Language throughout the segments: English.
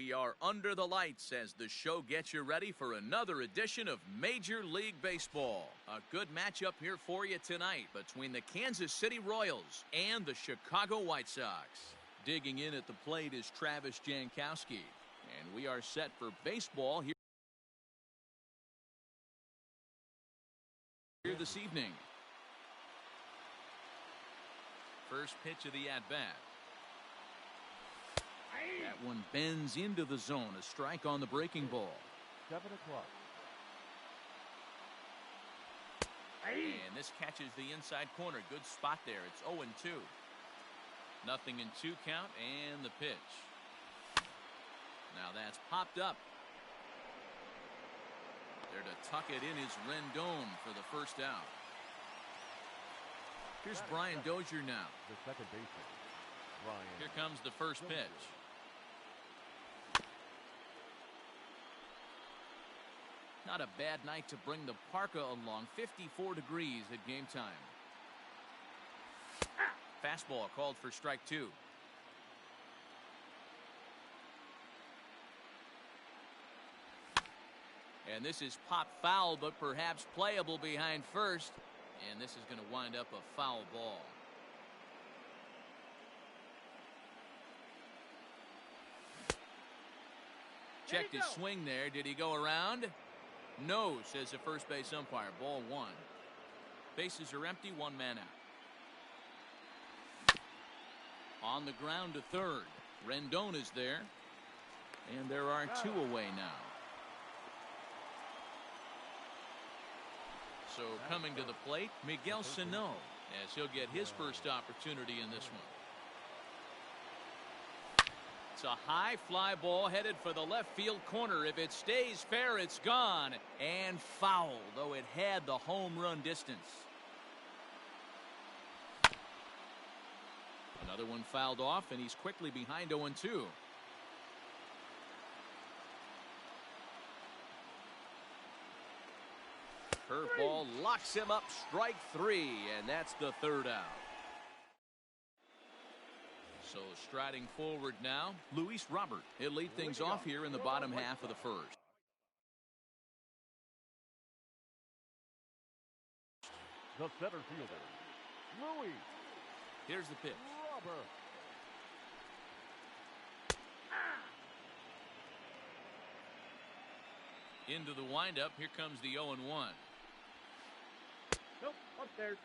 We are under the lights as the show gets you ready for another edition of Major League Baseball. A good matchup here for you tonight between the Kansas City Royals and the Chicago White Sox. Digging in at the plate is Travis Jankowski, and we are set for baseball here this evening. First pitch of the at-bat. That one bends into the zone. A strike on the breaking ball. 7 o'clock. And this catches the inside corner. Good spot there. It's 0-2. Nothing in 2 count, and the pitch. Now that's popped up. There to tuck it in is Rendon for the first out. Here's Brian Dozier now. The second baseman, Brian. Here comes the first pitch. Not a bad night to bring the parka along. 54 degrees at game time. Fastball called for strike 2. And this is pop foul, but perhaps playable behind first. And this is going to wind up a foul ball. Checked his swing there. Did he go around? No, says the first base umpire. Ball 1. Bases are empty. 1 man out. On the ground to third. Rendon is there. And there are 2 away now. So coming to the plate, Miguel Sano, as he'll get his first opportunity in this one. It's a high fly ball headed for the left field corner. If it stays fair, it's gone. And foul, though it had the home run distance. Another one fouled off, and he's quickly behind 0-2. Curveball locks him up, strike 3, and that's the third out. So striding forward now, Luis Robert. He'll lead things off here in the bottom half of the first. The center fielder, Luis. Here's the pitch. Robert. Into the windup. Here comes the 0-1. Nope, upstairs.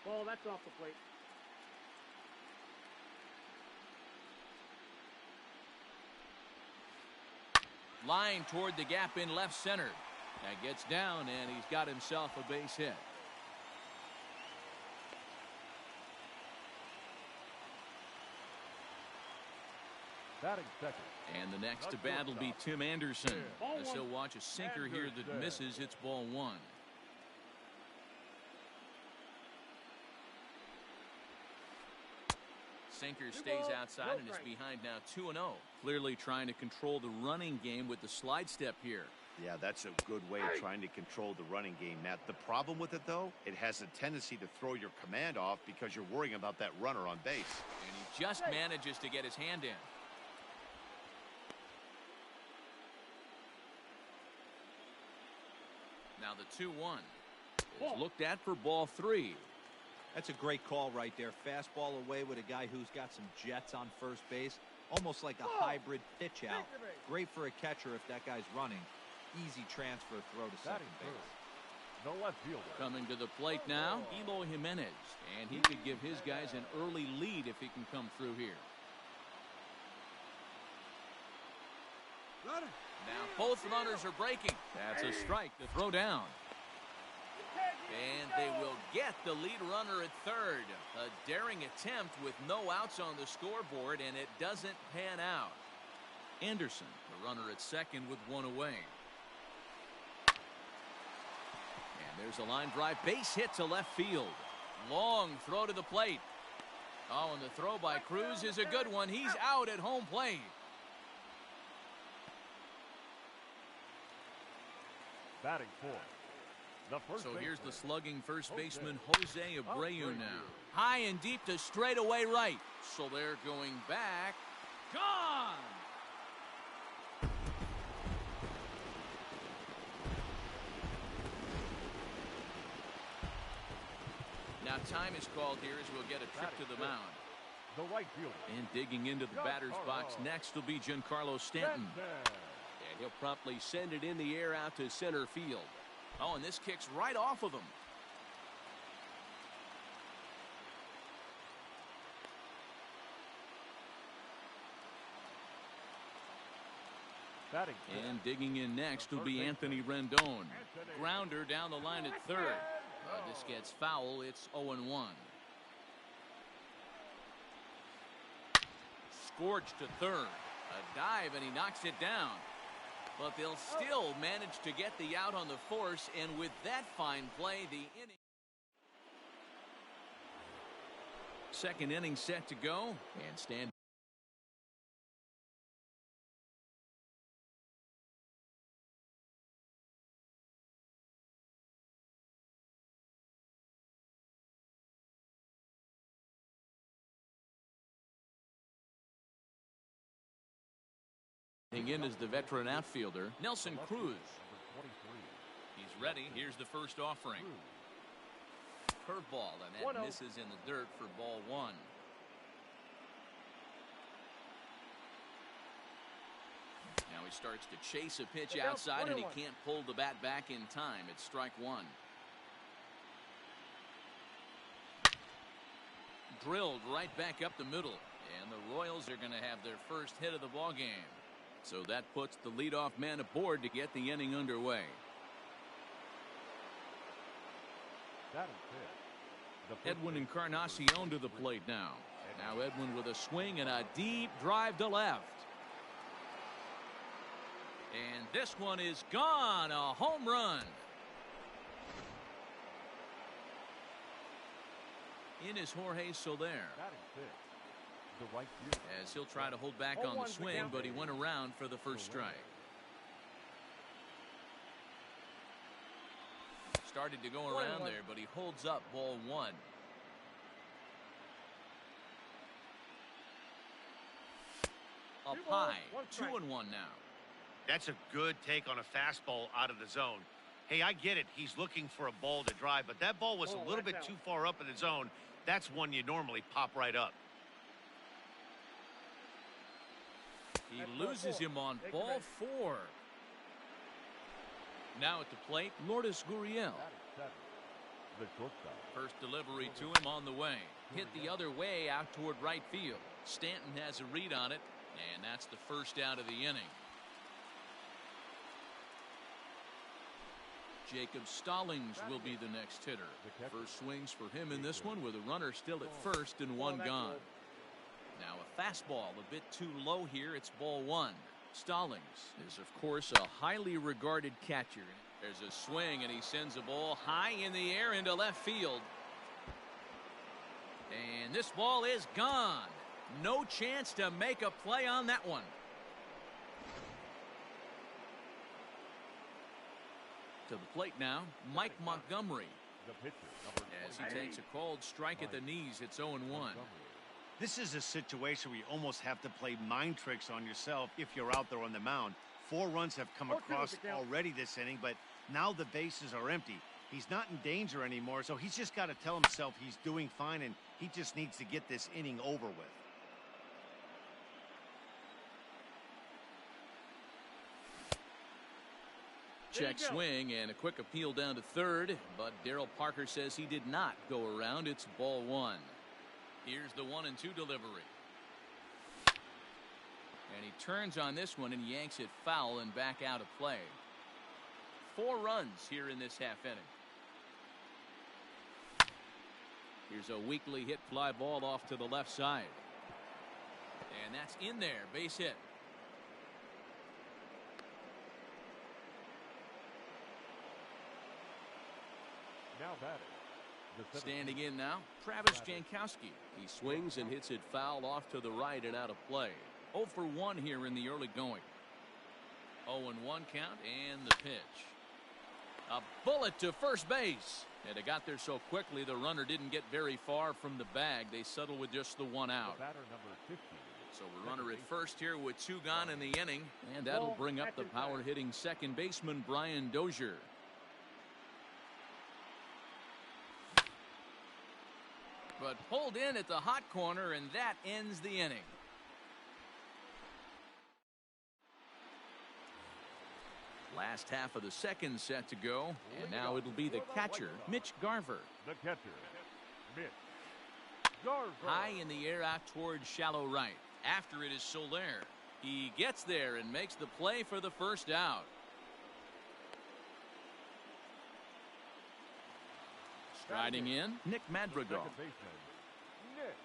Ball, that's off the plate. Line toward the gap in left center. That gets down, and he's got himself a base hit. Batting second. And the next to bat will be Tim Anderson. As he'll watch a sinker here that misses. It's ball 1. Sinker stays outside and is behind now 2-0. Clearly trying to control the running game with the slide step here. Yeah, that's a good way of trying to control the running game, Matt. The problem with it, though, it has a tendency to throw your command off because you're worrying about that runner on base. And he just manages to get his hand in. Now the 2-1 is looked at for ball 3. That's a great call right there. Fastball away with a guy who's got some jets on first base. Almost like a hybrid pitch out. Great for a catcher if that guy's running. Easy transfer throw to second base. The left fielder. Coming to the plate now, Eloy Jimenez. And he could give his guys an early lead if he can come through here. Now both runners are breaking. That's a strike to throw down. And they will get the lead runner at third. A daring attempt with no outs on the scoreboard, and it doesn't pan out. Anderson, the runner at second with 1 away. And there's a line drive base hit to left field. Long throw to the plate. Oh, and the throw by Cruz is a good one. He's out at home plate. Batting 4. The first So here's the baseman, slugging first Jose baseman, Jose Abreu now. High and deep to straightaway right. So they're going back. Gone! Now time is called here as we'll get a trip to the mound. The right fielder. And digging into the batter's box next will be Giancarlo Stanton. And he'll promptly send it in the air out to center field. Oh, and this kicks right off of him. Batting And digging in next will be Anthony Rendon. Grounder down the line at third. This gets foul. It's 0-1. Scorched to third. A dive, and he knocks it down. But they'll still manage to get the out on the force, and with that fine play, the inning. Second inning set to go, and stand. In is the veteran outfielder, Nelson Cruz. number 23. He's ready. Here's the first offering. Curveball, and that misses in the dirt for ball one. Now he starts to chase a pitch outside, and he can't pull the bat back in time. It's strike one. Drilled right back up the middle, and the Royals are going to have their first hit of the ball game. So that puts the leadoff man aboard to get the inning underway. Batting fifth. The first Edwin baseman, Encarnacion to the plate now. Now Edwin with a swing and a deep drive to left. And this one is gone. A home run. In is Jorge Soler. Batting fifth. The right fielder. As he'll try to hold back on the swing, but he went around for the first strike. Started to go around there, but he holds up ball one. Up high, 2-1 now. That's a good take on a fastball out of the zone. Hey, I get it. He's looking for a ball to drive, but that ball was a little bit too far up in the zone. That's one you normally pop right up. He loses him on ball four. Now at the plate, Lourdes Gurriel. Batting seventh. The shortstop. First delivery to him on the way. Hit the other way out toward right field. Stanton has a read on it, and that's the first out of the inning. Jacob Stallings will be the next hitter. First swings for him in this one with a runner still at first and one gone. Now a fastball a bit too low here. It's ball one. Stallings is, of course, a highly regarded catcher. There's a swing, and he sends a ball high in the air into left field. And this ball is gone. No chance to make a play on that one. To the plate now, Mike Montgomery. The pitcher, number As he takes a called strike at the knees, it's 0-1. This is a situation where you almost have to play mind tricks on yourself if you're out there on the mound. 4 runs have come across already this inning, but now the bases are empty. He's not in danger anymore, so he's just got to tell himself he's doing fine, and he just needs to get this inning over with. Check swing and a quick appeal down to third, but Darryl Parker says he did not go around. It's ball one. Here's the 1-2 delivery. And he turns on this one and yanks it foul and back out of play. 4 runs here in this half inning. Here's a weakly hit fly ball off to the left side. And that's in there, base hit. Now batting. Standing in now, Travis Jankowski. He swings and hits it foul off to the right and out of play. 0 for 1 here in the early going. 0-1 count and the pitch. A bullet to first base. And it got there so quickly the runner didn't get very far from the bag. They settled with just the one out. The batter number 50. So a runner at first here with 2 gone in the inning. And that'll bring up the power hitting second baseman Brian Dozier. But pulled in at the hot corner, and that ends the inning. Last half of the second set to go, and now it'll be the catcher, Mitch Garver. The catcher, Mitch Garver. High in the air out towards shallow right. After it is Soler. He gets there and makes the play for the first out. Striding in, Nick Madrigal. Second baseman, Nick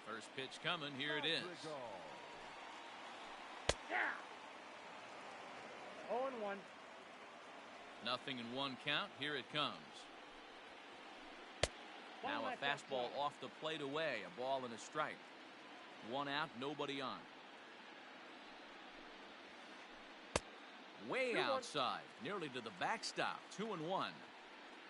First pitch coming, here it is. Madrigal. Yeah. 0-1. Nothing in one count, here it comes. Now a fastball off the plate away, a ball and a strike. 1 out, nobody on. Way outside, nearly to the backstop, 2-1.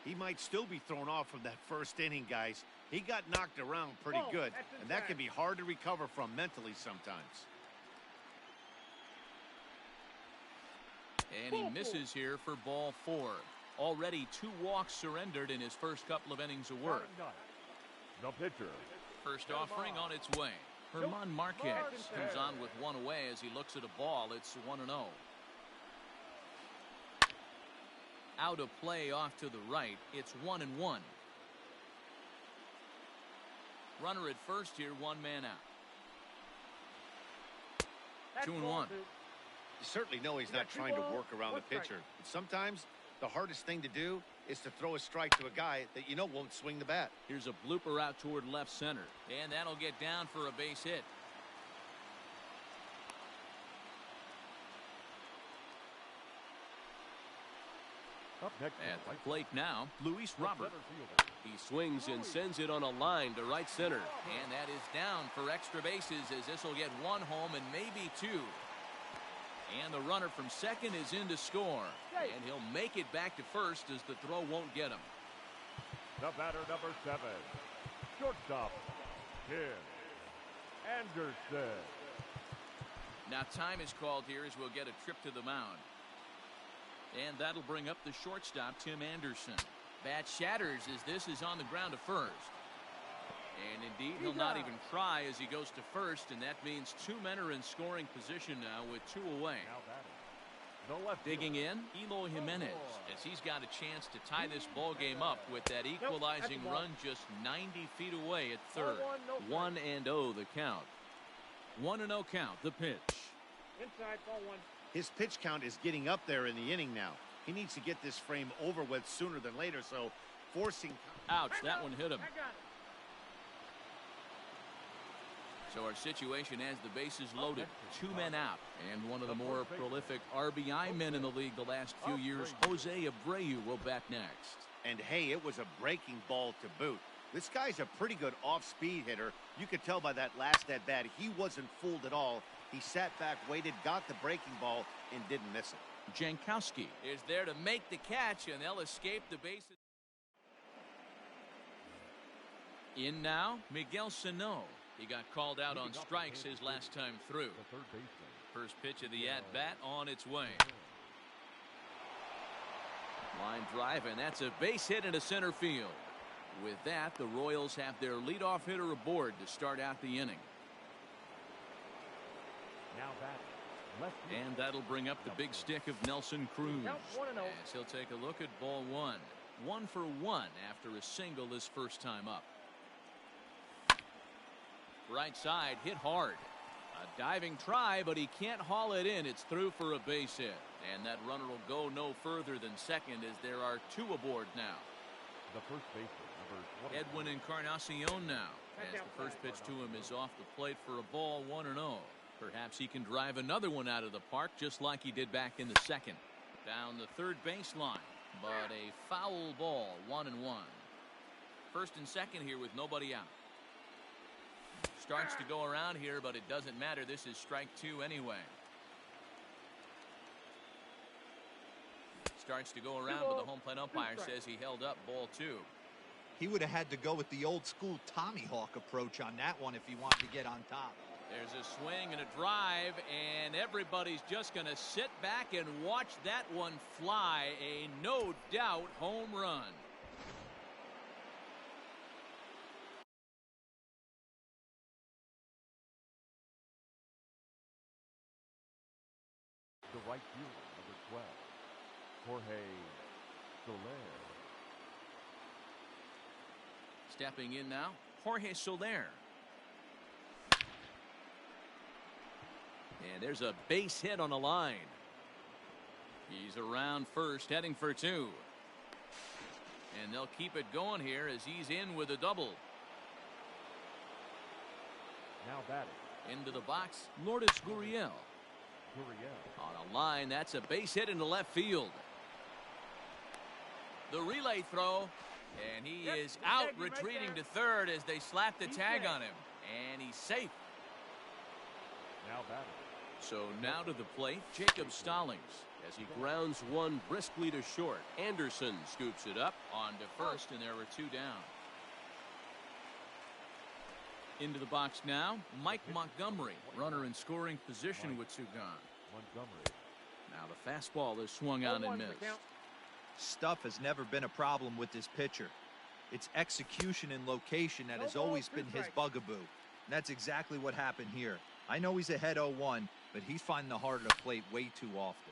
He might still be thrown off from that first inning, guys. He got knocked around pretty good, and that can be hard to recover from mentally sometimes. And he misses here for ball 4. Already 2 walks surrendered in his first couple of innings of work. The pitcher, First offering on its way. Herman Marquez comes on with 1 away as he looks at a ball. It's 1-0. Out of play off to the right. It's 1-1. Runner at first here, 1 man out. 2-1. You certainly know he's not trying to work around the pitcher. But sometimes the hardest thing to do is to throw a strike to a guy that you know won't swing the bat. Here's a blooper out toward left center. And that'll get down for a base hit. up next. At the plate now, Luis Robert. He swings and sends it on a line to right center. And that is down for extra bases as this will get 1 home and maybe 2. And the runner from second is in to score. And he'll make it back to first as the throw won't get him. The batter number 7. Shortstop, Tim Anderson. Now time is called here as we'll get a trip to the mound. And that'll bring up the shortstop, Tim Anderson. Bat shatters as this is on the ground to first. And indeed, he'll not even try as he goes to first, and that means 2 men are in scoring position now with 2 away. Now batting, the left Digging in, Eloy Jimenez, as he's got a chance to tie this ball game up with that equalizing run just 90 feet away at third. 1-0 the count. 1-0 count, the pitch. Inside, ball 1. His pitch count is getting up there in the inning now. He needs to get this frame over with sooner than later, so forcing... Ouch, that one hit him. I got it. So our situation as the bases loaded, 2 men out, and one of the more prolific RBI men in the league the last few years, Jose Abreu, will bat next. And hey, it was a breaking ball to boot. This guy's a pretty good off-speed hitter. You could tell by that last at-bat, he wasn't fooled at all. He sat back, waited, got the breaking ball, and didn't miss it. Jankowski is there to make the catch, and they'll escape the bases. In now, Miguel Sano. He got called out on strikes his last time through. The third baseman. First pitch of the at-bat on its way. Line drive, and that's a base hit into center field. With that, the Royals have their leadoff hitter aboard to start out the inning. Now batting, left field. And that'll bring up the big stick of Nelson Cruz. As he'll take a look at ball 1. 1 for 1 after a single his first time up. Right side, hit hard. A diving try, but he can't haul it in. It's through for a base hit. And that runner will go no further than second as there are 2 aboard now. The first baseman, number 20. Edwin Encarnacion now, as the first pitch to him is off the plate for a ball, 1-0. Perhaps he can drive another one out of the park just like he did back in the second. Down the third baseline, but a foul ball, 1-1. First and second here with nobody out. Starts to go around here, but it doesn't matter. This is strike 2 anyway. Starts to go around, but the home plate umpire says he held up ball 2. He would have had to go with the old school Tommy Hawk approach on that one if he wanted to get on top. There's a swing and a drive, and everybody's just going to sit back and watch that one fly. A no doubt home run. The right fielder, number 12, Jorge Soler. Stepping in now, Jorge Soler. And there's a base hit on the line. He's around first, heading for 2. And they'll keep it going here as he's in with a double. Now batting. Into the box, Lourdes Gurriel. On a line, that's a base hit into left field. The relay throw, and he is out retreating to third as they slap the tag on him. And he's safe. Now batting. So now to the plate, Jacob Stallings. As he grounds one briskly to short. Anderson scoops it up. On to first, and there were 2 down. Into the box now, Mike Montgomery. Runner in scoring position with 2 gone. Montgomery. Now the fastball is swung on and missed. Stuff has never been a problem with this pitcher. It's execution and location that has always been his bugaboo. And that's exactly what happened here. I know he's ahead 0-1, but he's finding the heart of the plate way too often.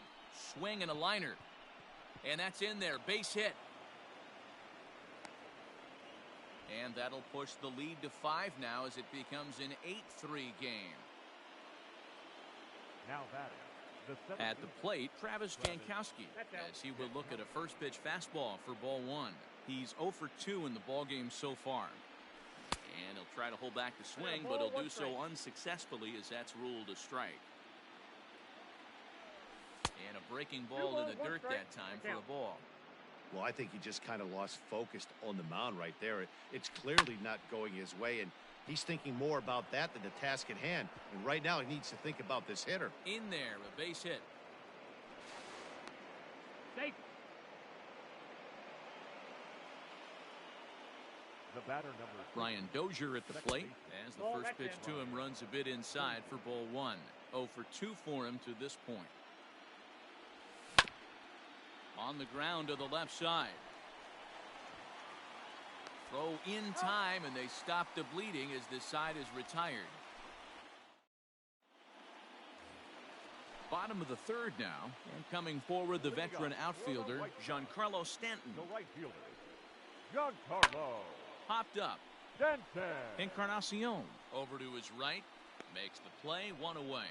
Swing and a liner. And that's in there. Base hit. And that'll push the lead to 5 now as it becomes an 8-3 game. Now batting. At the plate, Travis Jankowski, as he will look at a first pitch fastball for ball 1. He's 0 for 2 in the ballgame so far. And he'll try to hold back the swing, but he'll do so unsuccessfully as that's ruled a strike. And a breaking ball to the dirt that time for a ball. Well, I think he just kind of lost focus on the mound right there. It's clearly not going his way, and he's thinking more about that than the task at hand. And right now he needs to think about this hitter. In there, a base hit. Safe. The batter number 2. Brian Dozier at the plate as the first pitch to him runs a bit inside for ball 1. 0 for 2 for him to this point. On the ground to the left side. Throw in time, and they stop the bleeding as this side is retired. Bottom of the 3rd now, and coming forward the veteran outfielder Giancarlo Stanton. The right fielder, Giancarlo Popped up. Stanton. Encarnacion over to his right, makes the play, 1 away.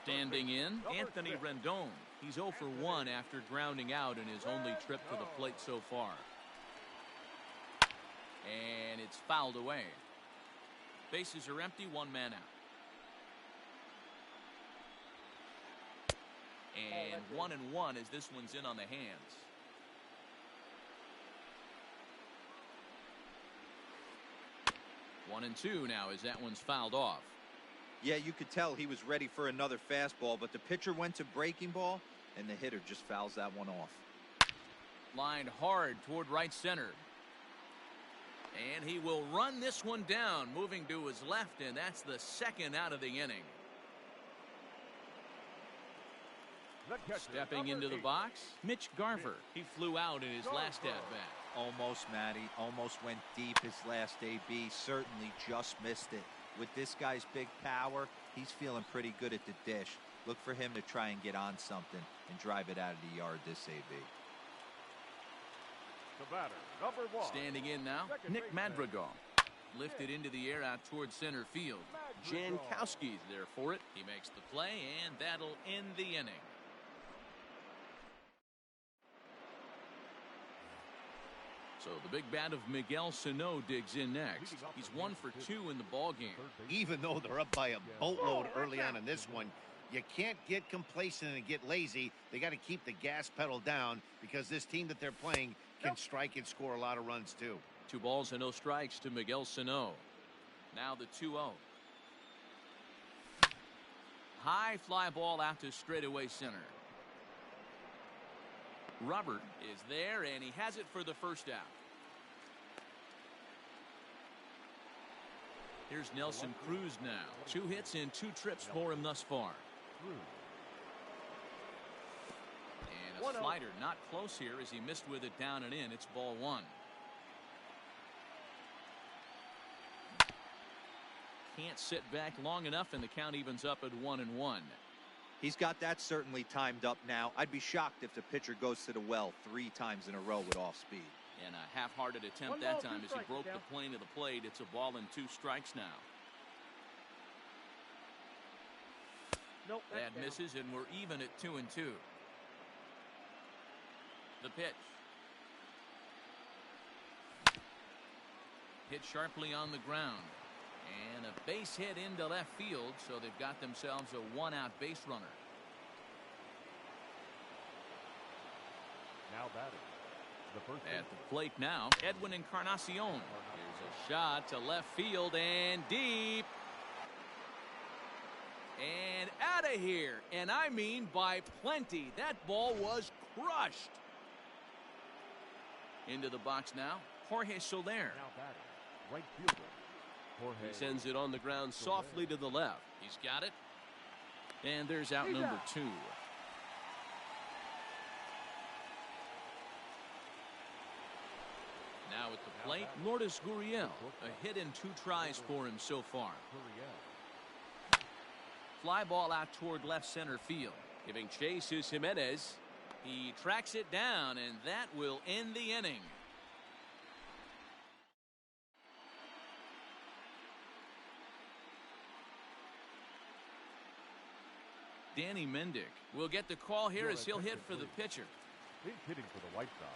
Standing in, Anthony Rendon. He's 0 for 1 after grounding out in his only trip to the plate so far. And it's fouled away. Bases are empty, 1 man out. And 1-1 as this one's in on the hands. One and 2 now as that one's fouled off. Yeah, you could tell he was ready for another fastball, but the pitcher went to breaking ball, and the hitter just fouls that one off. Lined hard toward right center. And he will run this one down, moving to his left, and that's the 2nd out of the inning. Stepping into the box, Mitch Garver. He flew out in his last at-bat. Almost, Matty. Almost went deep his last AB. Certainly just missed it. With this guy's big power, he's feeling pretty good at the dish. Look for him to try and get on something and drive it out of the yard this AB. The batter, number 1. Standing in now, Nick Madrigal. Lifted into the air out towards center field. Jankowski's there for it. He makes the play, and that'll end the inning. So the big bat of Miguel Sano digs in next. He's 1 for 2 in the ballgame. Even though they're up by a boatload early on in this one, you can't get complacent and get lazy. They got to keep the gas pedal down because this team that they're playing can strike and score a lot of runs too. 2 balls and no strikes to Miguel Sano. Now the 2-0. High fly ball out to straightaway center. Robert is there, and he has it for the first out. Here's Nelson Cruz now. 2 hits and 2 trips for him thus far. And a slider not close here as he missed with it down and in. It's ball 1. Can't sit back long enough, and the count evens up at 1-1. He's got that certainly timed up now. I'd be shocked if the pitcher goes to the well 3 times in a row with off speed. And a half-hearted attempt that time as he broke the plane of the plate. It's a ball and 2 strikes now. Nope, that misses, and we're even at 2-2. The pitch. Hit sharply on the ground. And a base hit into left field, so they've got themselves a 1-out base runner. Now batting. The first at the plate now, Edwin Encarnacion. Here's a shot to left field and deep. And out of here. And I mean by plenty. That ball was crushed. Into the box now, Jorge Soler. Now batting. Right fielder. Jorge. He sends it on the ground softly to the left. He's got it. And there's out number 2. Now at the plate, Lourdes Gurriel. A hit in 2 tries for him so far. Fly ball out toward left center field. Giving chase is Jimenez. He tracks it down, and that will end the inning. Danny Mendick will get the call here as he'll hit for the pitcher. He's hitting for the White Sox.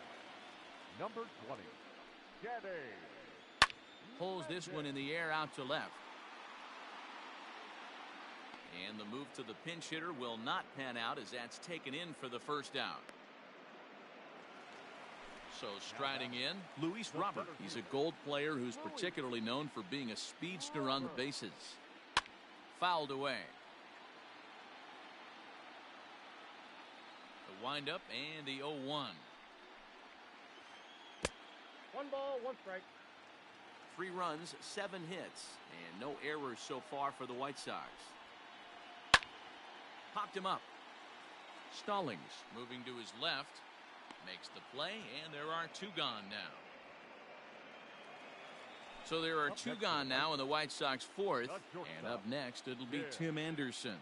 Number 20. Getty. Pulls this one in the air out to left. And the move to the pinch hitter will not pan out as that's taken in for the first out. So striding in, Luis Robert. He's a Gold player who's particularly known for being a speedster on the bases. Fouled away. The windup and the 0-1. 1 ball, 1 strike. 3 runs, 7 hits, and no errors so far for the White Sox. Popped him up. Stallings moving to his left. Makes the play, and there are 2 gone now. So there are 2 gone now in the White Sox 4th. And up next, it'll be Tim Anderson.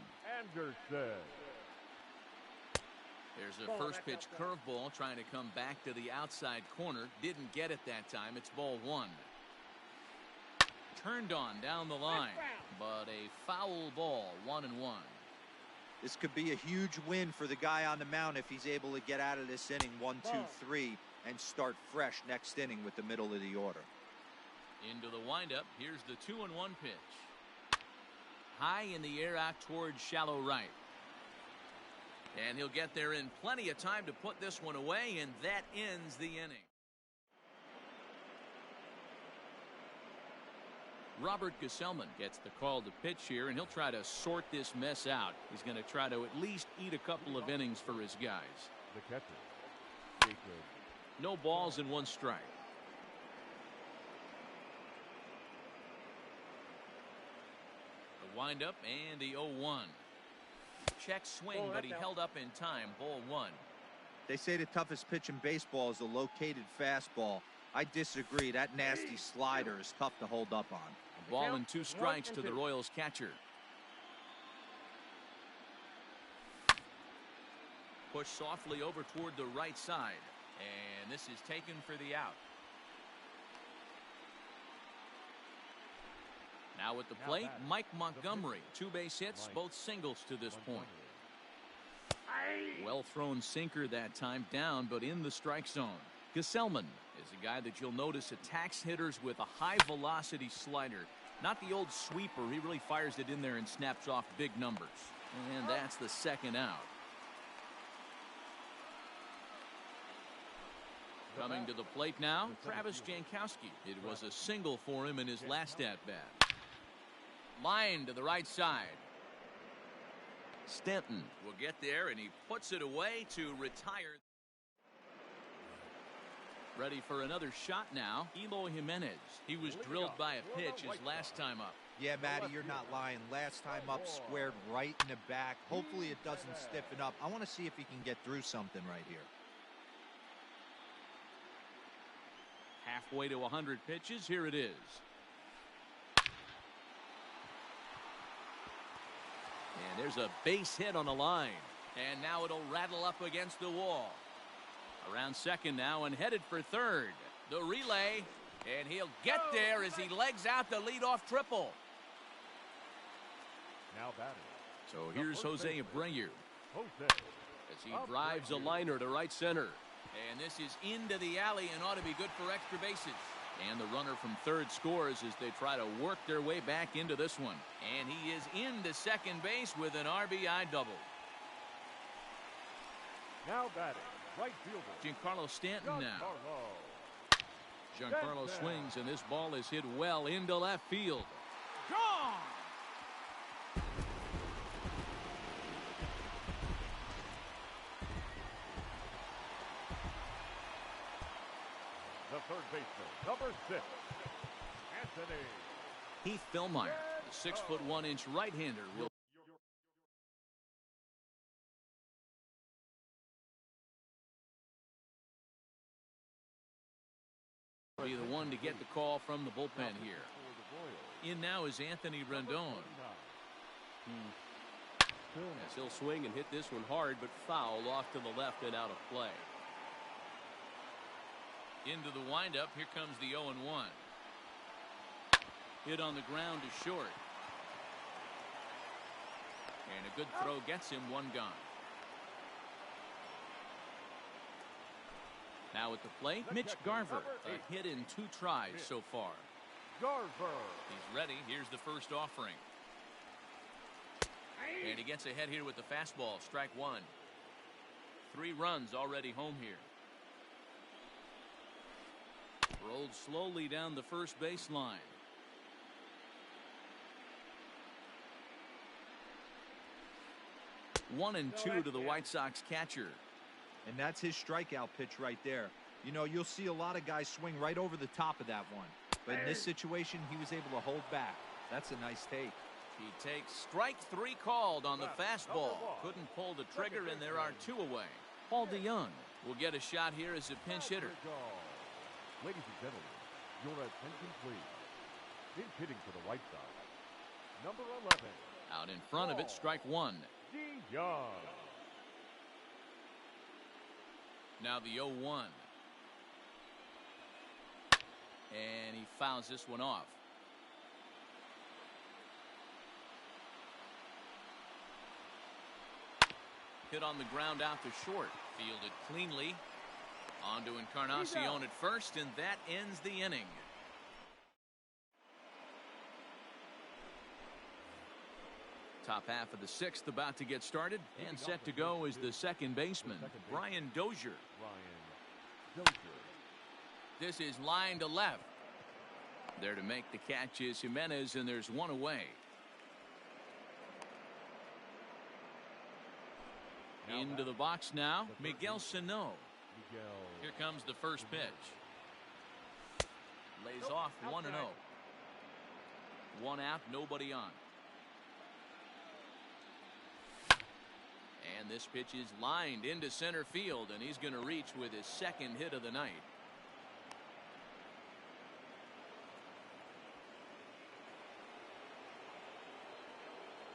There's a first pitch curveball trying to come back to the outside corner. Didn't get it that time. It's ball 1. Turned on down the line, but a foul ball, 1-1. This could be a huge win for the guy on the mound if he's able to get out of this inning 1, 2, 3 and start fresh next inning with the middle of the order. Into the windup. Here's the 2-1 pitch. High in the air out towards shallow right. And he'll get there in plenty of time to put this one away, and that ends the inning. Robert Gesellman gets the call to pitch here, and he'll try to sort this mess out. He's going to try to at least eat a couple of innings for his guys. The catcher. Jacob. No balls and 1 strike. The windup and the 0-1. Check swing, but he held up in time. Ball 1. They say the toughest pitch in baseball is a located fastball. I disagree. That nasty slider is tough to hold up on. A ball and 2 strikes to the Royals catcher. Push softly over toward the right side. And this is taken for the out. Now at the plate, Mike Montgomery. 2 base hits, both singles to this point. Well thrown sinker that time, down but in the strike zone. Gesellman is a guy that you'll notice attacks hitters with a high velocity slider. Not the old sweeper. He really fires it in there and snaps off big numbers. And that's the 2nd out. Coming to the plate now, Travis Jankowski. It was a single for him in his last at-bat. Line to the right side. Stanton will get there, and he puts it away to retire. Ready for another shot now. Eloy Jimenez. He was drilled by a pitch his last time up. Yeah, Matty, you're not lying. Last time up, squared right in the back. Hopefully it doesn't stiffen up. I want to see if he can get through something right here. Halfway to 100 pitches. Here it is. And there's a base hit on the line. And now it'll rattle up against the wall. Around second now and headed for third. The relay. And he'll get there as he legs out the leadoff triple. Now batting. So here's Jose Abreu. Jose. As he drives a liner to right center. And this is into the alley and ought to be good for extra bases. And the runner from third scores as they try to work their way back into this one. And he is into second base with an RBI double. Now batting. Right fielder. Giancarlo Stanton now. Giancarlo swings, and this ball is hit well into left field. Gone! The third baseman, number 6, Anthony. Heath Fillmeyer, the 6'1" right-hander, will be the one to get the call from the bullpen here. In now is Anthony Rendon. As he'll swing and hit this one hard, but foul off to the left and out of play. Into the windup. Here comes the 0-1. Hit on the ground to short. And a good throw gets him one gone. Now at the plate, Mitch Garver. A hit in 2 tries so far. Garver. He's ready. Here's the first offering. And he gets ahead here with the fastball. Strike one. 3 runs already home here. Rolled slowly down the first baseline. One and two to the White Sox catcher. And that's his strikeout pitch right there. You know, you'll see a lot of guys swing right over the top of that one. But in this situation, he was able to hold back. That's a nice take. He takes strike 3 called on the fastball. Couldn't pull the trigger, and there are 2 away. Paul DeYoung will get a shot here as a pinch hitter. Ladies and gentlemen, your attention please. In hitting for the White Sox, number 11. Out in front of it, strike 1. DeYoung. Now the 0-1. And he fouls this one off. Hit on the ground out to short. Fielded cleanly. On to Encarnacion at first, and that ends the inning. Top half of the 6th about to get started, and set to go is the second baseman, Brian Dozier. This is line to left. There to make the catch is Jimenez, and there's 1 away. Into the box now, Miguel Sano. Here comes the first pitch. Lays off 1-0. 1 out, nobody on. And this pitch is lined into center field, and he's going to reach with his second hit of the night.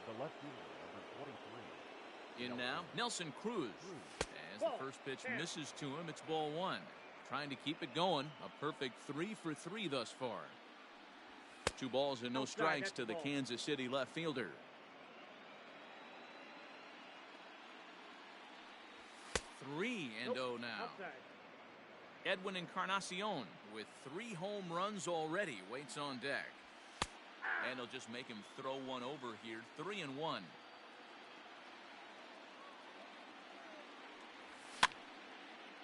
The left fielder, number 23. In now, Nelson Cruz. As the first pitch misses to him, it's ball 1. Trying to keep it going. A perfect 3 for 3 thus far. 2 balls and no strikes to the Kansas City left fielder. 3-0 now. Edwin Encarnacion with 3 home runs already waits on deck. And he'll just make him throw one over here. 3-1.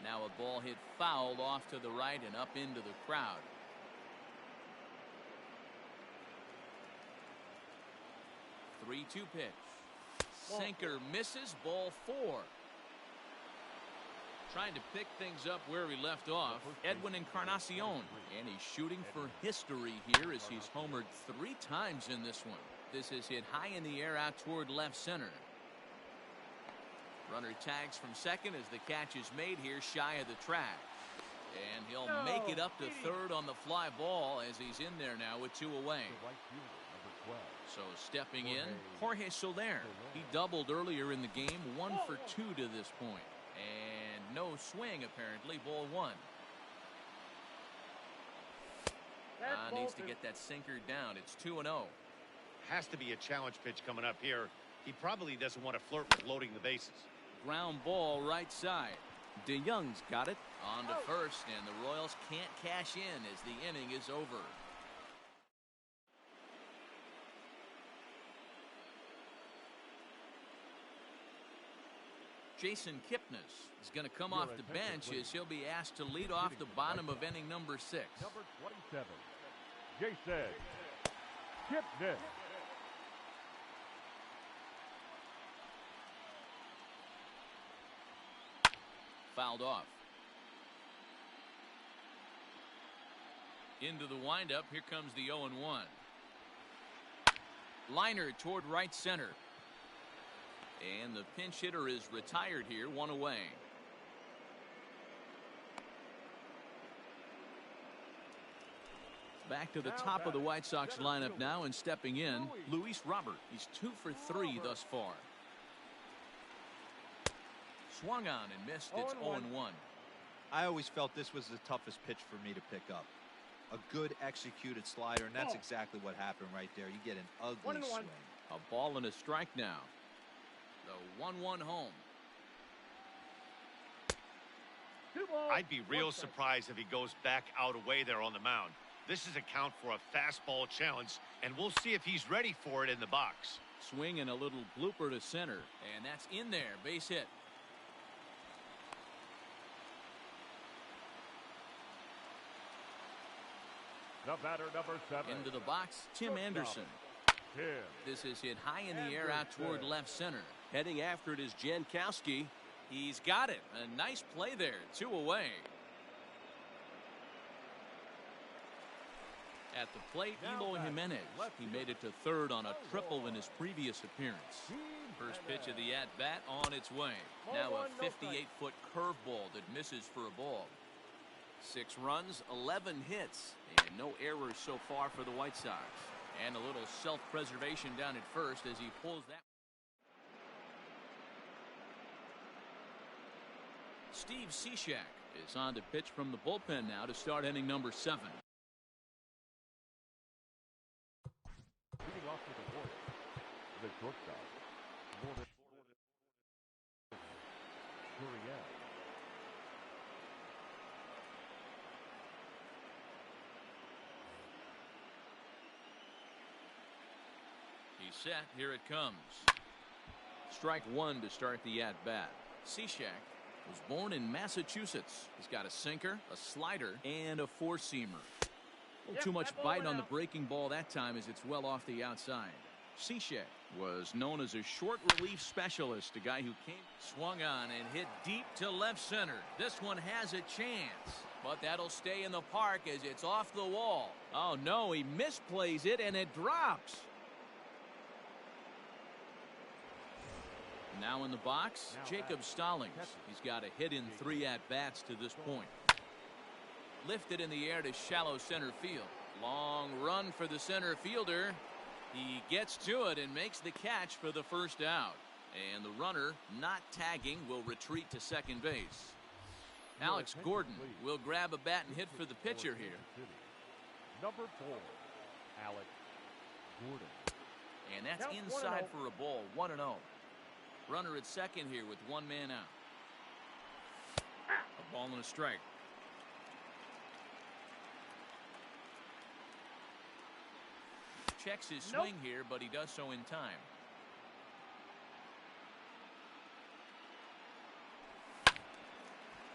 Now a ball hit fouled off to the right and up into the crowd. The 3-2 pitch. Sinker misses, ball 4. Trying to pick things up where he left off, Edwin Encarnacion. And he's shooting for history here as he's homered 3 times in this one. This is hit high in the air out toward left center. Runner tags from second as the catch is made here shy of the track. And he'll make it up to third on the fly ball as he's in there now with 2 away. So stepping in, Jorge Soler. He doubled earlier in the game, 1 for 2 to this point. And no swing apparently, ball 1. Needs to get that sinker down. It's 2-0. Has to be a challenge pitch coming up here. He probably doesn't want to flirt with loading the bases. Ground ball right side. DeYoung's got it. On to first, and the Royals can't cash in as the inning is over. Jason Kipnis is going to come off the bench as he'll be asked to lead off the bottom of inning number 6. Number 27, Jason Kipnis. Fouled off. Into the windup. Here comes the 0-1. Liner toward right center. And the pinch hitter is retired here, 1 away. Back to the top of the White Sox lineup now, and stepping in, Luis Robert. He's 2 for 3 thus far. Swung on and missed. It's 0-1. I always felt this was the toughest pitch for me to pick up. A good executed slider, and that's exactly what happened right there. You get an ugly swing. A ball and a strike now. The 1-1 home. I'd be real surprised if he goes back out away there on the mound. This is a count for a fastball challenge, and we'll see if he's ready for it in the box. Swing and a little blooper to center, and that's in there. Base hit. The batter, number 7. Into the box, Tim Anderson. This is hit high in the air out toward left center. Heading after it is Jankowski. He's got it. A nice play there. 2 away. At the plate, Eloy Jimenez. He made it to third on a triple in his previous appearance. First pitch of the at-bat on its way. Now a 58-foot curveball that misses for a ball. 6 runs, 11 hits, and no errors so far for the White Sox. And a little self-preservation down at first as he pulls that. Steve Cishek is on to pitch from the bullpen now to start inning number 7. Leading off to the board, the shortstop, Gurriel. He's set. Here it comes. Strike 1 to start the at-bat. Cishek was born in Massachusetts. He's got a sinker, a slider, and a 4-seamer. A little too much bite on the breaking ball that time as it's well off the outside. Cishek was known as a short relief specialist, a guy who swung on and hit deep to left center. This one has a chance, but that'll stay in the park as it's off the wall. Oh no, he misplays it and it drops. Now in the box, Jacob Stallings. He's got a hit in 3 at-bats to this point. Lifted in the air to shallow center field. Long run for the center fielder. He gets to it and makes the catch for the first out. And the runner, not tagging, will retreat to second base. Alex Gordon will grab a bat and hit for the pitcher here. Number 4, Alex Gordon. And that's inside for a ball, 1-0. Runner at second here with 1 man out. A ball and a strike. Checks his swing here, but he does so in time.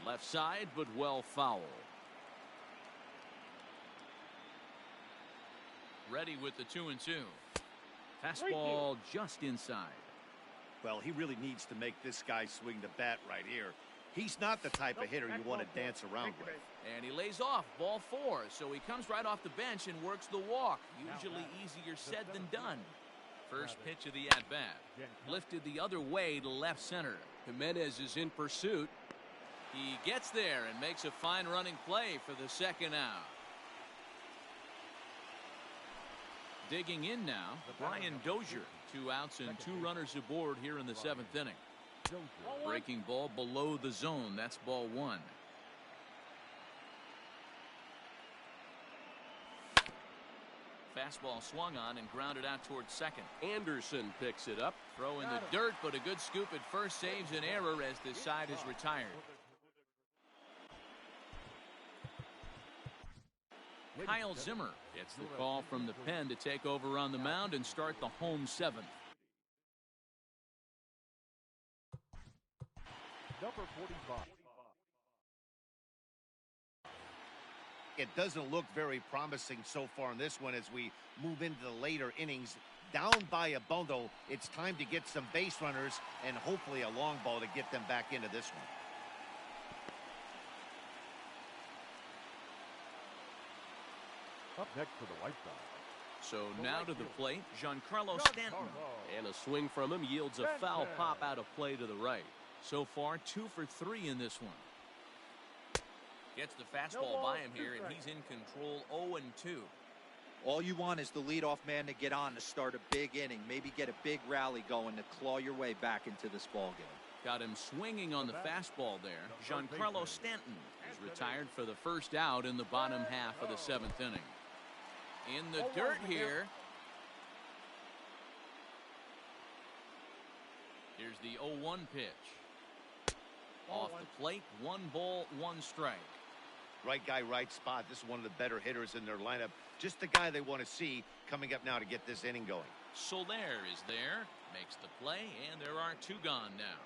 Left side, but well foul. Ready with the 2-2. Fastball just inside. Well, he really needs to make this guy swing the bat right here. He's not the type of hitter you want to dance around with. And he lays off, ball 4. So he comes right off the bench and works the walk. Usually easier said than done. First pitch of the at-bat. Lifted the other way to left center. Jimenez is in pursuit. He gets there and makes a fine running play for the second out. Digging in now, Brian Dozier. 2 outs and 2 runners aboard here in the 7th inning. Breaking ball below the zone. That's ball 1. Fastball swung on and grounded out towards second. Anderson picks it up. Throw in the dirt, but a good scoop at first saves an error as this side is retired. Kyle Zimmer gets the call from the pen to take over on the mound and start the home 7th. Number 45. It doesn't look very promising so far in this one as we move into the later innings. Down by a bundle, it's time to get some base runners and hopefully a long ball to get them back into this one. Up next for the White Sox. So now to the plate, Giancarlo Stanton. And a swing from him yields a foul pop out of play to the right. So far, 2 for 3 in this one. Gets the fastball by him here, and he's in control 0-2. All you want is the leadoff man to get on to start a big inning. Maybe get a big rally going to claw your way back into this ball game. Got him swinging on the fastball there. Giancarlo Stanton is retired for the first out in the bottom half of the 7th inning. In the dirt here. Here's the 0-1 pitch. Off the plate, 1 ball, 1 strike. Right guy, right spot. This is one of the better hitters in their lineup. Just the guy they want to see coming up now to get this inning going. Soler is there, makes the play, and there are 2 gone now.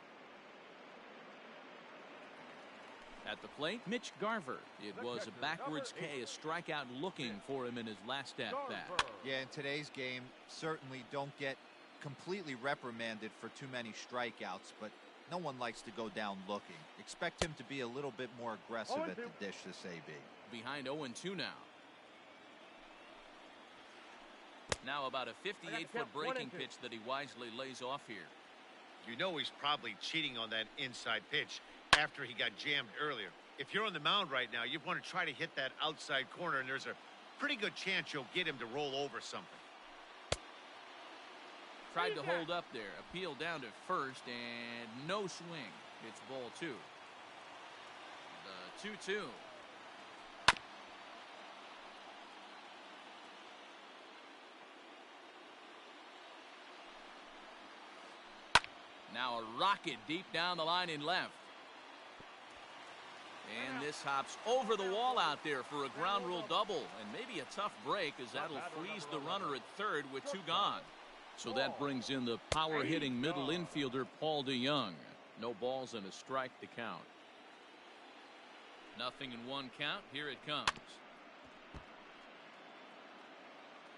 At the plate, Mitch Garver. It was a backwards K, a strikeout looking for him in his last at-bat. Yeah, in today's game, certainly don't get completely reprimanded for too many strikeouts, but no one likes to go down looking. Expect him to be a little bit more aggressive at the dish this AB. Behind 0-2 now. Now about a 58-foot breaking pitch that he wisely lays off here. You know he's probably cheating on that inside pitch after he got jammed earlier. If you're on the mound right now, you want to try to hit that outside corner, and there's a pretty good chance you'll get him to roll over something. Tried to hold up there, appeal down to first, and no swing. It's ball 2. The 2-2. Now a rocket deep down the line in left. And this hops over the wall out there for a ground rule double. And maybe a tough break as that'll freeze the runner at third with 2 gone. So that brings in the power-hitting middle infielder, Paul DeYoung. No balls and a strike to count. Nothing in 1 count. Here it comes.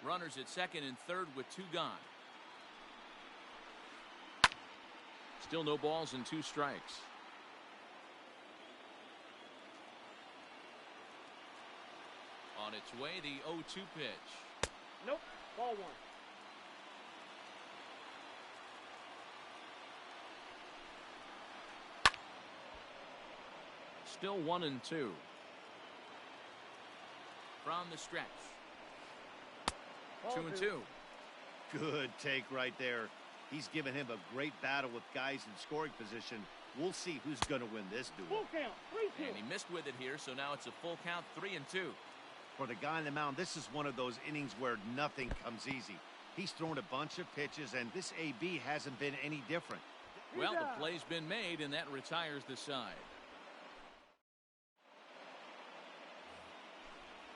Runners at second and third with 2 gone. Still no balls and 2 strikes. On its way, the 0-2 pitch. Nope. Ball 1. Still 1-2. From the stretch. 2-2. Good take right there. He's given him a great battle with guys in scoring position. We'll see who's going to win this duel. Full count. 3-2. And he missed with it here, so now it's a full count, 3-2. For the guy on the mound, this is one of those innings where nothing comes easy. He's thrown a bunch of pitches, and this AB hasn't been any different. Well, the play's been made, and that retires the side.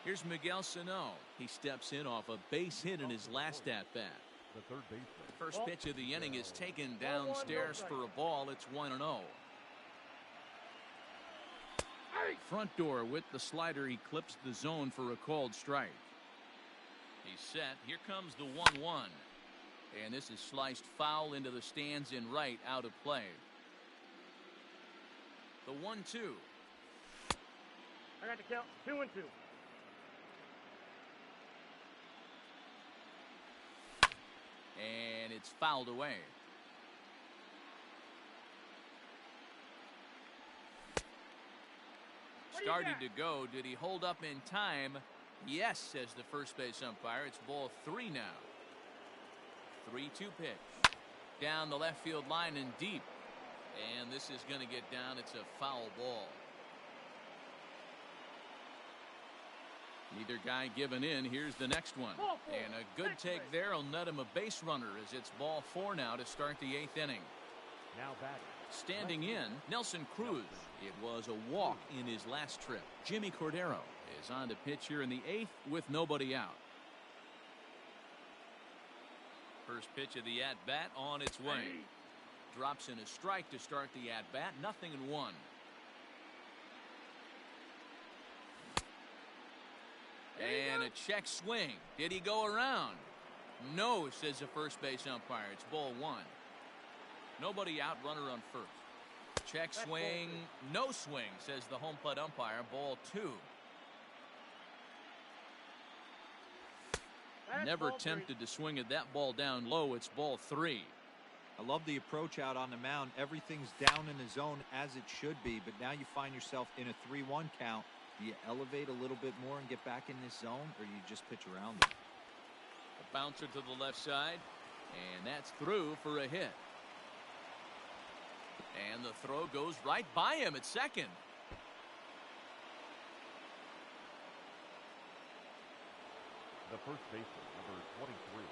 Here's Miguel Sano. He steps in off a base hit in his last at-bat. The third baseman. First pitch of the inning is taken downstairs for a ball. It's 1-0. Front door with the slider eclipsed the zone for a called strike. He's set. Here comes the 1-1. And this is sliced foul into the stands in right, out of play. The 1-2. I got the count. 2-2. And it's fouled away. Started to go. Did he hold up in time? Yes, says the first base umpire. It's ball 3 now. 3-2 pitch. Down the left field line and deep. And this is going to get down. It's a foul ball. Neither guy giving in. Here's the next one. And a good take there will net him a base runner as it's ball 4 now to start the 8th inning. Now batting. Standing in, Nelson Cruz. It was a walk in his last trip. Jimmy Cordero is on to pitch here in the 8th with nobody out. First pitch of the at-bat on its way. Drops in a strike to start the at-bat. 0-1. And a check swing. Did he go around? No, says the first base umpire. It's ball 1. Nobody out, runner on first. Check swing, no swing, says the home plate umpire. Ball 2. Never tempted to swing at that ball down low. It's ball 3. I love the approach out on the mound. Everything's down in the zone as it should be, but now you find yourself in a 3-1 count. Do you elevate a little bit more and get back in this zone, or do you just pitch around it? A bouncer to the left side, and that's through for a hit. And the throw goes right by him at second. The first baseman, number 23,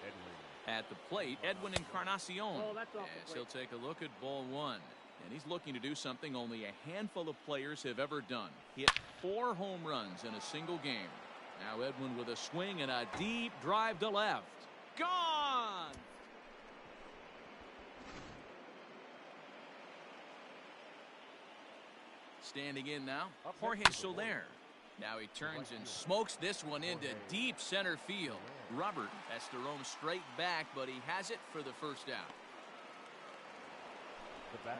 Edwin. At the plate, Edwin Encarnacion. Oh, that's off the As he'll take a look at ball 1. And he's looking to do something only a handful of players have ever done. Hit 4 home runs in a single game. Now Edwin with a swing and a deep drive to left. Gone! Standing in now, Jorge Soler. Now he turns and smokes this one into deep center field. Robert has to roam straight back, but he has it for the first out.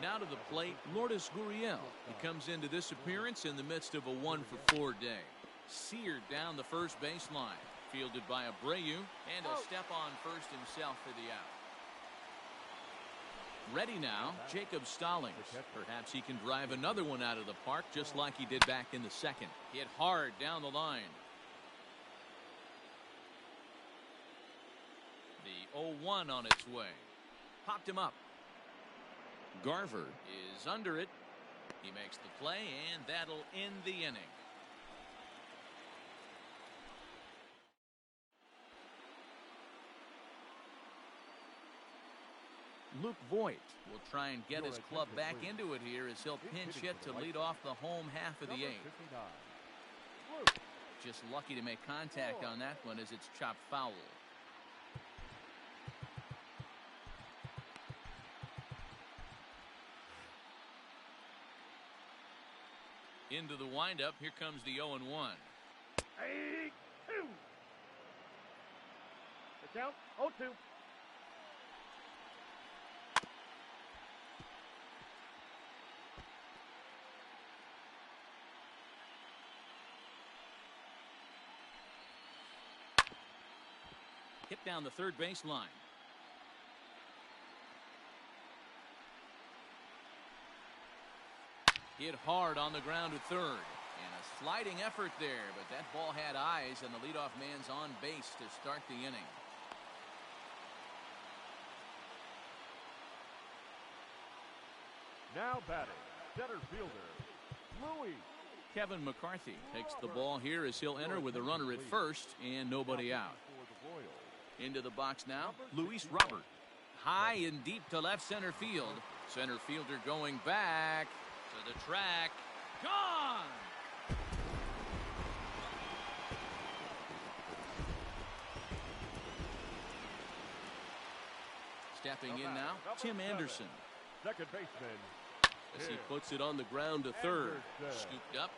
Now to the plate, Lourdes Gurriel. He comes into this appearance in the midst of a 1-for-4 day. Seared down the first baseline. Fielded by Abreu, and a step on first himself for the out. Ready now, Jacob Stallings. Perhaps he can drive another one out of the park just like he did back in the second. Hit hard down the line. The 0-1 on its way. Popped him up. Garver is under it. He makes the play, and that'll end the inning. Luke Voigt will try and get his club back into it here as he'll pinch hit to lead off the home half of the 8th. Just lucky to make contact on that one as it's chopped foul. Into the windup. Here comes the 0-1. 8-2. The count 0-2. Hit down the third base line. Hit hard on the ground at third. And a sliding effort there, but that ball had eyes, and the leadoff man's on base to start the inning. Now batting, center fielder, Louis. Kevin McCarthy takes the ball here as he'll enter with a runner at first and nobody out. Into the box now, Luis Robert. High and deep to left center field. Center fielder going back to the track. Gone! Stepping in now, Tim Anderson. Second baseman. As he puts it on the ground to third. Scooped up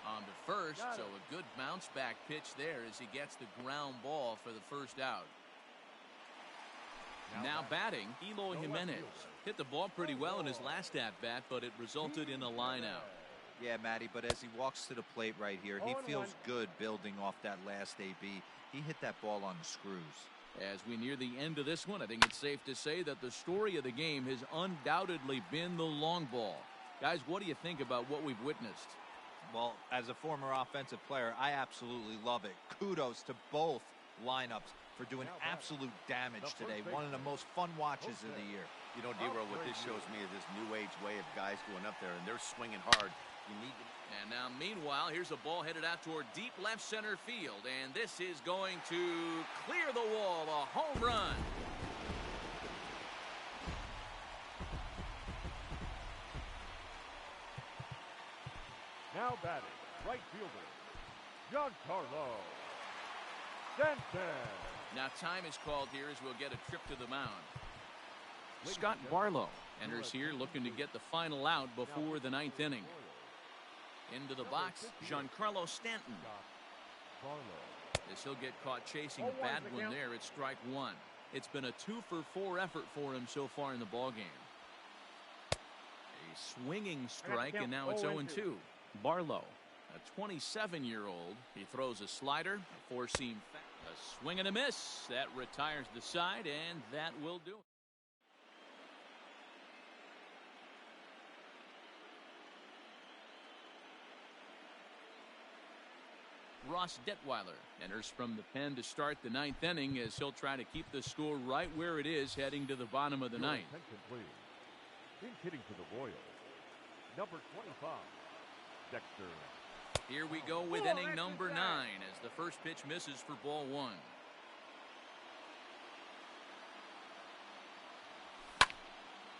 on to first, so a good bounce back pitch there as he gets the ground ball for the first out. Now batting, Eloy Jimenez. Hit the ball pretty well in his last at-bat, but it resulted in a line-out. Yeah, Matty, but as he walks to the plate right here, he feels good building off that last AB. He hit that ball on the screws. As we near the end of this one, I think it's safe to say that the story of the game has undoubtedly been the long ball. Guys, what do you think about what we've witnessed? Well, as a former offensive player, I absolutely love it. Kudos to both lineups for doing absolute damage today. One of the most fun watches of the year. You know, D-Roll, what this shows me is this new age way of guys going up there, and they're swinging hard. You need to... And now, meanwhile, here's a ball headed out toward deep left center field, and this is going to clear the wall, a home run. Now batting, right fielder, Giancarlo Stanton. Now time is called here as we'll get a trip to the mound. Scott Barlow enters here looking to get the final out before the ninth inning. Into the box, Giancarlo Stanton. As he'll get caught chasing a bad one there at strike one. It's been a 2-for-4 effort for him so far in the ballgame. A swinging strike, and now it's 0-2. Barlow, a 27-year-old. He throws a slider, a four-seam, a swing and a miss. That retires the side, and that will do it. Ross Detweiler enters from the pen to start the ninth inning as he'll try to keep the score right where it is heading to the bottom of the ninth. In hitting to the Royals, number 25, Dexter. Here we go with inning number 9 as the first pitch misses for ball one.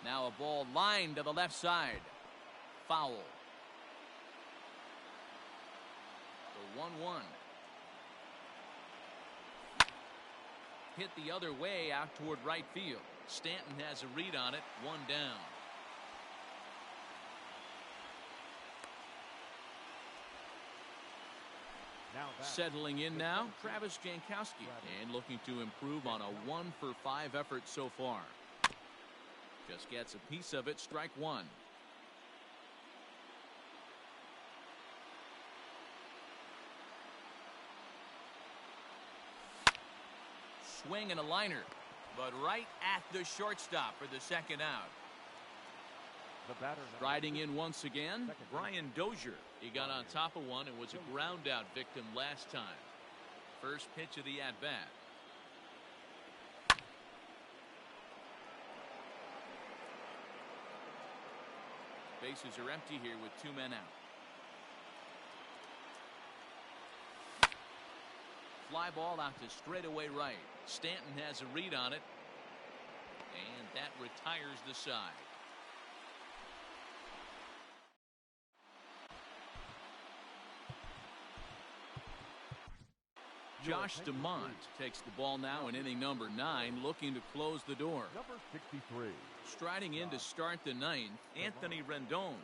Now a ball lined to the left side. Foul. The 1-1. Hit the other way out toward right field. Stanton has a read on it. One down. Settling in now, Travis Jankowski, and looking to improve on a 1-for-5 effort so far. Just gets a piece of it, strike one. Swing and a liner, but right at the shortstop for the second out. Riding in once again, Brian Dozier. He got on top of one and was a ground out victim last time. First pitch of the at-bat. Bases are empty here with 2 men out. Fly ball out to straightaway right. Stanton has a read on it, and that retires the side. Josh DeMont takes the ball now in inning number 9, looking to close the door. Number 63. Striding in to start the ninth, Anthony Rendon,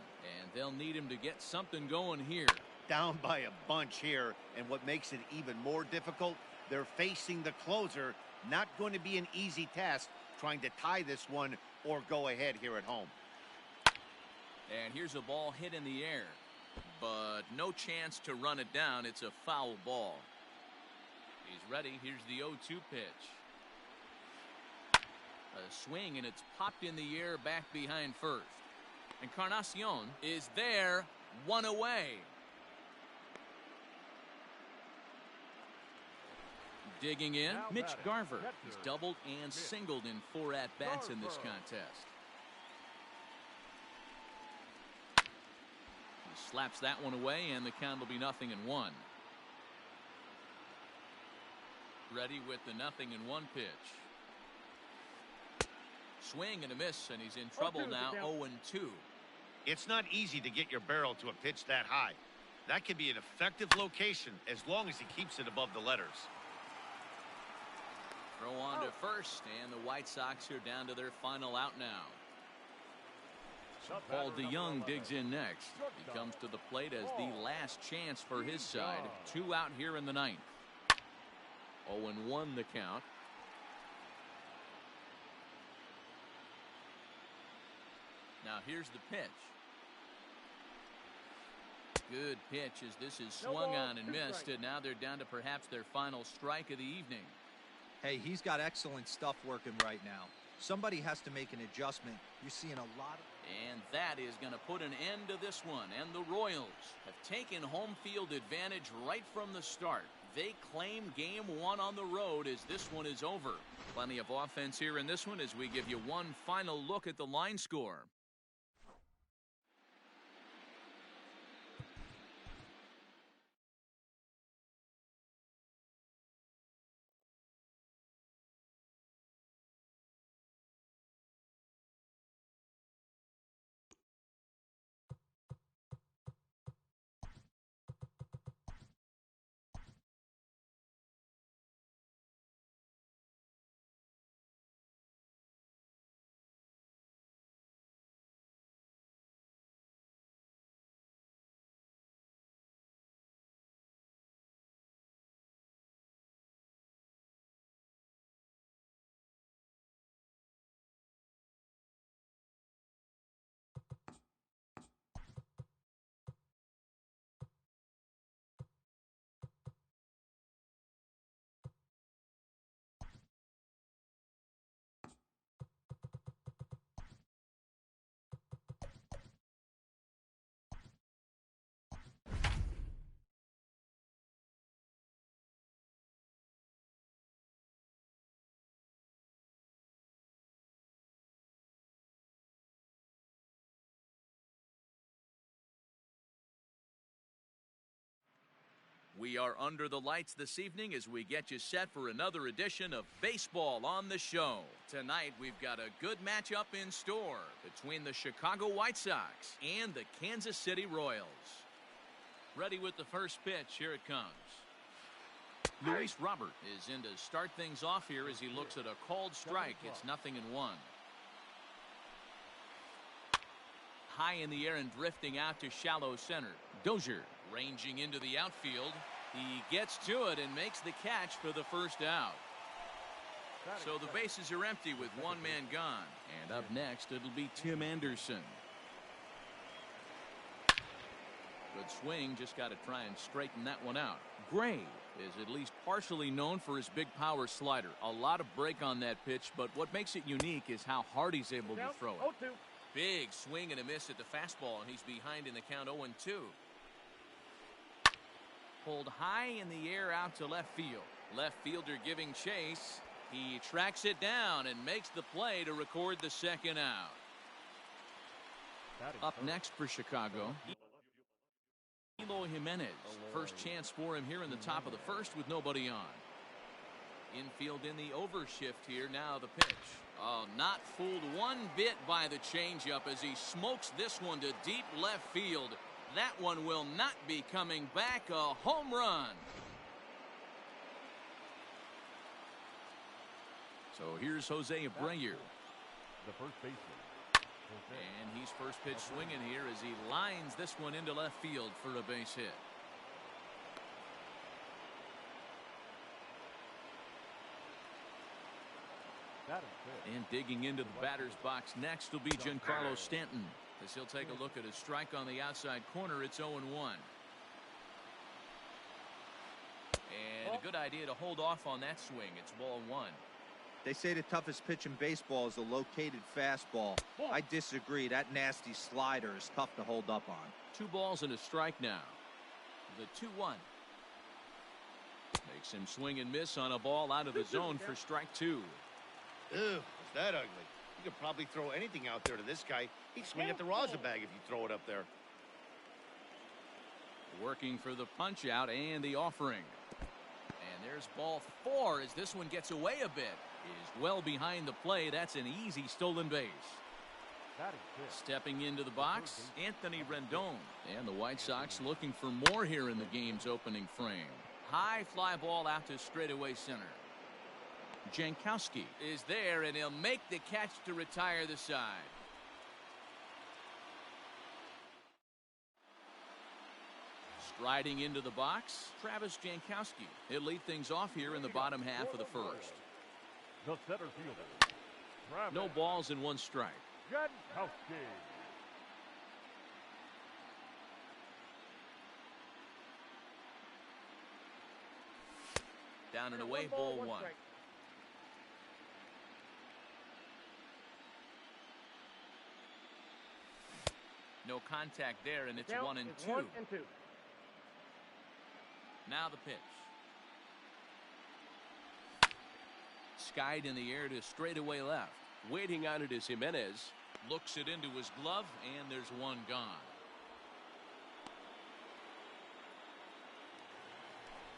and they'll need him to get something going here. Down by a bunch here, and what makes it even more difficult, they're facing the closer. Not going to be an easy task trying to tie this one or go ahead here at home. And here's a ball hit in the air, but no chance to run it down. It's a foul ball. He's ready. Here's the 0-2 pitch. A swing, and it's popped in the air back behind first. Encarnacion is there, one away. Digging in, Mitch Garver. He's doubled and singled in 4 at-bats in this contest. He slaps that one away, and the count will be 0-1. Ready with the 0-1 pitch. Swing and a miss, and he's in trouble now. 0-2. It's not easy to get your barrel to a pitch that high. That could be an effective location as long as he keeps it above the letters. Throw on to first, and the White Sox are down to their final out now. Paul DeYoung digs in next. He comes to the plate as the last chance for his side. 2 out here in the ninth. 0-1 the count. Now here's the pitch. Good pitch as this is swung on and missed, and now they're down to perhaps their final strike of the evening. Hey, he's got excellent stuff working right now. Somebody has to make an adjustment. You're seeing a lot of... And that is going to put an end to this one. And the Royals have taken home field advantage right from the start. They claim game one on the road as this one is over. Plenty of offense here in this one as we give you one final look at the line score. We are under the lights this evening as we get you set for another edition of Baseball on the Show. Tonight, we've got a good matchup in store between the Chicago White Sox and the Kansas City Royals. Ready with the first pitch. Here it comes. Luis Robert is in to start things off here as he looks at a called strike. It's 0-1. High in the air and drifting out to shallow center. Dozier ranging into the outfield. He gets to it and makes the catch for the first out. So the bases are empty with one man gone. And up next, it'll be Tim Anderson. Good swing, just got to try and straighten that one out. Gray is at least partially known for his big power slider. A lot of break on that pitch, but what makes it unique is how hard he's able to throw it. 0-2. Big swing and a miss at the fastball, and he's behind in the count 0-2. Pulled high in the air out to left field. Left fielder giving chase. He tracks it down and makes the play to record the second out. Up next for Chicago, Eloy Jimenez. First chance for him here in the top of the first with nobody on. Infield in the overshift here. Now the pitch. Oh, not fooled one bit by the changeup as he smokes this one to deep left field. That one will not be coming back. A home run. So here's Jose Abreu. The first baseman. And he's first pitch swinging here as he lines this one into left field for a base hit. And digging into the batter's box next will be Giancarlo Stanton, as he'll take a look at a strike on the outside corner. It's 0-1. And a good idea to hold off on that swing. It's ball one. They say the toughest pitch in baseball is a located fastball. I disagree. That nasty slider is tough to hold up on. 2 balls and a strike now. The 2-1. Makes him swing and miss on a ball out of the zone for strike 2. Ew, was that ugly? You could probably throw anything out there to this guy. He'd swing at the rosin bag if you throw it up there. Working for the punch out and the offering. And there's ball 4 as this one gets away a bit. Is well behind the play. That's an easy stolen base. Stepping into the box, Anthony Rendon. And the White Sox looking for more here in the game's opening frame. High fly ball out to straightaway center. Jankowski is there, and he'll make the catch to retire the side. Striding into the box, Travis Jankowski. He'll lead things off here in the bottom half of the first. The center fielder. No balls and 1 strike. Jankowski. Down and away, ball one. Strike. No contact there, and it's Count 1 and is 2. 1 and 2. Now the pitch. Skied in the air to straightaway left. Waiting on it is Jimenez. Looks it into his glove, and there's one gone.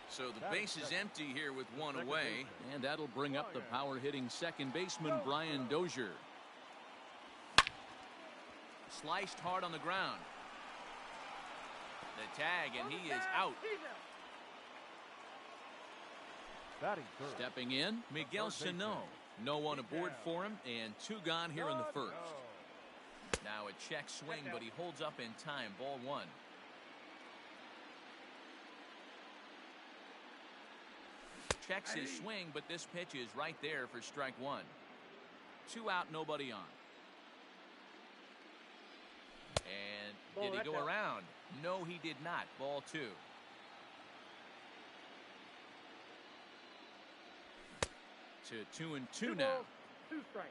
So the base is empty here with one away, and that'll bring up the power-hitting second baseman, Brian Dozier. Sliced hard on the ground. The tag, and he is out. Batting third. Stepping in, Miguel Sano. No one aboard for him, and 2 gone here in the first. Now a check swing, but he holds up in time. Ball 1. Checks his swing, but this pitch is right there for strike 1. 2 out, nobody on. And did he go around? No, he did not. Ball 2. To 2 and 2 now. 2 strikes.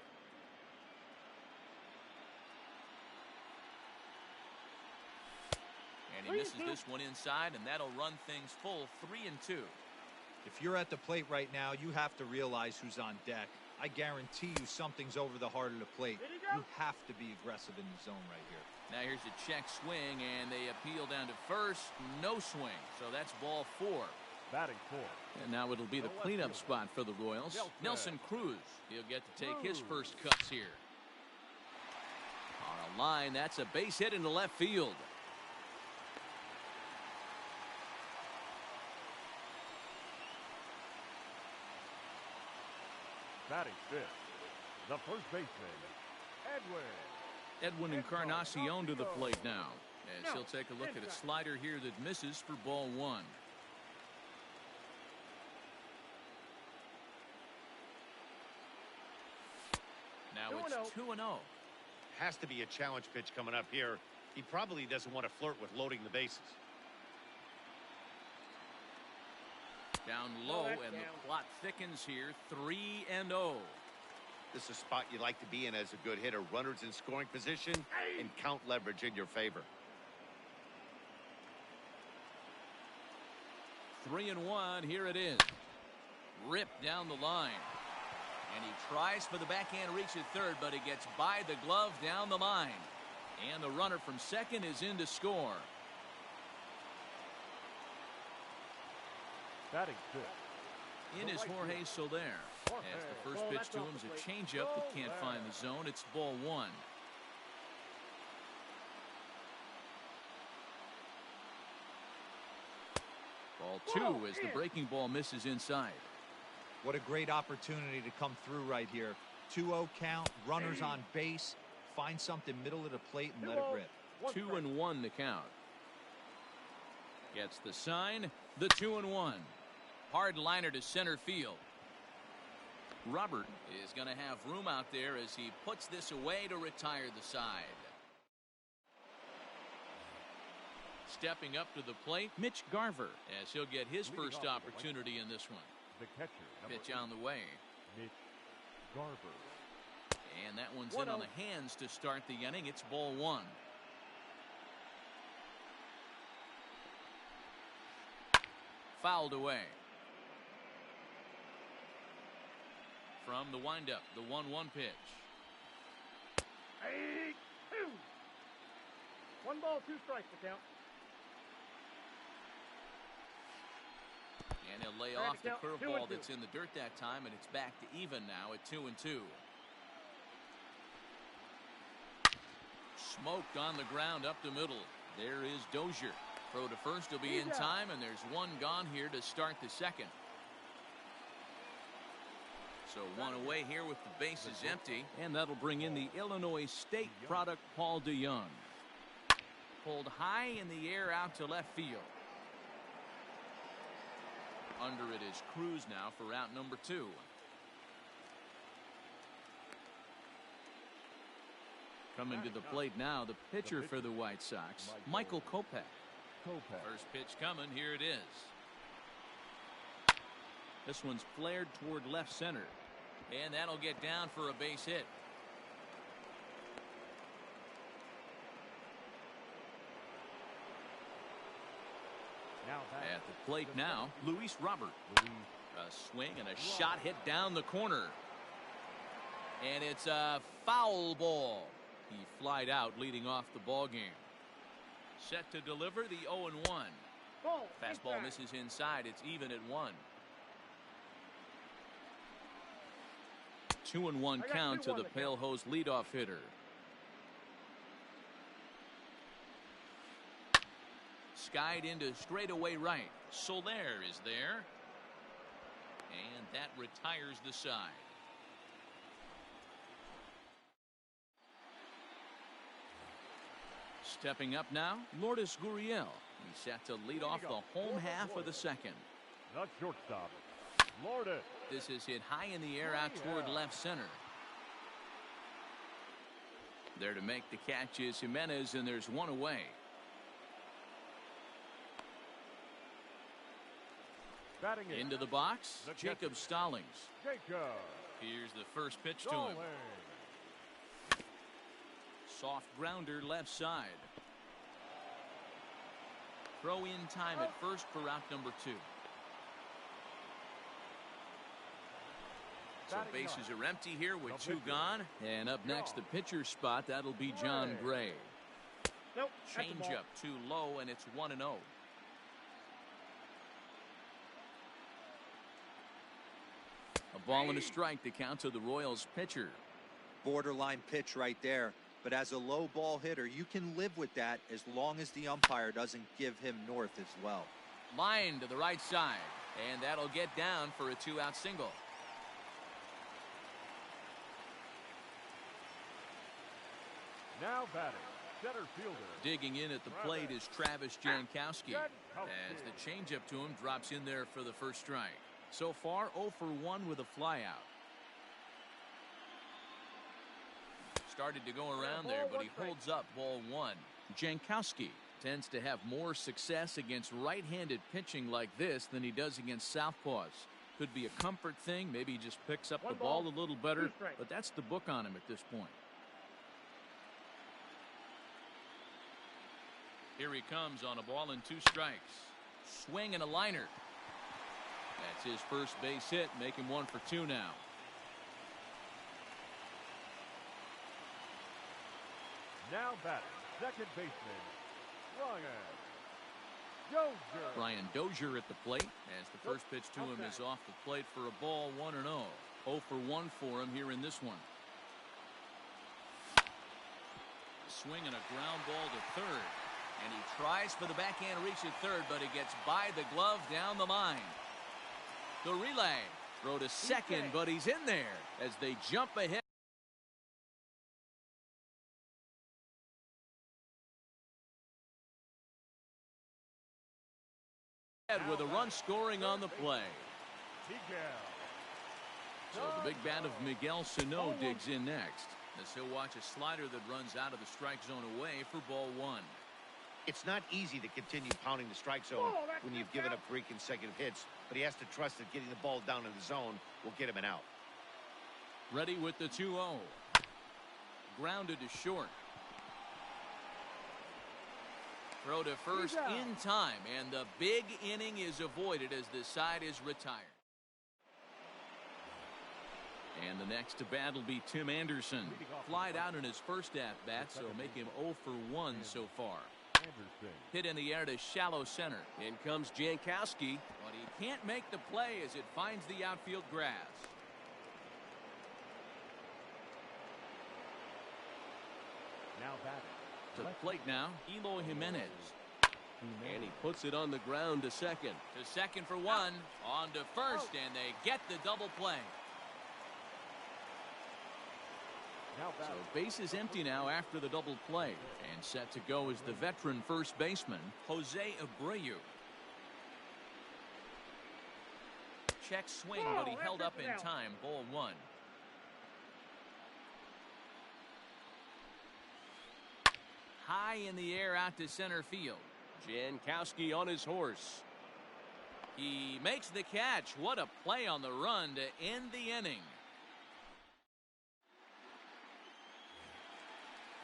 And he misses this one inside, and that'll run things full 3 and 2. If you're at the plate right now, you have to realize who's on deck. I guarantee you something's over the heart of the plate. You have to be aggressive in the zone right here. Now here's a check swing, and they appeal down to first. No swing, so that's ball 4. Batting fourth. And now it'll be the cleanup spot for the Royals. Nelson Cruz. He'll get to take his first cuts here. On a line, that's a base hit into left field. Batting fifth. The first baseman, Edwin Encarnacion to the plate now, as he'll take a look at a slider here that misses for ball 1. Now it's 2-0. Has to be a challenge pitch coming up here. He probably doesn't want to flirt with loading the bases. Down low, and the plot thickens here. 3-0. This is a spot you like to be in as a good hitter. Runners in scoring position and count leverage in your favor. 3-1. Here it is. Ripped down the line. And he tries for the backhand reach at third, but it gets by the glove down the line. And the runner from second is in to score. batting fifth. In is Jorge Soler. As the first pitch to him is a changeup that can't find the zone. It's ball 1. Ball 2 as the breaking ball misses inside. What a great opportunity to come through right here. 2-0 count, runners on base. Find something middle of the plate and let it rip. 2-1 the count. Gets the sign. The 2-1. Hard liner to center field. Robert is going to have room out there as he puts this away to retire the side. Stepping up to the plate, Mitch Garver, as he'll get his first opportunity in this one. The catcher, Pitch on the way. Mitch Garver. And that one's in on the hands to start the inning. It's ball 1. Fouled away. From the windup, the 1-1 pitch. 2. 1 ball, 2 strikes to count. And he'll lay off the curveball that's in the dirt that time, and it's back to even now at 2-2. Smoked on the ground up the middle. There is Dozier. Throw to first will be in time, and there's one gone here to start the second. So one away here with the bases empty, and that'll bring in the Illinois State product, Paul DeYoung. Pulled high in the air out to left field. Under it is Cruz now for out number 2. Coming to the plate now, the pitcher for the White Sox, Michael Kopech. First pitch coming, here it is. This one's flared toward left center. And that'll get down for a base hit. At the plate now, Luis Robert. A swing and a shot hit down the corner. And it's a foul ball. He flied out leading off the ball game. Set to deliver the 0-1. Fastball misses inside. It's even at 1. 2-1 count to the Pale Hose leadoff hitter. Skied into straightaway right. Soler is there. And that retires the side. Stepping up now, Lourdes Gurriel. He's set to lead off the home half of the second. Not shortstop. Lourdes. This is hit high in the air out toward left center. There to make the catch is Jimenez, and there's one away. Into the box, Jacob Stallings. Here's the first pitch to him. Soft grounder left side. Throw in time at first for out number 2. So bases are empty here with 2 gone. And up next, the pitcher's spot. That'll be John Gray. Change up too low, and it's 1-0. A ball and a strike, the count to the Royals pitcher. Borderline pitch right there. But as a low ball hitter, you can live with that as long as the umpire doesn't give him north as well. Line to the right side. And that'll get down for a 2-out single. Now batting, center fielder. Digging in at the plate is Travis Jankowski. As the changeup to him drops in there for the first strike. So far, 0 for 1 with a flyout. Started to go around there, but he holds up ball 1. Jankowski tends to have more success against right-handed pitching like this than he does against southpaws. Could be a comfort thing. Maybe he just picks up the ball a little better, but that's the book on him at this point. Here he comes on a ball and 2 strikes. Swing and a liner. That's his first base hit, making 1 for 2 now. Now batting, second baseman, Brian Dozier at the plate as the first pitch to him is off the plate for a ball 1-0. 0 for 1 for him here in this one. Swing and a ground ball to third. And he tries for the backhand reach at third, but it gets by the glove down the line. The relay. Throw to second, but he's in there as they jump ahead. With a run scoring on the play. So the big bat of Miguel Sano digs in next as he'll watch a slider that runs out of the strike zone away for ball 1. It's not easy to continue pounding the strike zone when you've given up 3 consecutive hits, but he has to trust that getting the ball down in the zone will get him an out. Ready with the 2-0. Grounded to short. Throw to first in time, and the big inning is avoided as the side is retired. And the next to bat will be Tim Anderson. Flied out in his first at-bat, so make him 0 for 1 so far. Hit in the air to shallow center. In comes Jankowski. But he can't make the play as it finds the outfield grass. Now batting. To the plate now, Eloy Jimenez. And he puts it on the ground to second. To second for 1. On to first, and they get the double play. So base is empty now after the double play. And set to go is the veteran first baseman, Jose Abreu. Check swing, but he held up in time. Ball 1. High in the air out to center field. Jankowski on his horse. He makes the catch. What a play on the run to end the inning.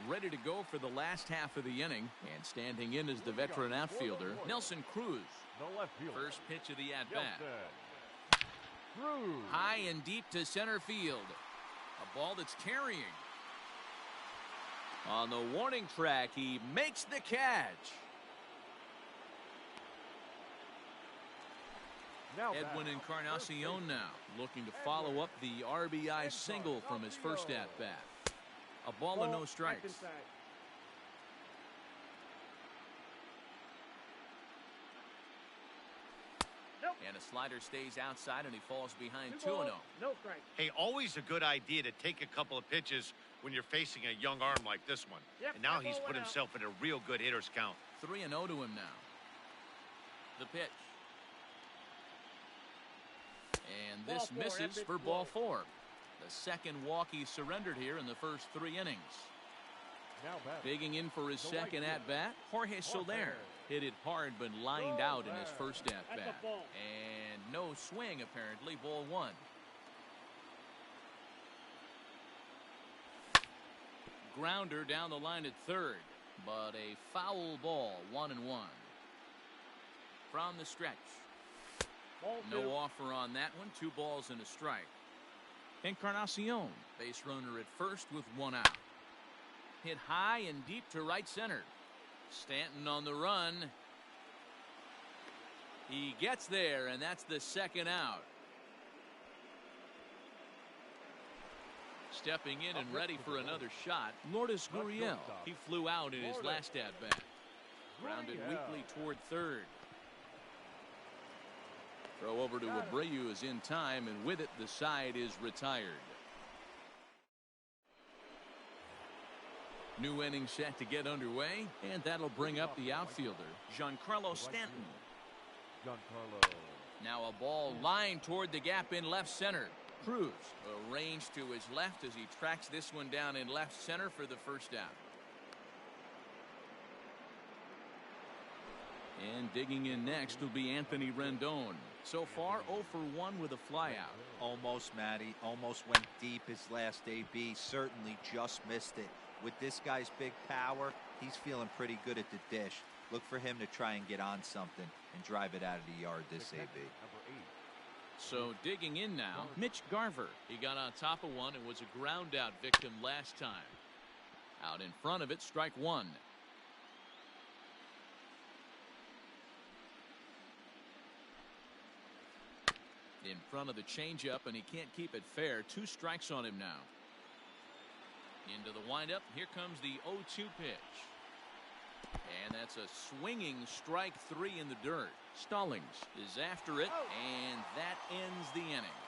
Ready to go for the last half of the inning, and standing in is the veteran outfielder, Nelson Cruz. First pitch of the at-bat. High and deep to center field. A ball that's carrying. On the warning track, he makes the catch. Edwin Encarnacion now looking to follow up the RBI single from his first at-bat. A ball and no strikes. And a slider stays outside, and he falls behind 2-0. No strike. Hey, always a good idea to take a couple of pitches when you're facing a young arm like this one. And now he's put himself in a real good hitter's count. 3-0 to him now. The pitch. And this misses for ball 4. The second walk he surrendered here in the first 3 innings. Digging in for his second at-bat, Jorge Soler. Hit it hard but lined out in his first at-bat. And no swing apparently, ball 1. Grounder down the line at third, but a foul ball, 1-1. From the stretch. No offer on that one, 2 balls and a strike. Encarnacion, base runner at first with 1 out. Hit high and deep to right center. Stanton on the run. He gets there, and that's the second out. Stepping in and ready for another shot, Lourdes Gurriel. He flew out in his last at-bat. Grounded weakly toward third. Throw over to Abreu is in time, and with it, the side is retired. New inning set to get underway, and that'll bring up the outfielder, Giancarlo Stanton. Now a ball lined toward the gap in left center. Cruz arranged to his left as he tracks this one down in left center for the first out. And digging in next will be Anthony Rendon. So far 0 for 1 with a flyout. Almost, Matty. Almost went deep his last AB. Certainly just missed it. With this guy's big power, he's feeling pretty good at the dish. Look for him to try and get on something and drive it out of the yard this AB. So digging in now, Mitch Garver. He got on top of one and was a ground out victim last time. Out in front of it, strike 1. In front of the changeup, and he can't keep it fair. 2 strikes on him now. Into the windup. Here comes the 0-2 pitch. And that's a swinging strike 3 in the dirt. Stallings is after it, and that ends the inning.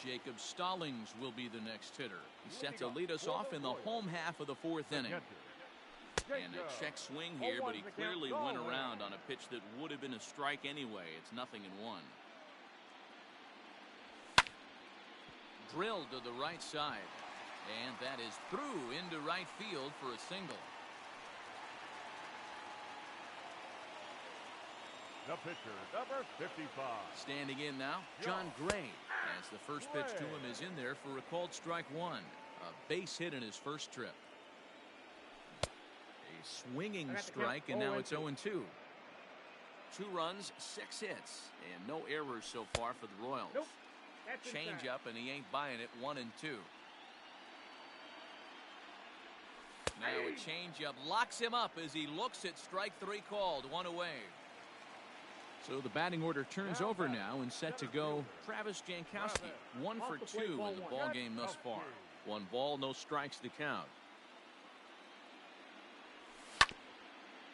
Jacob Stallings will be the next hitter. He's set to lead us off in the home half of the 4th inning. And a check swing here, but he clearly went around on a pitch that would have been a strike anyway. It's 0-1. Drilled to the right side. And that is through into right field for a single. The pitcher, number 55. Standing in now, John Gray. As the first pitch to him is in there for a called strike 1. A base hit in his first trip. A swinging strike, and now it's 0-2. 2 runs, 6 hits, and no errors so far for the Royals. Change up, and he ain't buying it. 1-2. Now a changeup locks him up as he looks at strike 3 called. 1 away. So the batting order turns over now and set to go Travis Jankowski. 1 for 2 in the ball game thus far. 1 ball, no strikes to count.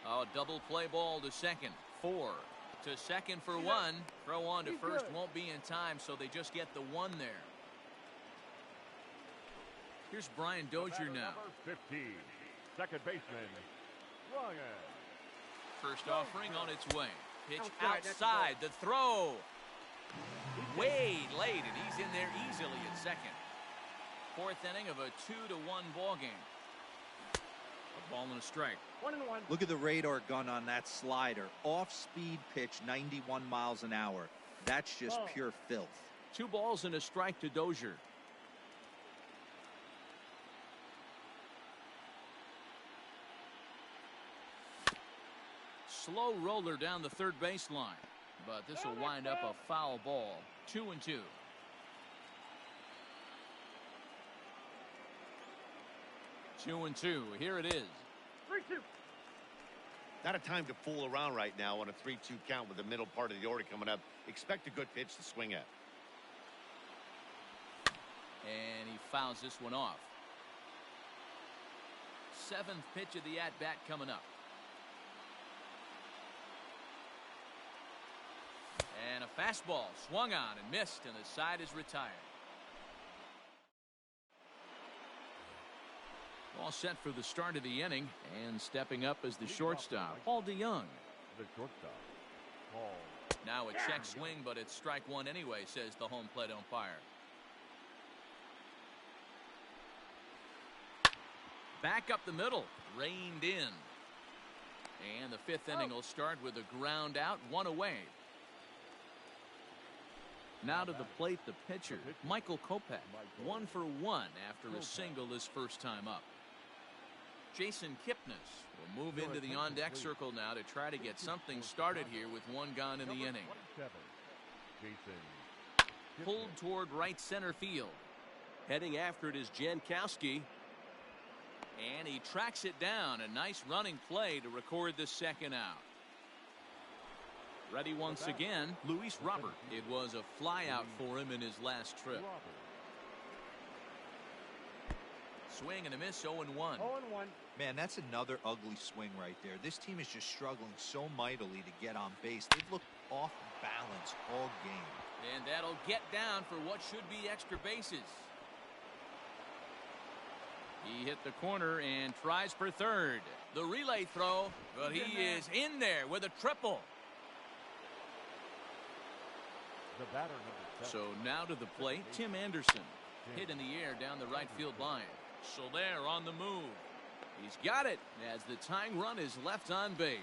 Oh, double play ball to second. 4 to second for 1. Throw on to first won't be in time, so they just get the 1 there. Here's Brian Dozier now. Number 15, second baseman, Ryan. First offering on its way. Pitch outside. The throw. Way late, and he's in there easily at second. 4th inning of a 2-1 ball game. A Ball and a strike. 1-1. Look at the radar gun on that slider. Off-speed pitch, 91 miles an hour. That's just pure filth. 2 balls and a strike to Dozier. Slow roller down the third baseline, but this will wind up a foul ball. 2-2. Two and two. Here it is. 3-2. Not a time to fool around right now on a 3-2 count with the middle part of the order coming up. Expect a good pitch to swing at. And he fouls this one off. 7th pitch of the at-bat coming up. And a fastball swung on and missed, and the side is retired. All set for the start of the inning, and stepping up as the shortstop, Paul DeYoung. The shortstop, Paul. Now a check swing, but it's strike one anyway, says the home plate umpire. Back up the middle, reined in. And the 5th inning will start with a ground out, 1 away. Now to the plate, the pitcher, Michael Kopech, 1 for 1 after a single his first time up. Jason Kipnis will move into the on-deck circle now to try to get something started here with 1 gone in the inning. Pulled toward right center field. Heading after it is Jankowski. And he tracks it down. A nice running play to record the second out. Ready once again, Luis Robert. It was a fly out for him in his last trip. Swing and a miss, 0-1. 0-1. Man, that's another ugly swing right there. This team is just struggling so mightily to get on base. They've looked off balance all game. And that'll get down for what should be extra bases. He hit the corner and tries for third. The relay throw, but he is in there with a triple. The batter, number 7. So now to the plate, Tim Anderson. Hit in the air down the right field line. Soler on the move. He's got it as the tying run is left on base.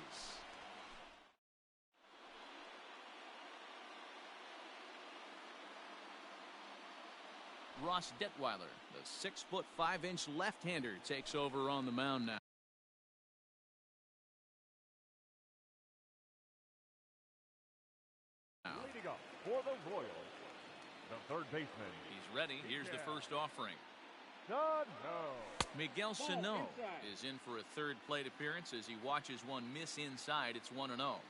Ross Detweiler, the 6'5" left-hander, takes over on the mound now. Leading up for the Royals, the third baseman. He's ready. Here's the first offering. No. Miguel Sano is in for a third plate appearance as he watches one miss inside. It's 1-0.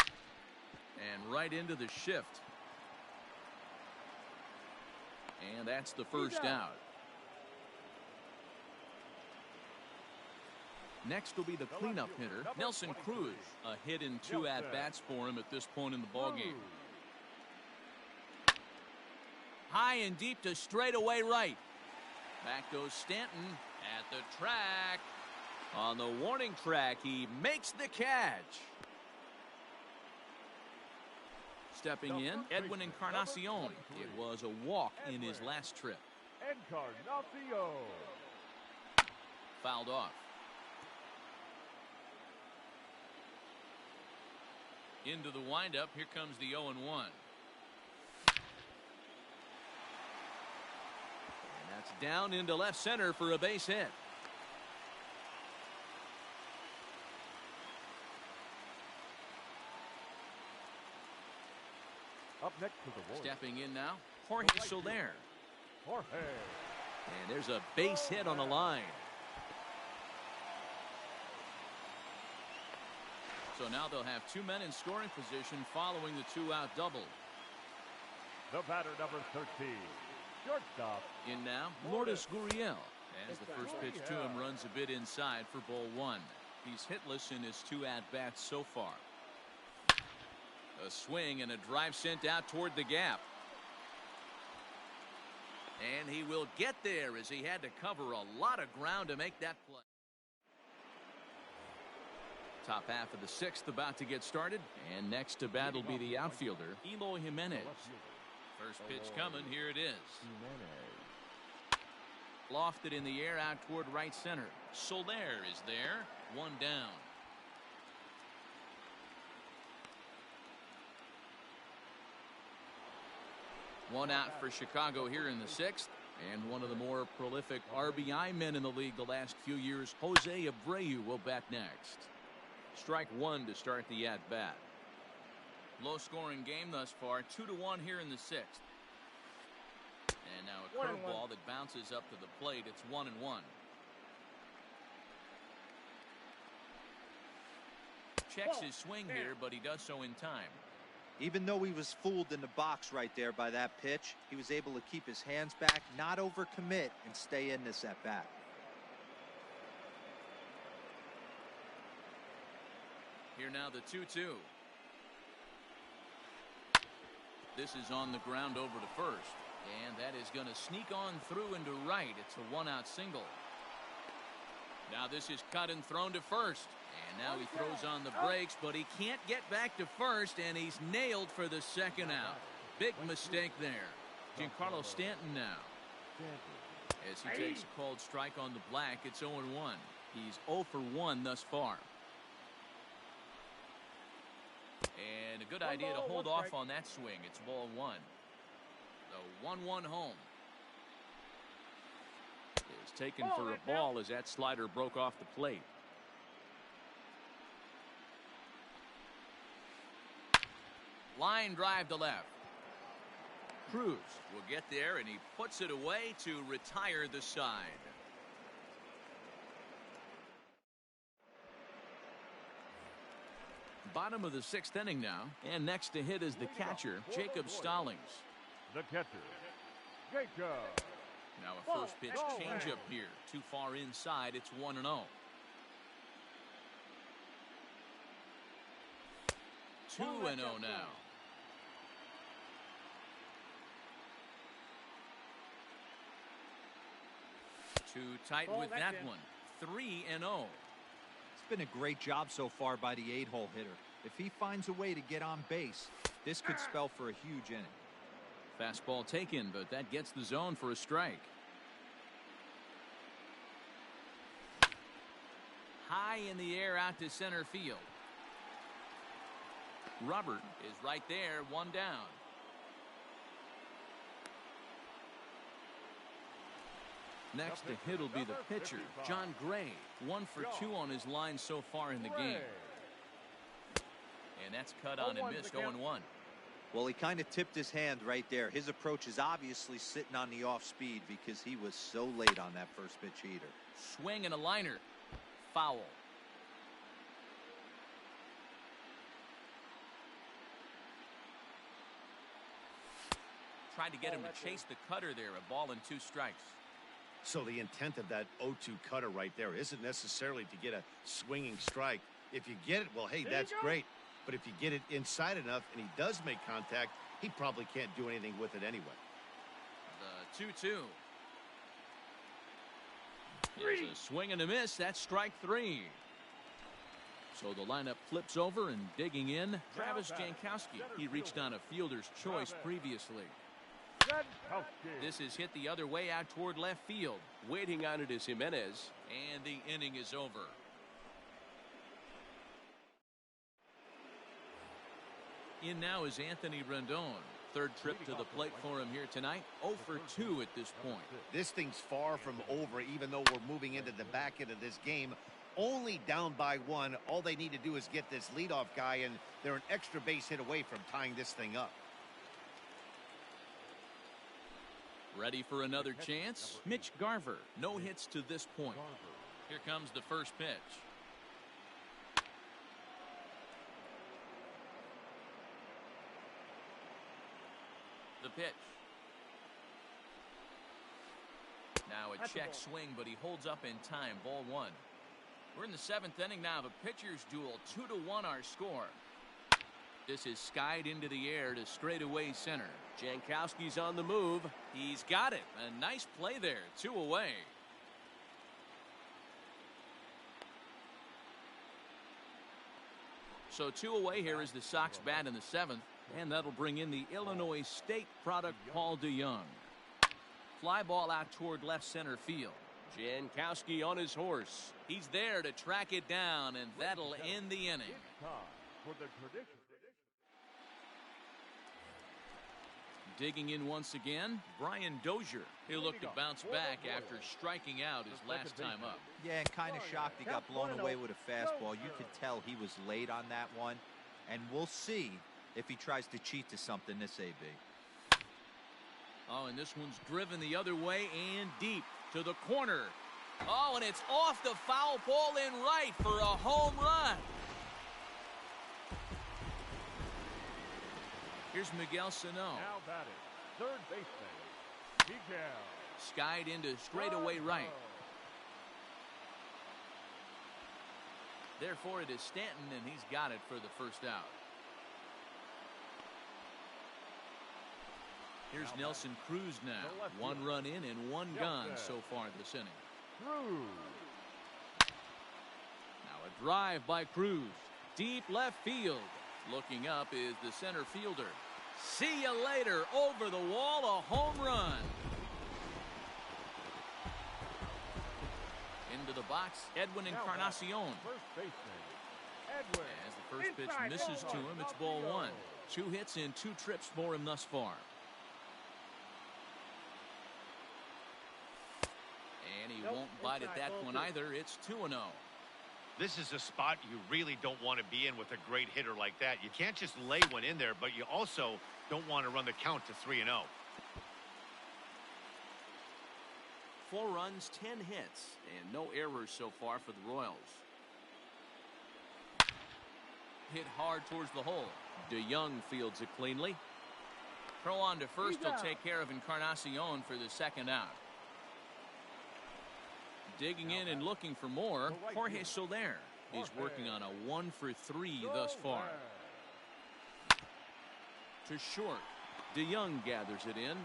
And right into the shift. And that's the first out. Next will be the cleanup hitter, Nelson Cruz. A hit in 2 at-bats for him at this point in the ballgame. High and deep to straightaway right. Back goes Stanton at the track. On the warning track, he makes the catch. Stepping in, Edwin Encarnacion. It was a walk in his last trip. Encarnacion. Fouled off. Into the windup, here comes the 0-1. And that's down into left center for a base hit. Up next to the Royals. Stepping in now, Jorge Soler. Jorge. And there's a base hit on the line. So now they'll have 2 men in scoring position following the 2-out double. The batter, number 13. Shortstop. In now, Lourdes Gurriel. As the first pitch to him runs a bit inside for ball 1. He's hitless in his 2 at-bats so far. A swing and a drive sent out toward the gap. And he will get there as he had to cover a lot of ground to make that play. Top half of the 6th about to get started. And next to bat will be the outfielder, Eloy Jimenez. First pitch coming. Here it is. Lofted in the air out toward right center. Soler is there. One down. One out for Chicago here in the sixth. And one of the more prolific RBI men in the league the last few years, Jose Abreu, will bat next. Strike one to start the at-bat. Low-scoring game thus far, 2-1 here in the sixth. And now a curveball that bounces up to the plate. It's 1-1. Checks his swing here, but he does so in time. Even though he was fooled in the box right there by that pitch, he was able to keep his hands back, not overcommit, and stay in this at-bat. Here now the 2-2. This is on the ground over to first. And that is going to sneak on through into right. It's a one-out single. Now this is cut and thrown to first. And now he throws on the brakes, but he can't get back to first, and he's nailed for the second out. Big mistake there. Giancarlo Stanton now. As he takes a called strike on the black, it's 0-1. He's 0 for 1 thus far. And a good idea to hold off on that swing. It's ball one. The 1-1 home. Is taken for a ball as that slider broke off the plate. Line drive to left. Cruz will get there, and he puts it away to retire the side. Bottom of the sixth inning now, and next to hit is the catcher, Jacob Stallings. The catcher, Jacob. Now a first pitch changeup here. Too far inside. It's 1-0. 2-0 now. Too tight with that one. 3-0. It's been a great job so far by the 8-hole hitter. If he finds a way to get on base, this could spell for a huge inning. Fastball taken, but that gets the zone for a strike. High in the air out to center field. Robert is right there, one down. Next to hit will be the pitcher, John Gray. 1 for 2 on his line so far in the game. And that's cut on and missed, 0-1. Well, he kind of tipped his hand right there. His approach is obviously sitting on the off speed because he was so late on that first pitch heater. Swing and a liner. Foul. Tried to get him to chase the cutter there. A ball and 2 strikes. So the intent of that 0-2 cutter right there isn't necessarily to get a swinging strike. If you get it, well, hey, that's great. But if you get it inside enough and he does make contact, he probably can't do anything with it anyway. The 2-2. There's a swing and a miss. That's strike 3. So the lineup flips over, and digging in, Travis Jankowski. He reached on a fielder's choice previously. This is hit the other way out toward left field. Waiting on it is Jimenez. And the inning is over. In now is Anthony Rendon. Third trip to the plate for him here tonight. 0 for 2 at this point. This thing's far from over, even though we're moving into the back end of this game. Only down by 1. All they need to do is get this leadoff guy, and they're an extra base hit away from tying this thing up. Ready for another chance? Mitch Garver. No hits to this point. Here comes the first pitch. The pitch. Now a check swing, but he holds up in time. Ball 1. We're in the 7th inning now of a pitcher's duel. 2-1 our score. This is skied into the air to straightaway center. Jankowski's on the move. He's got it. A nice play there. 2 away. So 2 away here is the Sox bat in the 7th. And that'll bring in the Illinois State product, Paul DeYoung. fly ball out toward left center field. Jankowski on his horse. He's there to track it down, and that'll end the inning. It's time for the tradition. Digging in once again, Brian Dozier. He'll look to bounce back after striking out his last time up. Yeah, and kind of shocked he got blown away with a fastball. You could tell he was late on that one. And we'll see if he tries to cheat to something this AB. Oh, and this one's driven the other way and deep to the corner. Oh, and it's off the foul pole in right for a home run. Here's Miguel Sano. Now batting, third baseman, Miguel. Skied into straightaway right. Therefore, it is Stanton, and he's got it for the first out. Here's Nelson Cruz now. One run in and one gone so far this inning. Now a drive by Cruz. Deep left field. Looking up is the center fielder. See you later. Over the wall, a home run. Into the box, Edwin Encarnacion. First baseman, Edwin. As the first pitch misses to him, it's ball one. 2 hits and 2 trips for him thus far. And he won't bite at that one either. It's 2-0. This is a spot you really don't want to be in with a great hitter like that. You can't just lay one in there, but you also don't want to run the count to 3-0. 4 runs, 10 hits, and no errors so far for the Royals. Hit hard towards the hole. DeYoung fields it cleanly. Throw on to first will take care of Encarnacion for the second out. Digging in and looking for more, Jorge Soler. He's working on a 1 for 3 thus far. To short. DeYoung gathers it in.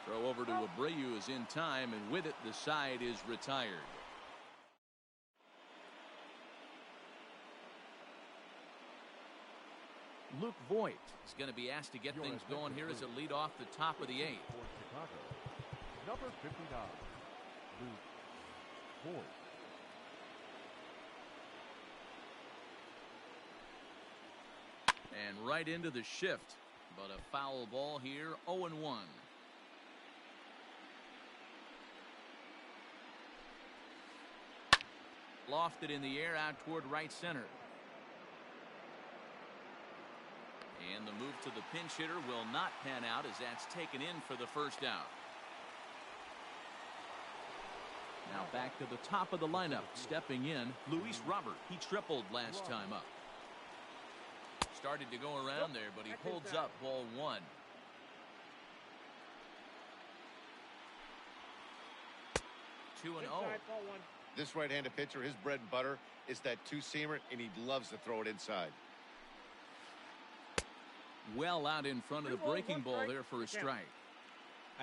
Throw over to Abreu is in time, and with it, the side is retired. Luke Voigt is going to be asked to get things going here as a lead off the top of the 8th. For Chicago, number 59, Luke Voigt. And right into the shift, but a foul ball here, 0-1. Lofted in the air out toward right center. And the move to the pinch hitter will not pan out as that's taken in for the first out. Now back to the top of the lineup. Stepping in, Luis Robert. He tripled last time up. Started to go around there, but he holds up ball 1. Two and 0. This right-handed pitcher, his bread and butter is that two-seamer, and he loves to throw it inside. Well out in front of the breaking ball there for a strike.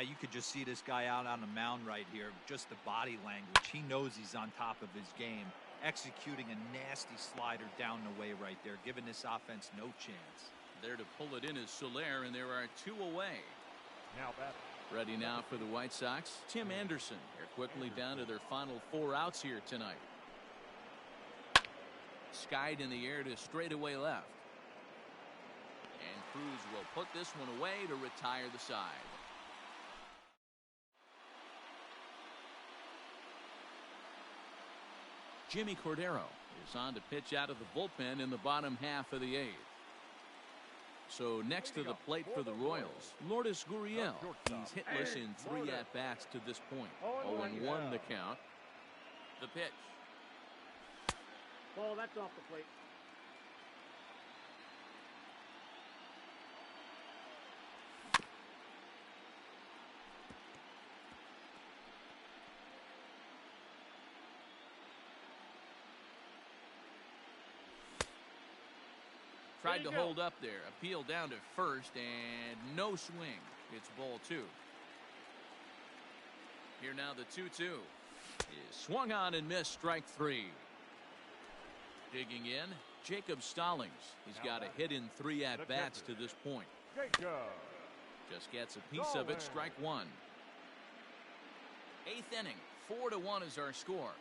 You could just see this guy out on the mound right here. Just the body language. He knows he's on top of his game. Executing a nasty slider down the way right there, giving this offense no chance. There to pull it in is Soler, and there are 2 away. Now batting. Ready now for the White Sox, Tim Anderson. They're quickly down to their final 4 outs here tonight. Skied in the air to straightaway left. And Cruz will put this one away to retire the side. Jimmy Cordero is on to pitch out of the bullpen in the bottom half of the 8th. So next to the plate for the Royals, Lourdes Gurriel. He's hitless in 3 at-bats to this point. 0-1 the count. The pitch. Ball, that's off the plate. Tried to hold up there. Appeal down to first, and no swing. It's ball 2. Here now the 2-2. Is swung on and missed, strike 3. Digging in, Jacob Stallings. He's got a hit in 3 at-bats to this point. Jacob Just gets a piece of it, strike one. Eighth inning, 4-1 is our score.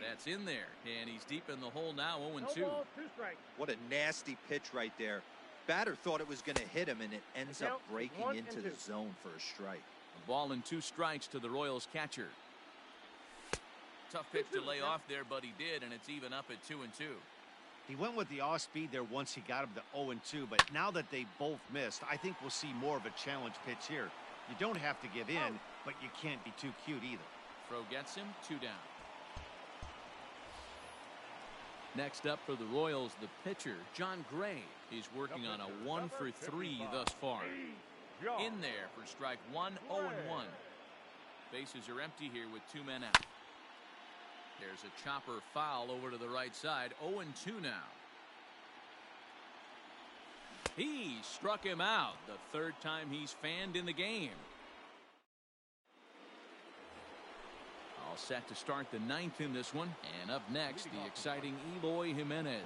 That's in there, and he's deep in the hole now, 0-2. No ball, 2 strikes. What a nasty pitch right there. Batter thought it was going to hit him, and it ends up breaking into the zone for a strike. A ball and 2 strikes to the Royals catcher. Tough pitch to lay off there, but he did, and it's even up at 2-2. He went with the off-speed there once he got him to 0-2, but now that they both missed, I think we'll see more of a challenge pitch here. You don't have to give in, but you can't be too cute either. Throw gets him, 2 down. Next up for the Royals, the pitcher, John Gray. He's working on a 1-for-3 thus far. In there for strike 1, 0-1. Bases are empty here with 2 men out. There's a chopper foul over to the right side, 0-2 now. He struck him out, the 3rd time he's fanned in the game. All set to start the 9th in this one. And up next, the exciting Eloy Jimenez.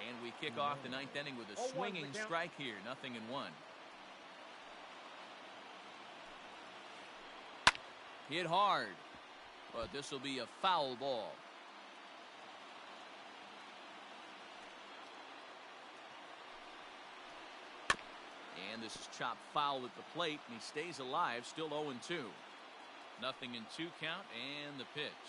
And we kick off the 9th inning with a swinging strike here, 0-1. Hit hard, but this will be a foul ball. And this is chopped foul at the plate, and he stays alive, still 0-2. 0-2 count, and the pitch.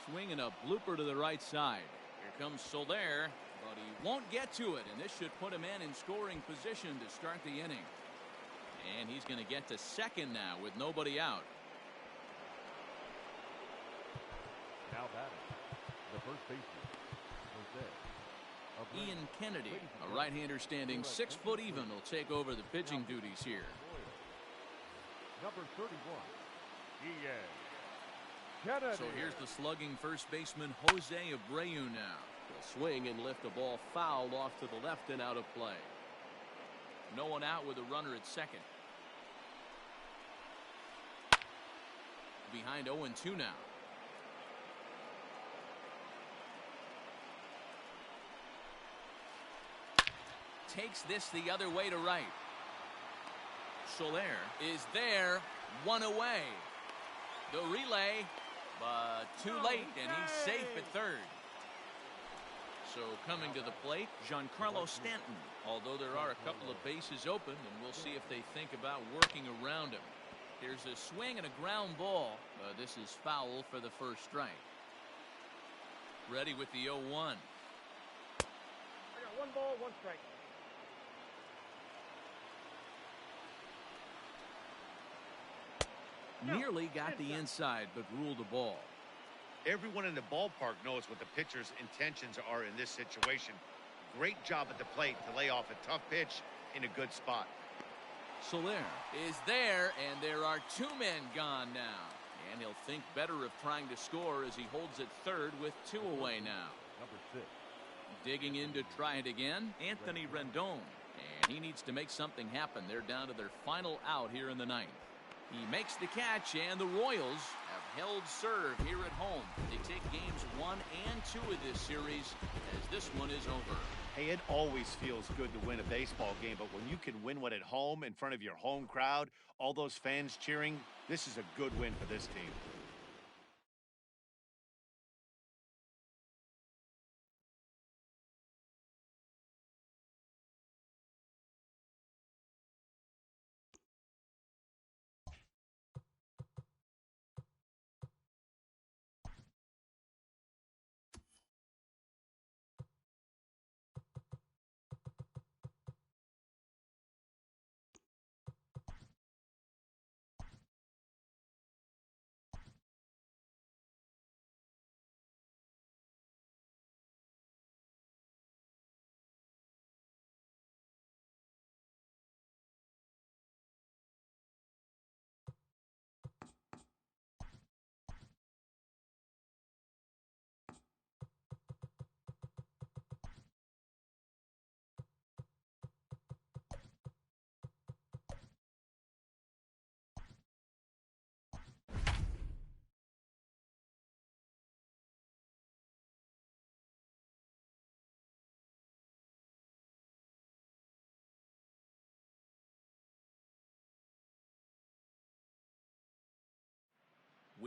Swing and a blooper to the right side. Here comes Soler, but he won't get to it, and this should put a man in scoring position to start the inning. And he's going to get to second now with nobody out. Now batting, the first baseman, Jose. Ian Kennedy, a right-hander standing 6 foot even, will take over the pitching duties here. Number 31, Ian Kennedy. So here's the slugging first baseman, Jose Abreu now. He'll swing and lift the ball foul off to the left and out of play. No one out with a runner at second. Behind 0-2 now. Takes this the other way to right. Soler is there, 1 away. The relay, but too late, and he's safe at third. So coming to the plate, Giancarlo Stanton. Although there are a couple of bases open, and we'll see if they think about working around him. Here's a swing and a ground ball. This is foul for the first strike. Ready with the 0-1. I got 1 ball, 1 strike. Nearly got the inside, but ruled a ball. Everyone in the ballpark knows what the pitcher's intentions are in this situation. Great job at the plate to lay off a tough pitch in a good spot. Soler is there, and there are 2 men gone now. And he'll think better of trying to score as he holds it third with 2 away now. Number 6. Digging in to try it again, Anthony Rendon. And he needs to make something happen. They're down to their final out here in the 9th. He makes the catch, and the Royals have held serve here at home. They take games 1 and 2 of this series as this one is over. Hey, it always feels good to win a baseball game, but when you can win one at home in front of your home crowd, all those fans cheering, this is a good win for this team.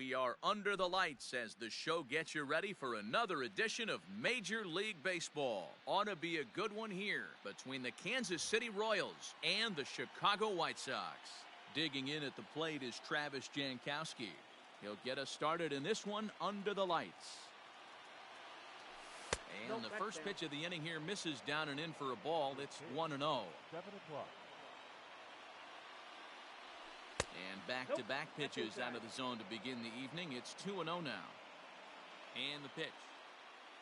We are under the lights as the show gets you ready for another edition of Major League Baseball. Ought to be a good one here between the Kansas City Royals and the Chicago White Sox. Digging in at the plate is Travis Jankowski. He'll get us started in this one under the lights. And the first pitch of the inning here misses down and in for a ball. It's 1-0. 7 o'clock. And back-to-back pitches out of the zone to begin the evening. It's 2-0 now. And the pitch.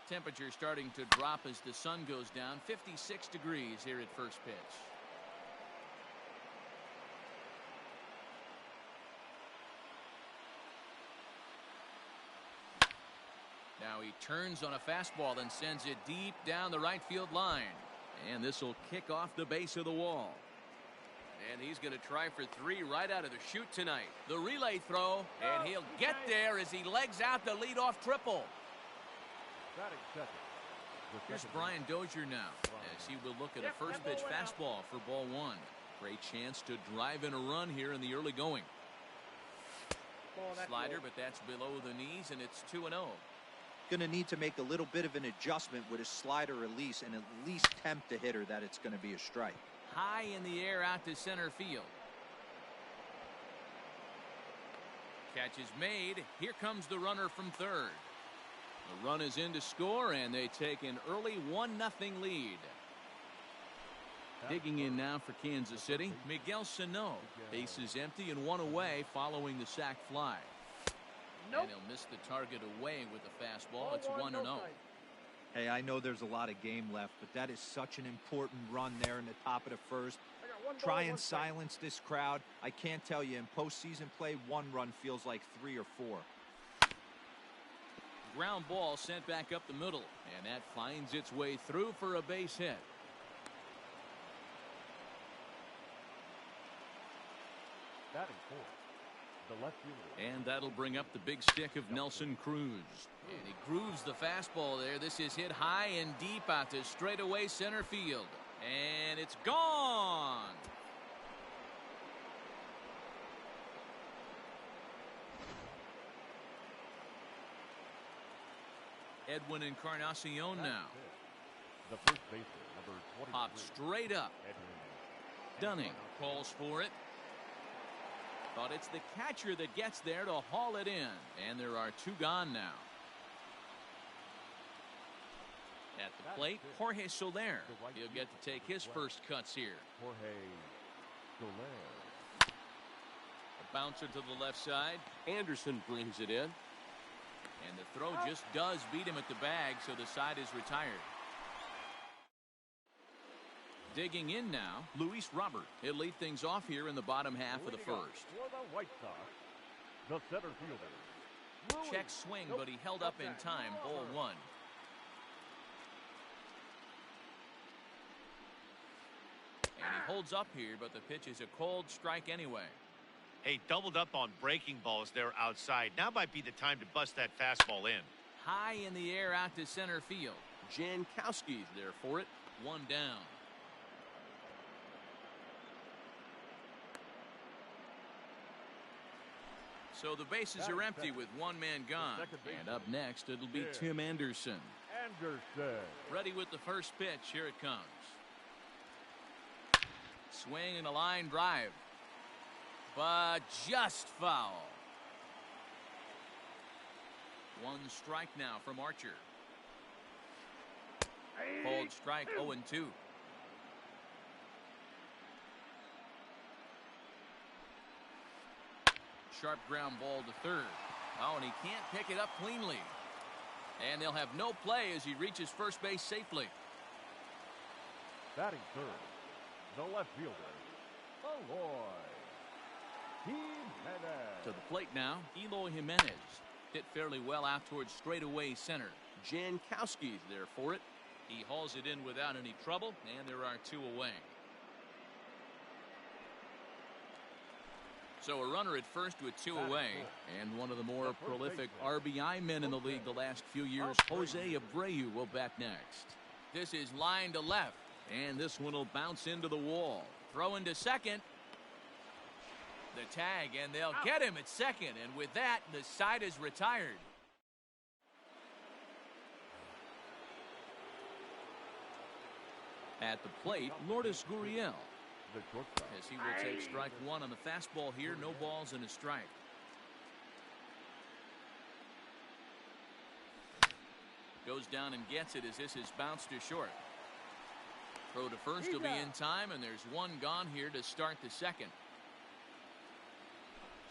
Temperature starting to drop as the sun goes down. 56 degrees here at first pitch. Now he turns on a fastball and sends it deep down the right field line. And this will kick off the base of the wall. And he's going to try for 3 right out of the chute tonight. The relay throw, and he'll get there as he legs out the leadoff triple. Here's Brian Dozier now as he will look at a first pitch fastball for ball 1. Great chance to drive in a run here in the early going. Slider, but that's below the knees, and it's 2-0. Going to need to make a little bit of an adjustment with his slider release and at least tempt the hitter that it's going to be a strike. High in the air out to center field. Catch is made. Here comes the runner from third. The run is in to score, and they take an early 1-0 lead. Digging in now for Kansas City, Miguel Sano. Base is empty and 1 away following the sac fly. And he'll miss the target away with the fastball. It's 1-0. Hey, I know there's a lot of game left, but that is such an important run there in the top of the first. Try and silence this crowd. I can't tell you, in postseason play, 1 run feels like 3 or 4. Ground ball sent back up the middle, and that finds its way through for a base hit. Batting fourth, the left fielder. And that'll bring up the big stick of Nelson Cruz. And he grooves the fastball there. This is hit high and deep out to straightaway center field. And it's gone. Edwin Encarnacion now. The first baseman, number 23. Pops straight up. Dunning calls for it. But it's the catcher that gets there to haul it in. And there are 2 gone now. At the plate, Jorge Soler. He'll get to take his first cuts here. Jorge Soler. A bouncer to the left side. Anderson brings it in. And the throw just does beat him at the bag, so the side is retired. Digging in now, Luis Robert. He'll lead things off here in the bottom half of the first. For the White Sox, the center fielder. Check swing, but he held up in time. Ball 1. And he holds up here, but the pitch is a cold strike anyway. Hey, doubled up on breaking balls there outside. Now might be the time to bust that fastball in. High in the air out to center field. Jankowski's there for it. 1 down. So the bases are empty with 1 man gone. And up next, it'll be Tim Anderson. Ready with the first pitch. Here it comes. Swing and a line drive. But just foul. 1 strike now from Archer. Cold strike 0-2. Sharp ground ball to third. Oh, and he can't pick it up cleanly. And they'll have no play as he reaches first base safely. Batting third, the left fielder, Eloy Jimenez. To the plate now, Eloy Jimenez. Hit fairly well out towards straightaway center. Jankowski's there for it. He hauls it in without any trouble, and there are 2 away. So a runner at first with 2 away, and one of the more prolific RBI men in the league the last few years, Jose Abreu, will bat next. This is line to left, and this one will bounce into the wall. Throw into second. The tag, and they'll get him at second. And with that, the side is retired. At the plate, Lourdes Gurriel. The shortstop. As he will take strike one on the fastball here. No balls and a strike. Goes down and gets it as this is bounced to short. Throw to first will be in time, and there's one gone here to start the second.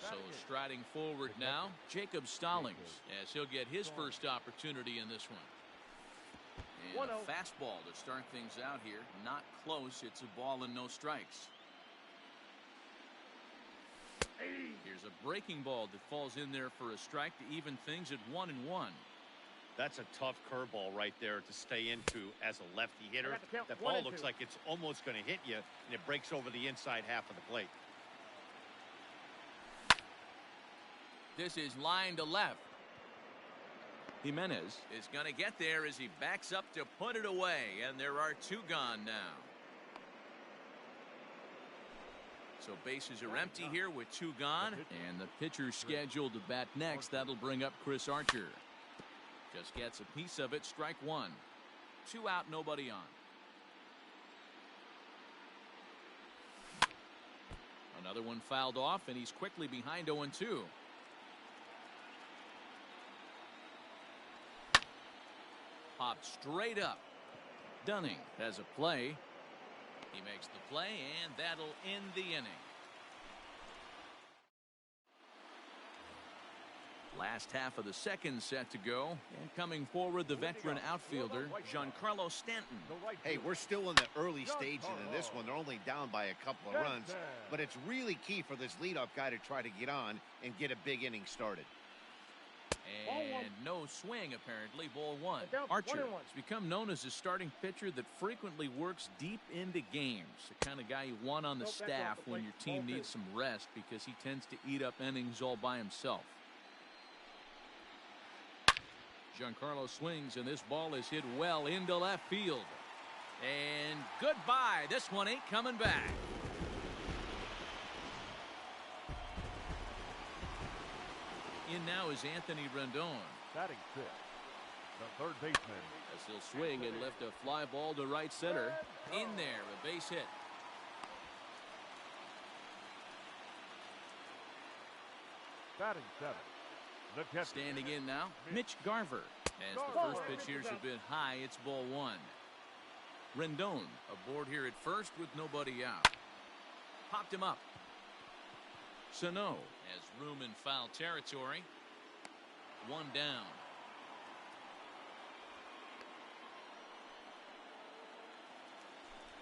So striding forward now, Jacob Stallings, as he'll get his first opportunity in this one. And a fastball to start things out here. Not close. It's a ball and no strikes. Here's a breaking ball that falls in there for a strike to even things at 1-1. That's a tough curveball right there to stay into as a lefty hitter. That ball looks like it's almost going to hit you, and it breaks over the inside half of the plate. This is line to left. Jimenez is going to get there as he backs up to put it away, and there are two gone now. So bases are empty here with two gone, and the pitcher scheduled to bat next. That'll bring up Chris Archer. Just gets a piece of it. Strike one. 2 out, nobody on. Another one fouled off, and he's quickly behind 0-2. Popped straight up. Dunning has a play. He makes the play, and that'll end the inning. Last half of the second set to go, and coming forward, the veteran outfielder, Giancarlo Stanton. Hey, we're still in the early stages of this one. They're only down by a couple of runs, but it's really key for this leadoff guy to try to get on and get a big inning started. And no swing, apparently. Ball one. Archer has become known as a starting pitcher that frequently works deep into games. The kind of guy you want on the staff when your team needs some rest, because he tends to eat up innings all by himself. Giancarlo swings, and this ball is hit well into left field. And goodbye. This one ain't coming back. In now is Anthony Rendon. Batting fifth, the third baseman. As he'll swing and lift a fly ball to right center. In there, a base hit. Batting seventh, the catcher. Standing in now, Mitch Garver. As the first pitch here's a bit high, it's ball one. Rendon aboard here at first with nobody out. Popped him up. Sano has room in foul territory. One down.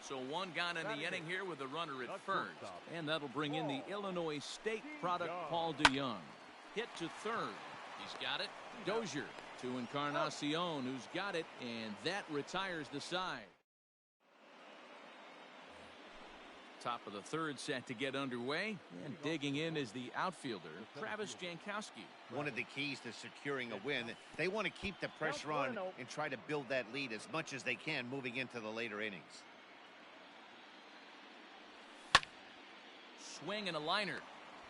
So one gone in the inning here with a runner at first. And that'll bring in the Illinois State product, Paul DeYoung. Hit to third. He's got it. Dozier to Encarnacion, who's got it, and that retires the side. Top of the third set to get underway, and digging in is the outfielder, Travis Jankowski. One of the keys to securing a win, they want to keep the pressure on and try to build that lead as much as they can moving into the later innings. Swing and a liner,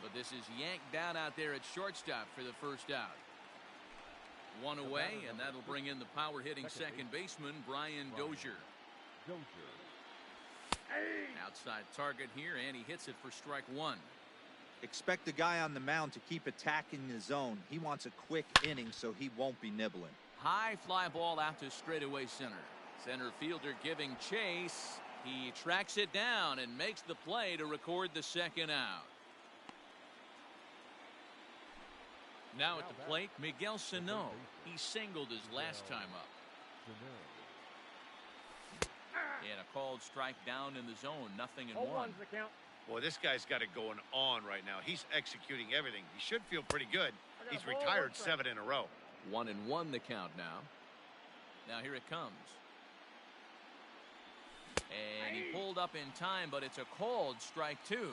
but this is yanked down out there at shortstop for the first out. One away, and that'll bring in the power-hitting second baseman, Brian Dozier. Outside target here, and he hits it for strike one. Expect the guy on the mound to keep attacking the zone. He wants a quick inning, so he won't be nibbling. High fly ball out to straightaway center. Center fielder giving chase. He tracks it down and makes the play to record the second out. Now at the plate, Miguel Sano. He singled his last time up. And a called strike down in the zone. 0-1. Boy, this guy's got it going on right now. He's executing everything. He should feel pretty good. He's retired 7 in a row. 1-1 the count now. Now here it comes. And he pulled up in time, but it's a called strike two.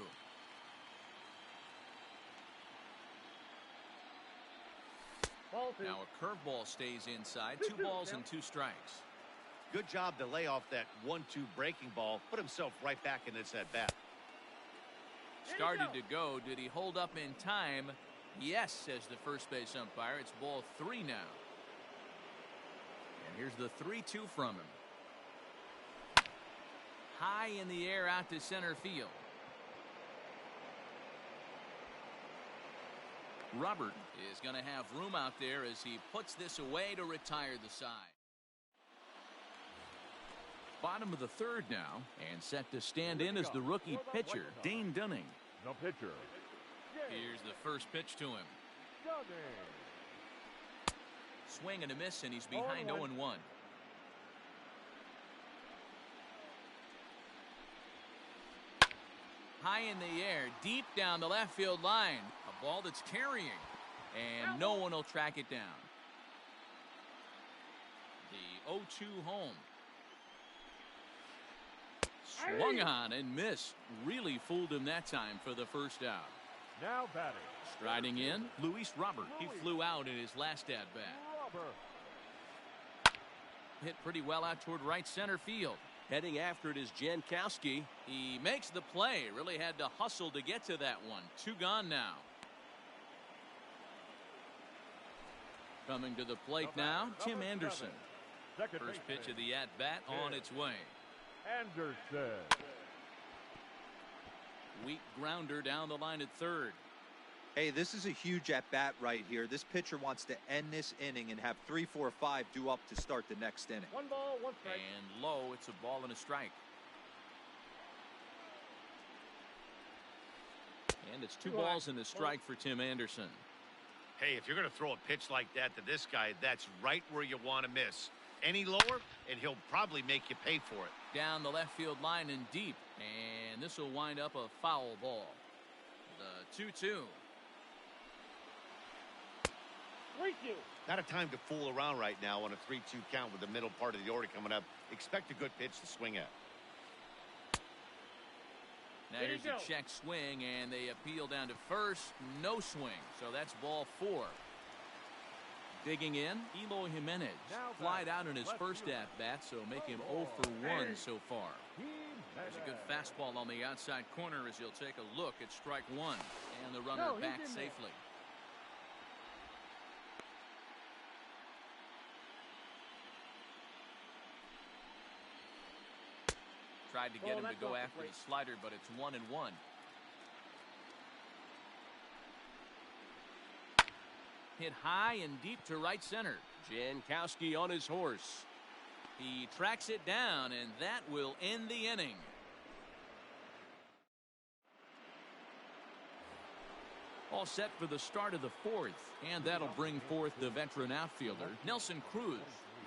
Now a curveball stays inside. 2 balls and 2 strikes. Good job to lay off that 1-2 breaking ball. Put himself right back in this at bat. Started to go. Did he hold up in time? Yes, says the first base umpire. It's ball 3 now. And here's the 3-2 from him. High in the air out to center field. Robert is going to have room out there as he puts this away to retire the side. Bottom of the 3rd now, and set to stand in as the rookie pitcher, Dane Dunning. The pitcher. Here's the first pitch to him. Swing and a miss, and he's behind 0-1. High in the air, deep down the left field line. A ball that's carrying, and no one will track it down. The 0-2 home. Swung on and missed. Really fooled him that time for the first out. Now batting. Striding in, Luis Robert. He flew out in his last at-bat. Hit pretty well out toward right center field. Heading after it is Jankowski. He makes the play. Really had to hustle to get to that one. 2 gone now. Coming to the plate now, Tim Anderson. First pitch of the at-bat on its way. Anderson. Weak grounder down the line at 3rd. Hey, this is a huge at-bat right here. This pitcher wants to end this inning and have 3, 4, 5 due up to start the next inning. 1 ball, 1 strike. And low, it's a ball and a strike. And it's 2 balls and a strike for Tim Anderson. Hey, if you're going to throw a pitch like that to this guy, that's right where you want to miss. Any lower, and he'll probably make you pay for it. Down the left field line and deep. And this will wind up a foul ball. The 2-2. 3-2. Not a time to fool around right now on a 3-2 count with the middle part of the order coming up. Expect a good pitch to swing at. Now here's a check swing, and they appeal down to first. No swing, so that's ball 4. Digging in, Eloy Jimenez. Flied out in his first at-bat, so make him 0 for 1 so far. There's a good fastball on the outside corner as he'll take a look at strike 1. And the runner back safely. Tried to get him to go after the slider, but it's 1-1. Hit high and deep to right center. Jankowski on his horse. He tracks it down, and that will end the inning. All set for the start of the 4th, and that'll bring forth the veteran outfielder, Nelson Cruz.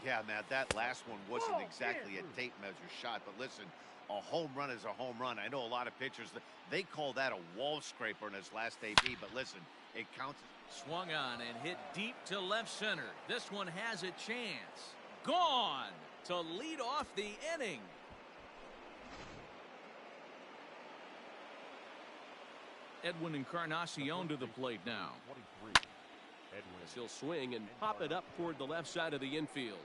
Yeah, Matt, that last one wasn't exactly a tape measure shot, but listen, a home run is a home run. I know a lot of pitchers, they call that a wall scraper in his last AB, but listen, it counts. Swung on and hit deep to left center. This one has a chance. Gone to lead off the inning. Edwin Encarnacion to the plate now. As he'll swing and pop it up toward the left side of the infield.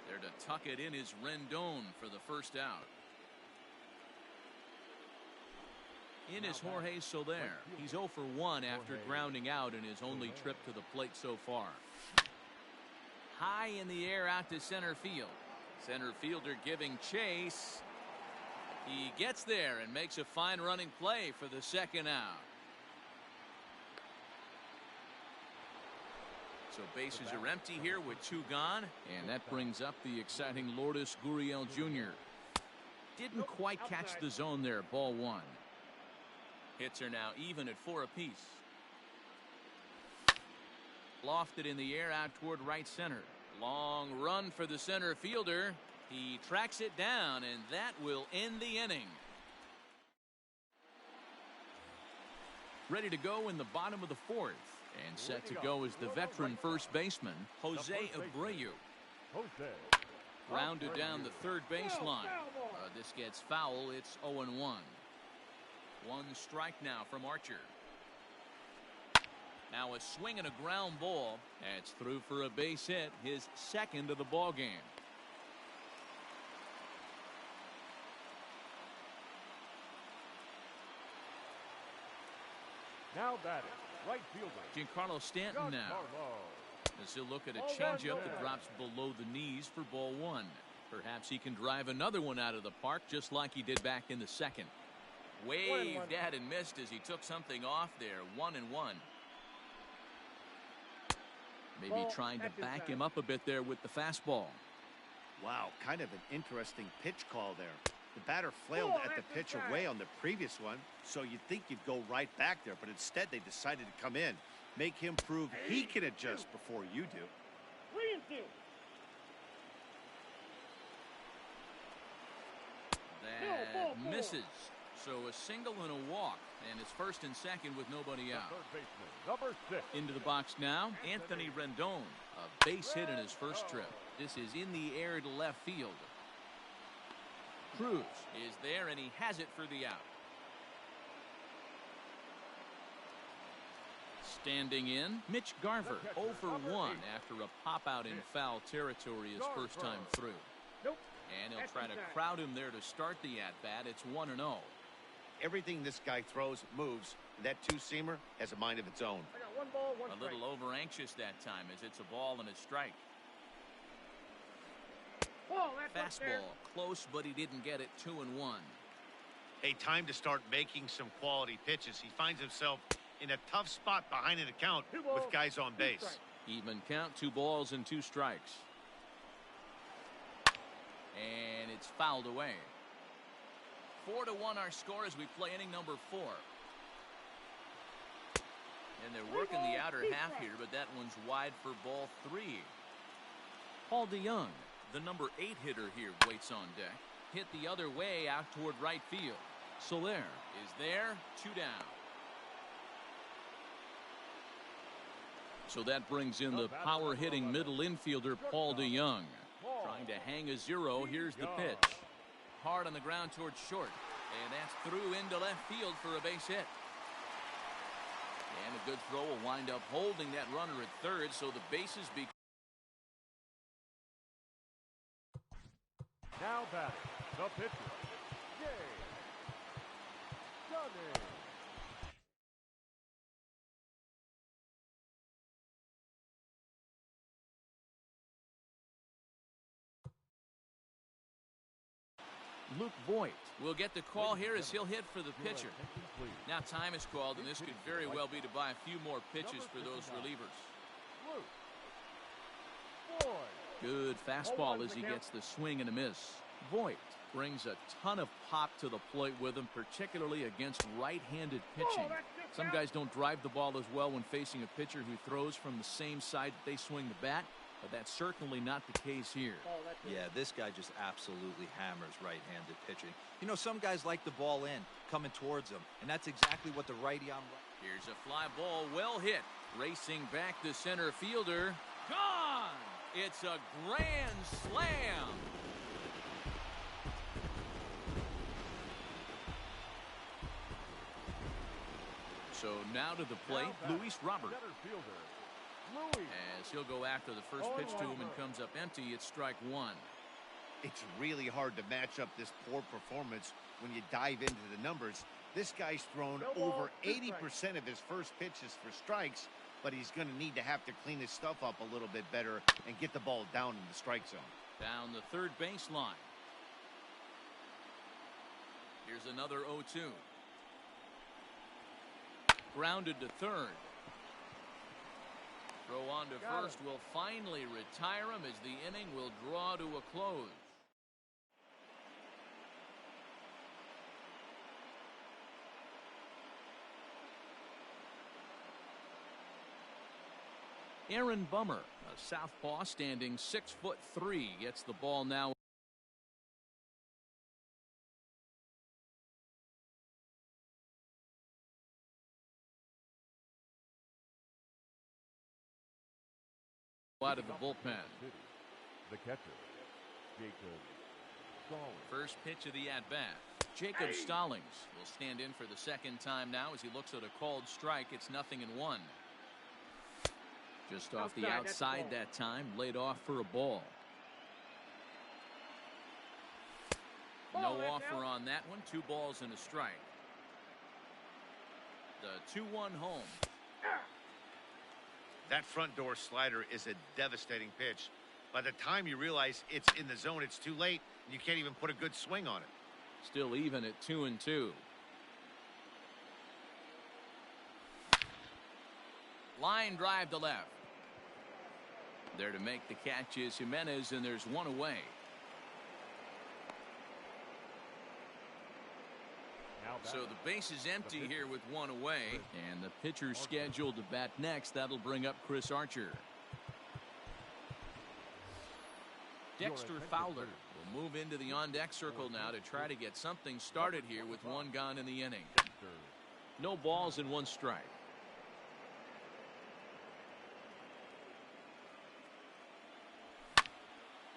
There to tuck it in is Rendon for the first out. In is Jorge Soler. He's 0 for 1 after grounding out in his only trip to the plate so far. High in the air out to center field. Center fielder giving chase. He gets there and makes a fine running play for the second out. So bases are empty here with 2 gone, and that brings up the exciting Lourdes Gurriel Jr. Didn't quite catch the zone there, ball 1. Hits are now even at 4 apiece. Lofted in the air out toward right center. Long run for the center fielder. He tracks it down, and that will end the inning. Ready to go in the bottom of the 4th. And set to go is the veteran first baseman, Jose Abreu. Grounded down the third baseline. This gets foul. It's 0-1. 1 strike now from Archer. Now a swing and a ground ball. That's through for a base hit, his second of the ball game. Now batting, right fielder. Giancarlo Stanton now. Giancarlo. As he'll look at a changeup that drops below the knees for ball one. Perhaps he can drive another one out of the park just like he did back in the second. Waved at and missed as he took something off there. 1-1. Maybe trying to back him up a bit there with the fastball. Wow, kind of an interesting pitch call there. The batter flailed at the pitch away on the previous one, so you'd think you'd go right back there, but instead they decided to come in. Make him prove he can adjust before you do. That misses. So a single and a walk, and it's first and second with nobody out. Third baseman, number 6. Into the box now, Anthony Rendon. A base hit in his first trip. This is in the air to left field. Cruz is there, and he has it for the out. Standing in, Mitch Garver, 0 for 1 after a pop-out in foul territory his first time through. And he'll try to crowd him there to start the at-bat. It's 1-0. Everything this guy throws moves. That two-seamer has a mind of its own. A little over-anxious that time as it's a ball and a strike. Fastball, close, but he didn't get it. 2-1. Hey, time to start making some quality pitches. He finds himself in a tough spot behind an account with guys on base. Even count, 2 balls and 2 strikes. And it's fouled away. 4-1 our score as we play inning number 4. And they're working the outer half here, but that one's wide for ball 3. Paul DeYoung, the number 8 hitter here, waits on deck. Hit the other way out toward right field. Soler is there, 2 down. So that brings in the power-hitting middle infielder, Paul DeYoung. Trying to hang a 0. Here's the pitch. Hard on the ground towards short. And that's through into left field for a base hit. And a good throw will wind up holding that runner at third, so the bases be. Now batting, the pitcher, Jay Dunning. Luke Voigt will get the call here as he'll hit for the pitcher. Now time is called, and this could very well be to buy a few more pitches for those relievers. Good fastball as he gets the swing and a miss. Voigt brings a ton of pop to the plate with him, particularly against right-handed pitching. Some guys don't drive the ball as well when facing a pitcher who throws from the same side that they swing the bat, but that's certainly not the case here. Yeah, this guy just absolutely hammers right-handed pitching. You know, some guys like the ball in, coming towards them, and that's exactly what the righty on right. Here's a fly ball, well hit. Racing back the center fielder. Gone! It's a grand slam. So now to the plate, Luis Robert. As he'll go after the first pitch to him and comes up empty, it's strike 1. It's really hard to match up this poor performance when you dive into the numbers. This guy's thrown over 80% of his first pitches for strikes, but he's going to need to have to clean his stuff up a little bit better and get the ball down in the strike zone. Down the third baseline. Here's another 0-2. Grounded to third. Throw on to first will finally retire him as the inning will draw to a close. Aaron Bummer, a southpaw standing 6'3", gets the ball now. Out of the bullpen. The catcher, Jacob Stallings. First pitch of the at-bat. Jacob Stallings will stand in for the second time now as he looks at a called strike. It's 0-1. Just off the outside that time, laid off for a ball. No offer on that one. 2 balls and a strike. The 2-1 home. That front door slider is a devastating pitch. By the time you realize it's in the zone, it's too late. You can't even put a good swing on it. Still even at 2-2. Line drive to left. There to make the catch is Jimenez, and there's one away. So the base is empty here with one away, and the pitcher scheduled to bat next. That'll bring up Chris Archer. Dexter Fowler will move into the on-deck circle now to try to get something started here with one gone in the inning. No balls and one strike.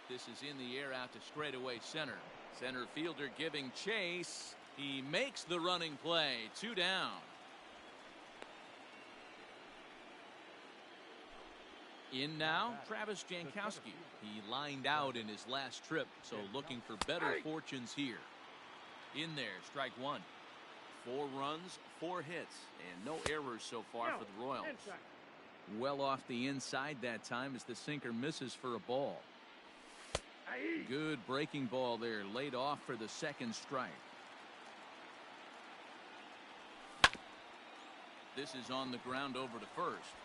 This is in the air out to straightaway center. Center fielder giving chase. He makes the running play. 2 down. In now, Travis Jankowski. He lined out in his last trip, so looking for better fortunes here. In there, strike one. 4 runs, 4 hits, and no errors so far for the Royals. Well off the inside that time as the sinker misses for a ball. Good breaking ball there, laid off for the second strike. This is on the ground over to first.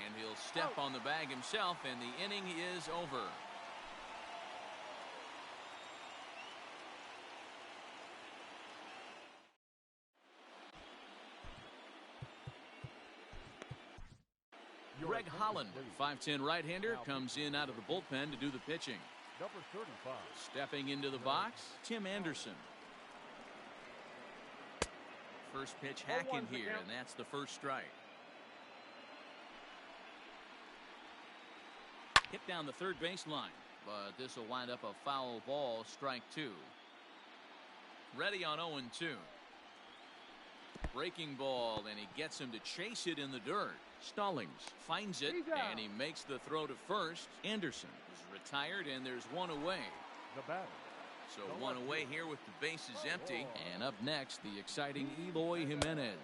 And he'll step on the bag himself, and the inning is over. Greg Holland, 5'10" right-hander, comes in out of the bullpen to do the pitching. Number 35. Stepping into the box, Tim Anderson. First pitch hack in here, and that's the first strike. Hit down the third baseline, but this will wind up a foul ball, strike 2. Ready on 0-2. Breaking ball, and he gets him to chase it in the dirt. Stallings finds it, and he makes the throw to first. Anderson is retired, and there's one away. The batter. So one away here with the bases empty. And up next, the exciting Eloy Jimenez.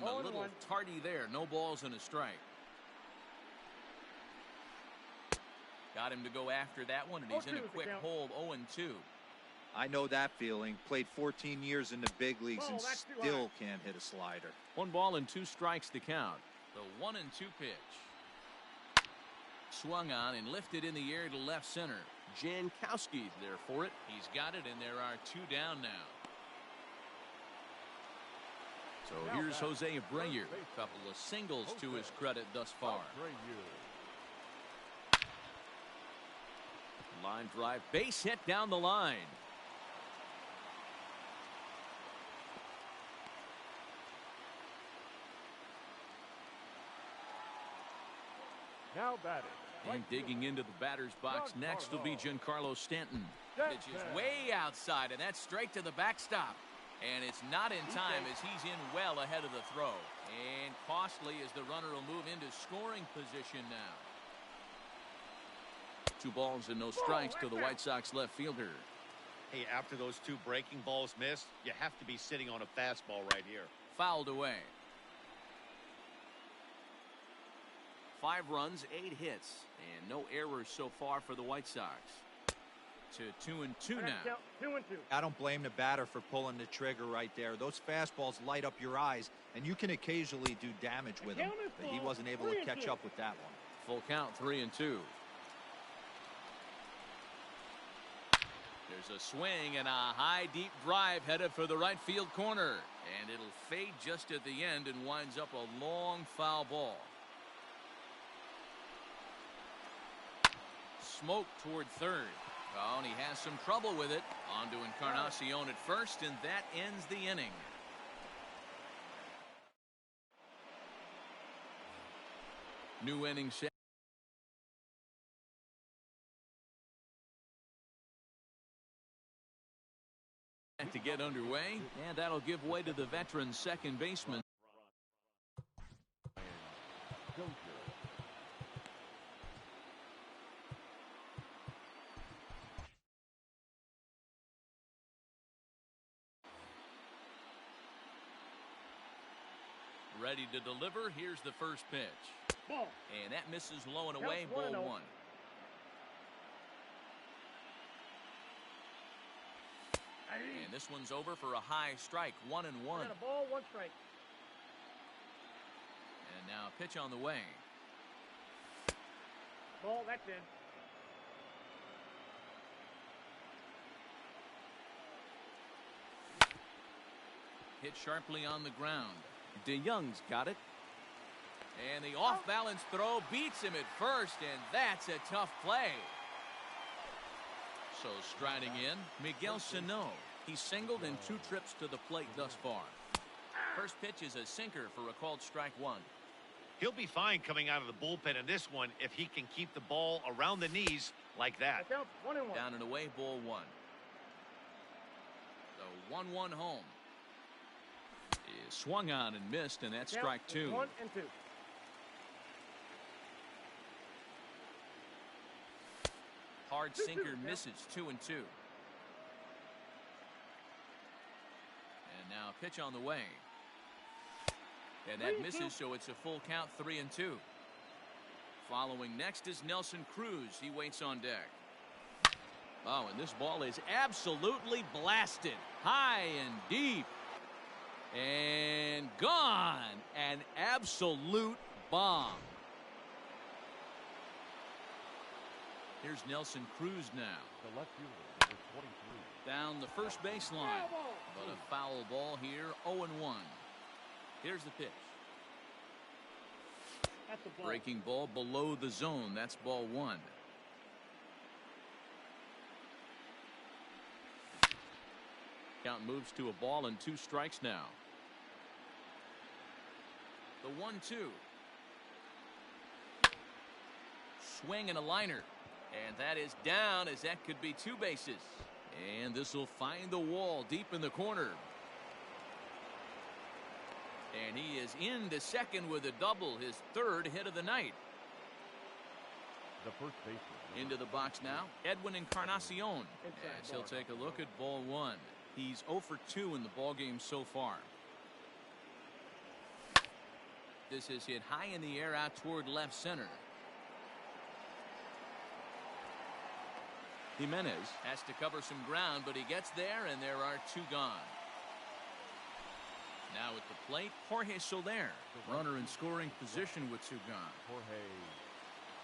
A little tardy there. No balls and a strike. Got him to go after that one, and he's in a quick hold. 0-2. I know that feeling. Played 14 years in the big leagues and still can't hit a slider. 1 ball and 2 strikes to count. The 1-2 pitch. Swung on and lifted in the air to left center. Jankowski's there for it. He's got it, and there are 2 down now. So here's Jose Abreu. A couple of singles to his credit thus far. Line drive, base hit down the line. Now batting. And digging into the batter's box next will be Giancarlo Stanton. Pitch is way outside, and that's straight to the backstop. And it's not in time as he's in well ahead of the throw. And costly as the runner will move into scoring position now. 2 balls and no strikes to the White Sox left fielder. Hey, after those 2 breaking balls missed, you have to be sitting on a fastball right here. Fouled away. 5 runs, 8 hits, and no errors so far for the White Sox. To 2-2 now. 2-2. I don't blame the batter for pulling the trigger right there. Those fastballs light up your eyes, and you can occasionally do damage with them, but he wasn't able to catch up with that one. Full count, 3-2. There's a swing and a high deep drive headed for the right field corner, and it'll fade just at the end and winds up a long foul ball. Smoke toward third. Oh, and he has some trouble with it. On to Encarnacion at first, and that ends the inning. New inning set. To get underway, and that'll give way to the veteran second baseman. Ready to deliver. Here's the first pitch. Ball. And that misses low and away. Counts Ball 1-0. 1. And this one's over for a high strike. 1-1. Got a ball, 1 strike. And now a pitch on the way. Ball, that's in. Hit sharply on the ground. DeYoung's got it. And the off-balance throw beats him at first, and that's a tough play. So striding in, Miguel Sano. He's singled in 2 trips to the plate thus far. First pitch is a sinker for a called strike 1. He'll be fine coming out of the bullpen in this one if he can keep the ball around the knees like that. That counts 1-1. Down and away, ball 1. The 1-1 home. Is swung on and missed, and that's strike 2. 1-2. Hard 2-2, sinker yeah. misses. 2-2. And now a pitch on the way. And that 3-2. misses, so it's a full count. 3-2. Following next is Nelson Cruz. He waits on deck. Oh, and this ball is absolutely blasted. High and deep. And gone. An absolute bomb. Here's Nelson Cruz now. The left fielder, number 23. Down the first baseline. But a foul ball here. 0-1. Here's the pitch. That's the ball. Breaking ball below the zone. That's ball 1. Count moves to a ball and 2 strikes now. The 1-2. Swing and a liner. And that is down, as that could be 2 bases. And this will find the wall deep in the corner. And he is into second with a double, his 3rd hit of the night. The first baseman. Into the box now, Edwin Encarnacion. As he'll take a look at ball 1. He's 0 for 2 in the ballgame so far. This is hit high in the air out toward left center. Jimenez has to cover some ground, but he gets there, and there are 2 gone. Now at the plate, Jorge Soler, runner in scoring position with 2 gone. Jorge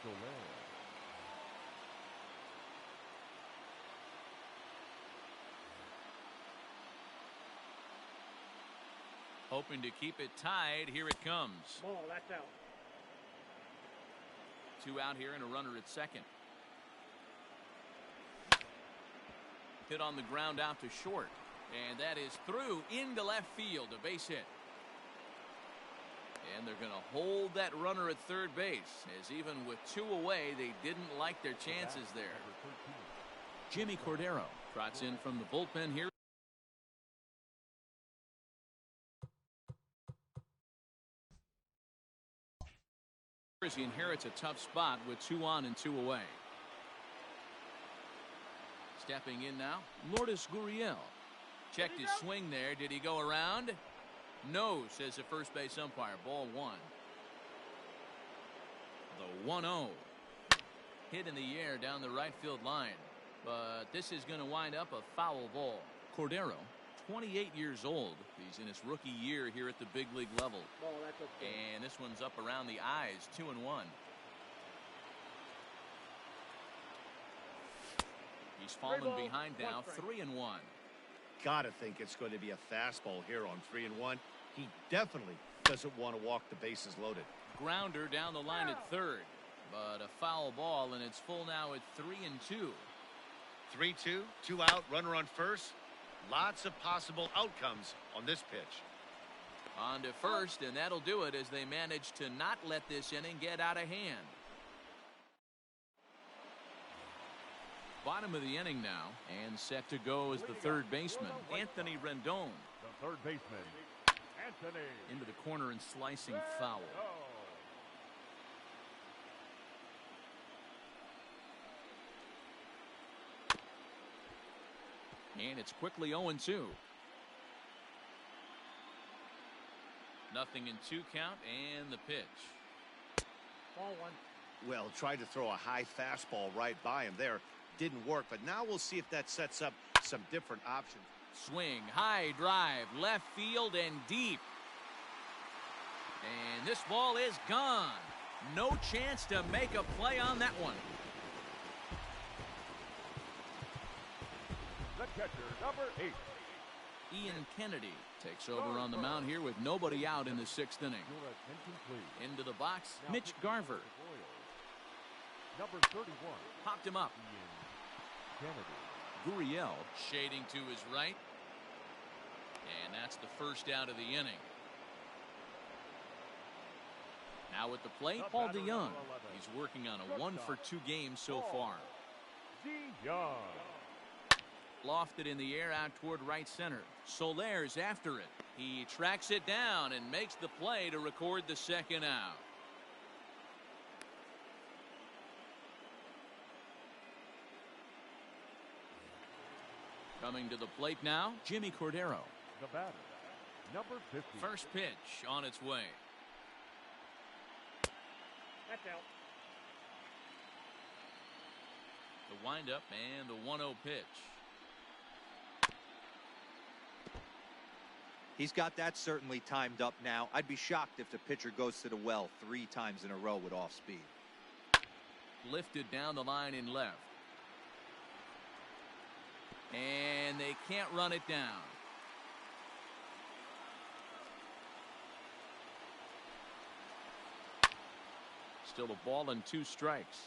Soler. Hoping to keep it tied. Here it comes. Ball, that's out. 2 out here and a runner at second. Hit on the ground out to short. And that is through into left field. A base hit. And they're going to hold that runner at third base, as even with 2 away, they didn't like their chances there. Jimmy Cordero trots in from the bullpen here. He inherits a tough spot with 2 on and 2 away. Stepping in now, Lourdes Gurriel. Checked his swing there. Did he go around? No, says the first base umpire. Ball 1. The 1-0. Hit in the air down the right field line. But this is going to wind up a foul ball. Cordero, 28 years old. He's in his rookie year here at the big league level. Ball, that's okay. And this one's up around the eyes. 2-1. He's fallen behind now. 3-1. Gotta think it's going to be a fastball here on 3-1. He definitely doesn't want to walk the bases loaded. Grounder down the line at third, but a foul ball, and it's full now at 3-2. 3-2, 2 out, runner on first. Lots of possible outcomes on this pitch. On to first, and that'll do it as they manage to not let this inning get out of hand. Bottom of the inning now, and set to go is the third baseman, Anthony Rendon. The third baseman, Anthony. Into the corner and slicing foul. And it's quickly 0-2. 0-0 0-2 count and the pitch. Ball one. Well, tried to throw a high fastball right by him there. Didn't work, but now we'll see if that sets up some different options. Swing, high drive, left field and deep. And this ball is gone. No chance to make a play on that one. The catcher, number 8. Ian Kennedy takes over on the mound here with nobody out in the 6th inning. Your attention, please. Into the box, Now Mitch pitching Garver. for the Royals, number 31. Popped him up. Ian Kennedy. Gurriel. Shading to his right. And that's the first out of the inning. Now at the plate, The Paul batter, DeYoung. number 11. He's working on a Shortstop, 1-for-2 game so Paul far. DeYoung. Lofted in the air out toward right center. Soler's after it. He tracks it down and makes the play to record the second out. Coming to the plate now, Jimmy Cordero. The batter, number 50. First pitch on its way. That's out. The windup and the 1-0 pitch. He's got that certainly timed up now. I'd be shocked if the pitcher goes to the well 3 times in a row with off speed. Lifted down the line in left. And they can't run it down. Still a ball and 2 strikes.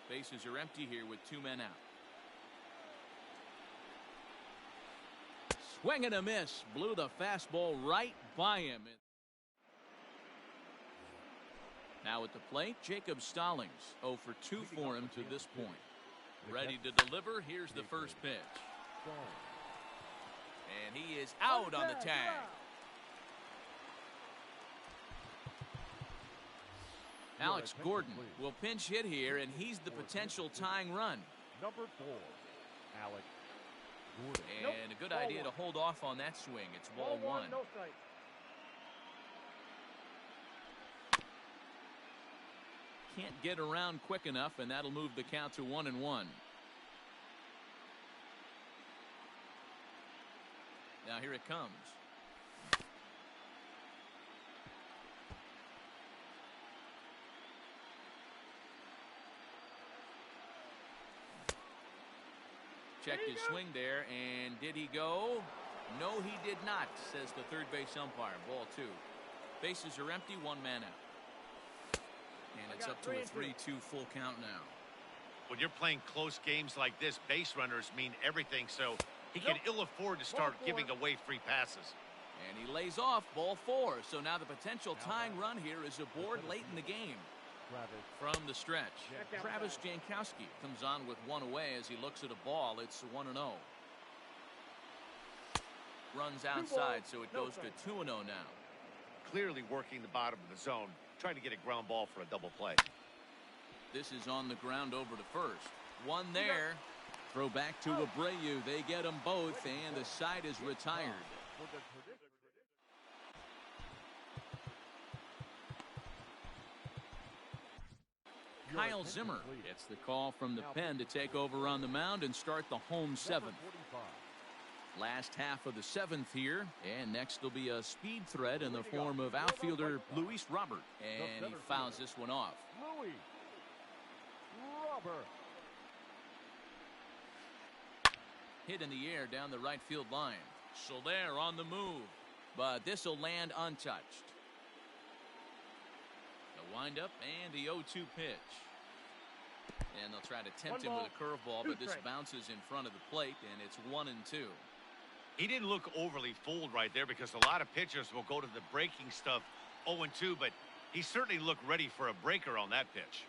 Bases are empty here with 2 men out. Swing and a miss. Blew the fastball right by him. Now at the plate, Jacob Stallings. 0-for-2 for him to this point. Ready to deliver. Here's the first pitch. And he is out on the tag. Alex Gordon will pinch hit here, and he's the potential tying run. Number 4, Alex Gordon. And a good idea to hold off on that swing. It's ball 1. No strike. Can't get around quick enough, and that'll move the count to 1-1. Now here it comes. Check his swing there, and did he go? No, he did not, says the third base umpire. Ball 2. Bases are empty, 1 man out. And it's up to a 3-2 full count now. When you're playing close games like this, base runners mean everything, so he can ill afford to start giving away free passes. And he lays off, ball 4. So now the potential tying run here is aboard late in the game. From the stretch, Travis Jankowski comes on with 1 away as he looks at a ball. It's 1-0. Runs outside, so it goes to 2-0 now. Clearly working the bottom of the zone, trying to get a ground ball for a double play. This is on the ground over to first. 1 there. Throw back to Abreu. They get them both, and the side is retired. Kyle Zimmer gets the call from the pen to take over on the mound and start the home 7th. Last half of the 7th here, and next will be a speed threat in the form of outfielder Luis Robert, and he fouls this one off. Luis Robert. Hit in the air down the right field line. Soler on the move, but this will land untouched. The windup and the 0-2 pitch. And they'll try to tempt him with a curveball, but this bounces in front of the plate, and it's 1-2. He didn't look overly fooled right there because a lot of pitchers will go to the breaking stuff 0-2, but he certainly looked ready for a breaker on that pitch.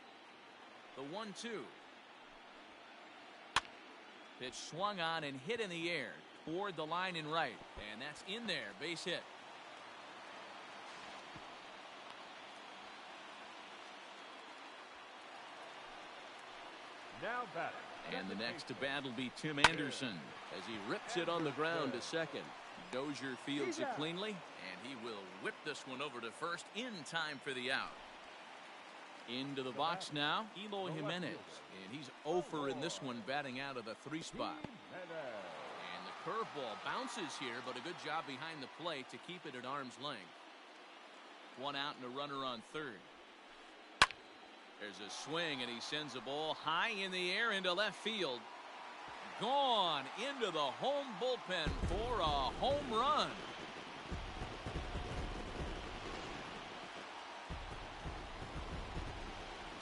The 1-2. Pitch swung on and hit in the air toward the line in right, and that's in there. Base hit. Now batting. And the next to bat will be Tim Anderson as he rips it on the ground to second. Dozier fields it cleanly, and he will whip this one over to first in time for the out. Into the box now, Eloy Jimenez, and he's 0 for in this one, batting out of the 3 spot. And the curveball bounces here, but a good job behind the plate to keep it at arm's length. 1 out and a runner on third. There's a swing, and he sends a ball high in the air into left field. Gone into the home bullpen for a home run.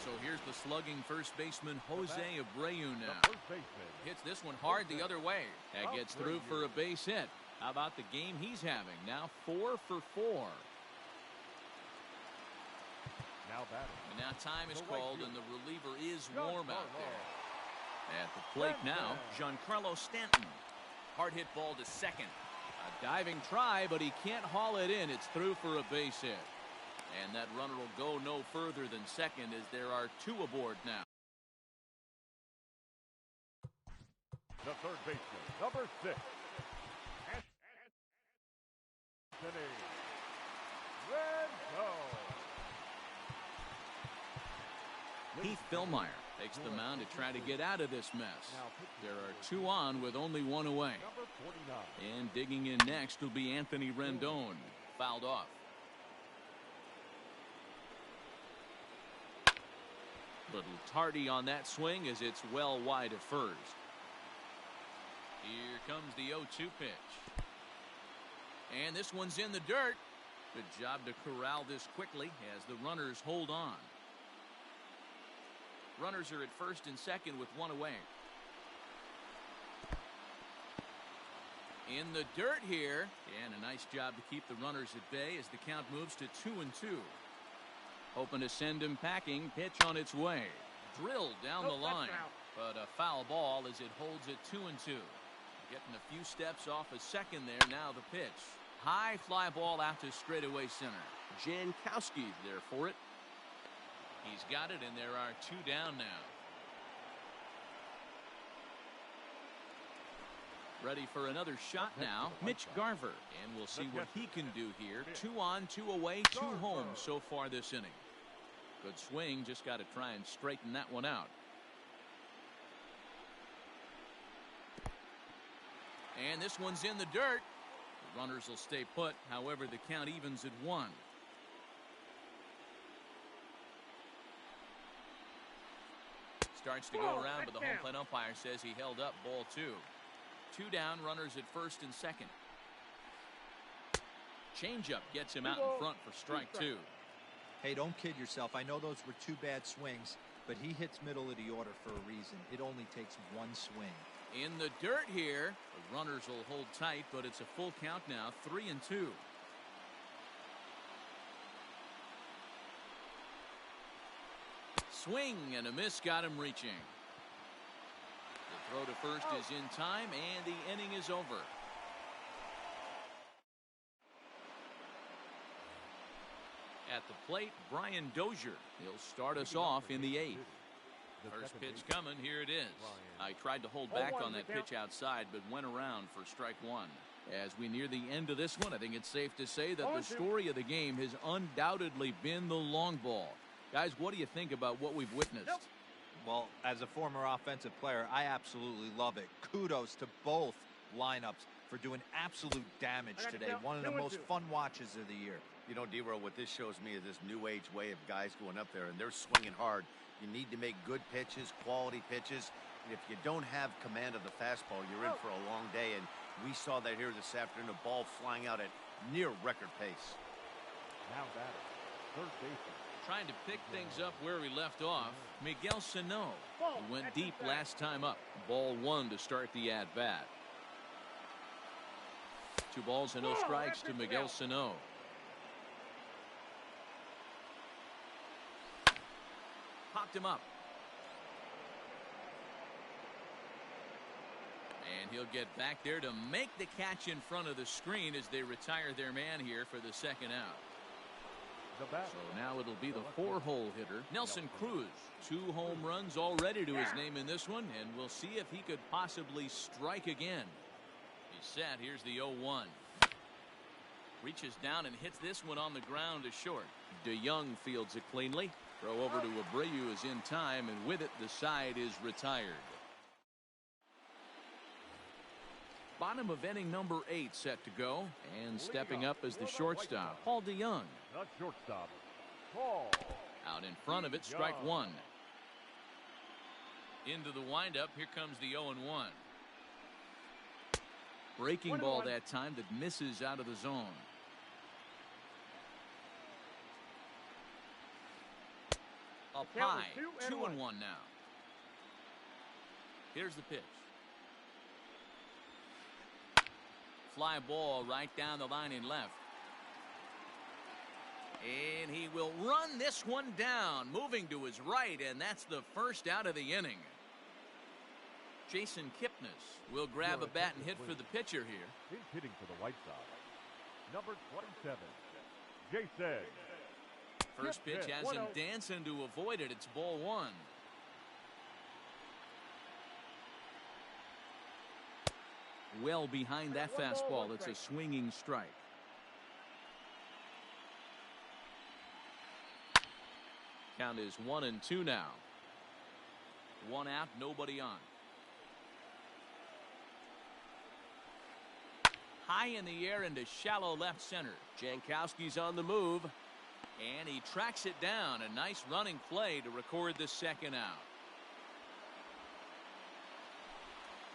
So here's the slugging first baseman Jose Abreu now. Hits this one hard the other way. That gets through for a base hit. How about the game he's having? Now 4 for 4. And now time is called, and the reliever is warm out there. At the plate now, Giancarlo Stanton. Hard hit ball to second. A diving try, but he can't haul it in. It's through for a base hit. And that runner will go no further than second, as there are 2 aboard now. The third baseman, number 6. Anthony Rendon. Keith Billmeyer takes the mound to try to get out of this mess. There are 2 on with only 1 away. And digging in next will be Anthony Rendon. Fouled off. Little tardy on that swing as it's well wide of first. Here comes the 0-2 pitch. And this one's in the dirt. Good job to corral this quickly as the runners hold on. Runners are at first and second with 1 away. In the dirt here, and a nice job to keep the runners at bay as the count moves to 2-2. Hoping to send him packing. Pitch on its way. Drilled down the line, but a foul ball as it holds it 2-2. Getting a few steps off a second there. Now the pitch. High fly ball out to straightaway center. Jankowski there for it. He's got it, and there are 2 down now. Ready for another shot now, Mitch Garver. And we'll see what he can do here. 2 on, 2 away, 2 home so far this inning. Good swing, just got to try and straighten that one out. And this one's in the dirt. The runners will stay put. However, the count evens at 1. Starts to go around, but the home plate umpire says he held up. Ball 2. 2 down, runners at first and second. Changeup gets him out in front for strike 2. Hey, don't kid yourself. I know those were 2 bad swings, but he hits middle of the order for a reason. It only takes 1 swing. In the dirt here, the runners will hold tight, but it's a full count now, 3-2. Swing and a miss got him reaching. The throw to first is in time, and the inning is over. At the plate, Brian Dozier. He'll start us off in the 8th. First pitch coming, here it is. I tried to hold back on that pitch outside, but went around for strike 1. As we near the end of this one, I think it's safe to say that the story of the game has undoubtedly been the long ball. Guys, what do you think about what we've witnessed? Well, as a former offensive player, I absolutely love it. Kudos to both lineups for doing absolute damage today. One of the most fun watches of the year. You know, D-Roll, what this shows me is this new age way of guys going up there, and they're swinging hard. You need to make good pitches, quality pitches. And if you don't have command of the fastball, you're in for a long day. And we saw that here this afternoon, a ball flying out at near record pace. Now batter, third baseman. Trying to pick things up where we left off, Miguel Sano. He went deep last time up. Ball 1 to start the at-bat. 2 balls and no strikes to Miguel Sano. Popped him up. And he'll get back there to make the catch in front of the screen as they retire their man here for the second out. So now it'll be the 4-hole hitter, Nelson Cruz. 2 home runs already to his name in this one, and we'll see if he could possibly strike again. He's set. Here's the 0-1. Reaches down and hits this one on the ground to short. DeYoung fields it cleanly. Throw over to Abreu is in time, and with it, the side is retired. Bottom of inning number 8 set to go, and stepping up as the shortstop, Paul DeYoung. The shortstop, Paul. Out in front of it, strike one. Into the windup, here comes the 0-1. Breaking ball that time that misses out of the zone. Up high, 2-1 now. Here's the pitch. Fly ball right down the line in left. And he will run this one down, moving to his right, and that's the first out of the inning. Jason Kipnis will grab a bat and hit for the pitcher here. He's hitting for the White Sox. Number 27, Jason. First pitch has him dancing to avoid it. It's ball one. Well behind that fastball. It's a swinging strike. Count is 1-2 now. One out, nobody on. High in the air into shallow left center. Jankowski's on the move. And he tracks it down. A nice running play to record the second out.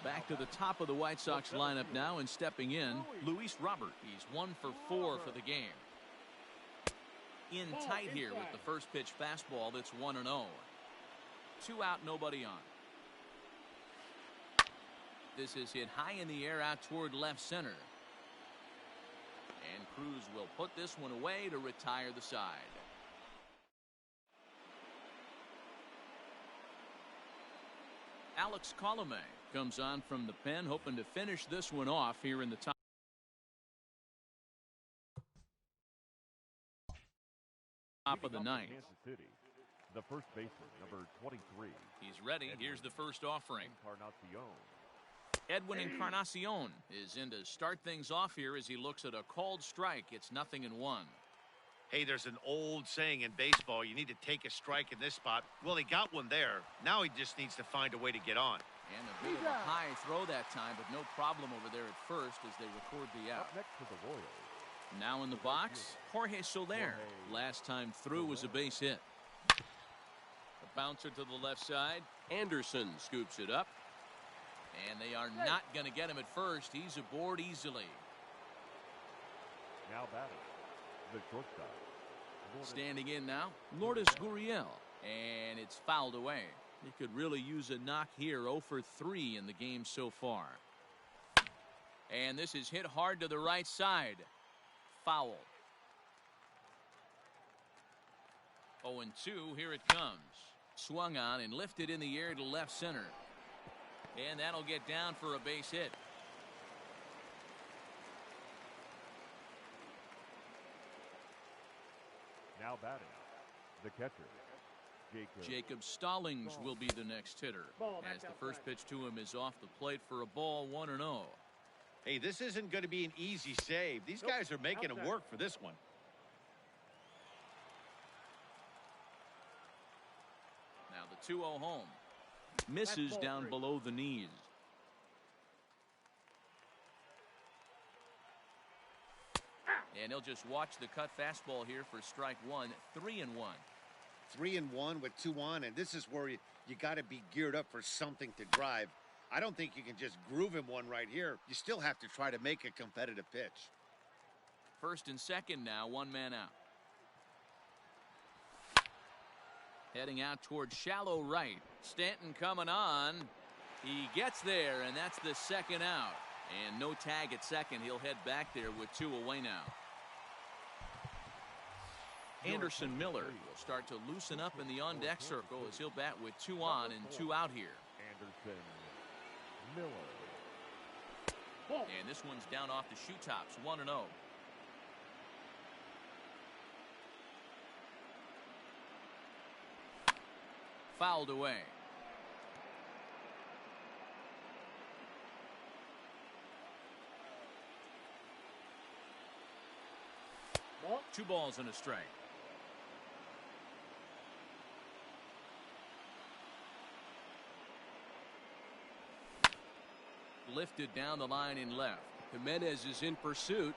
Back to the top of the White Sox lineup now, and stepping in, Luis Robert. He's 1 for 4 for the game. In tight here with the first pitch fastball that's 1-0. 2 out, nobody on. This is hit high in the air out toward left center. And Cruz will put this one away to retire the side. Alex Colomé comes on from the pen, hoping to finish this one off here in the top of the ninth. Kansas City, the first baseman, number 23. He's ready. Here's the first offering. Encarnacion. Edwin Encarnacion is in to start things off here as he looks at a called strike. It's 0-1. Hey, there's an old saying in baseball, you need to take a strike in this spot. Well, he got one there. Now he just needs to find a way to get on. And a bit of a high throw that time, but no problem over there at first as they record the out. Up next for the Royals. Now in the box, Jorge Soler. Last time through was a base hit. A bouncer to the left side. Anderson scoops it up. And they are not going to get him at first. He's aboard easily. Now batting, the shortstop. Standing in now, Lourdes Gurriel. And it's fouled away. He could really use a knock here. 0 for 3 in the game so far. And this is hit hard to the right side. Foul. 0-2, here it comes. Swung on and lifted in the air to left center. And that'll get down for a base hit. Now batting, the catcher, Jacob Stallings will be the next hitter. As the first pitch to him is off the plate for a ball, 1-0. Hey, this isn't going to be an easy save. These guys are making it work for this one. Now the 2-0 home. Misses down below the knees. And he'll just watch the cut fastball here for strike one. 3-1. 3-1 with 2 on, and this is where you got to be geared up for something to drive. I don't think you can just groove him one right here. You still have to try to make a competitive pitch. First and second now, 1 man out. Heading out toward shallow right. Stanton coming on. He gets there, and that's the second out. And no tag at second. He'll head back there with 2 away now. Anderson Miller will start to loosen up in the on-deck circle as he'll bat with 2 on and 2 out here. Anderson Miller. And this one's down off the shoe tops. 1-0. Fouled away. 2 balls and a strike. Lifted down the line in left. Jimenez is in pursuit.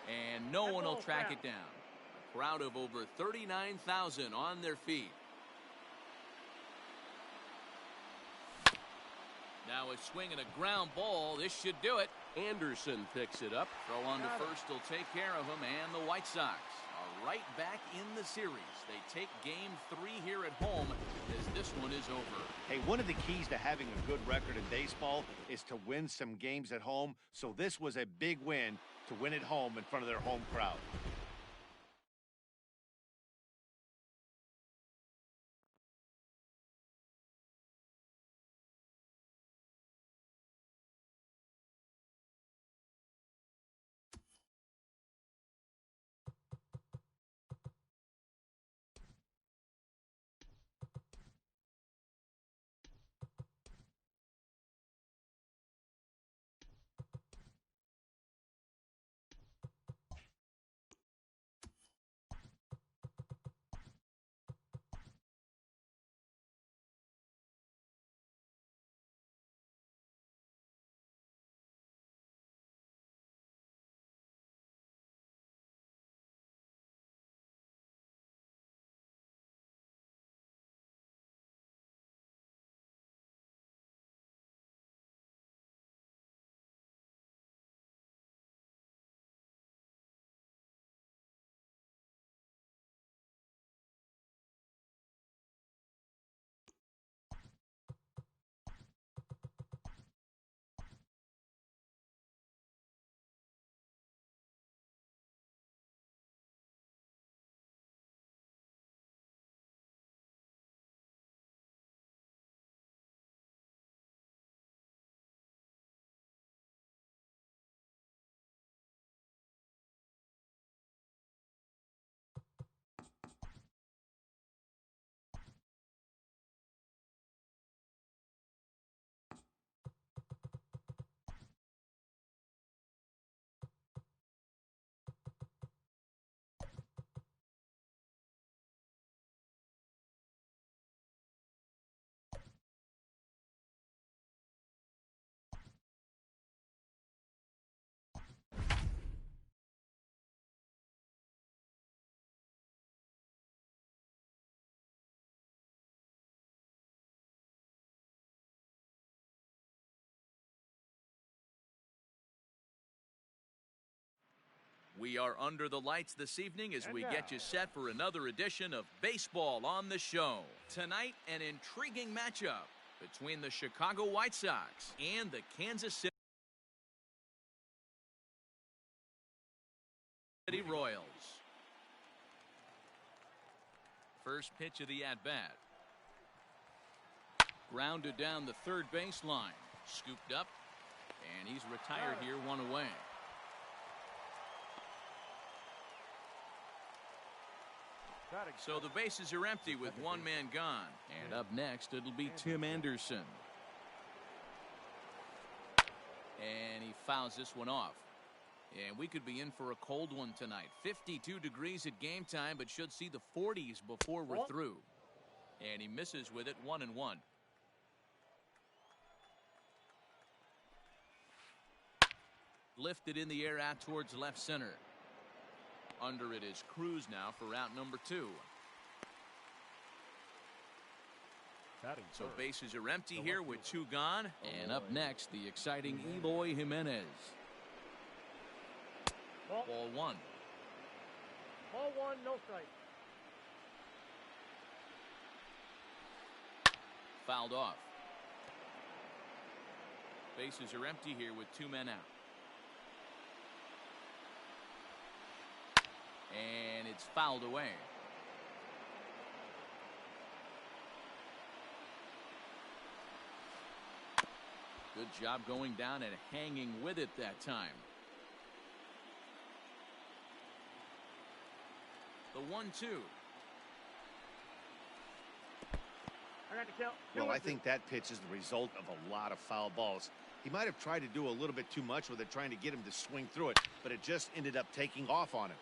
And no one will track it down. A crowd of over 39,000 on their feet. Now a swing and a ground ball. This should do it. Anderson picks it up. Throw on to first will take care of him, and the White Sox are right back in the series. They take game 3 here at home as this one is over. Hey, one of the keys to having a good record in baseball is to win some games at home. So this was a big win to win at home in front of their home crowd. We are under the lights this evening as we get you set for another edition of Baseball on the Show. Tonight, an intriguing matchup between the Chicago White Sox and the Kansas City Royals. First pitch of the at-bat. Grounded down the third baseline. Scooped up, and he's retired here, 1 away. So the bases are empty with 1 man gone. And up next, it'll be Tim Anderson. And he fouls this one off. And we could be in for a cold one tonight. 52 degrees at game time, but should see the 40s before we're through. And he misses with it, 1-1. Lifted in the air out towards left center. Under it is Cruz now for out number 2. So bases are empty here with 2 gone. And up next, the exciting Eloy Jimenez. Ball 1. Ball 1, no strike. Fouled off. Bases are empty here with 2 men out. And it's fouled away. Good job going down and hanging with it that time. The 1-2. I got to kill. Well, I think that pitch is the result of a lot of foul balls. He might have tried to do a little bit too much with it, trying to get him to swing through it, but it just ended up taking off on him.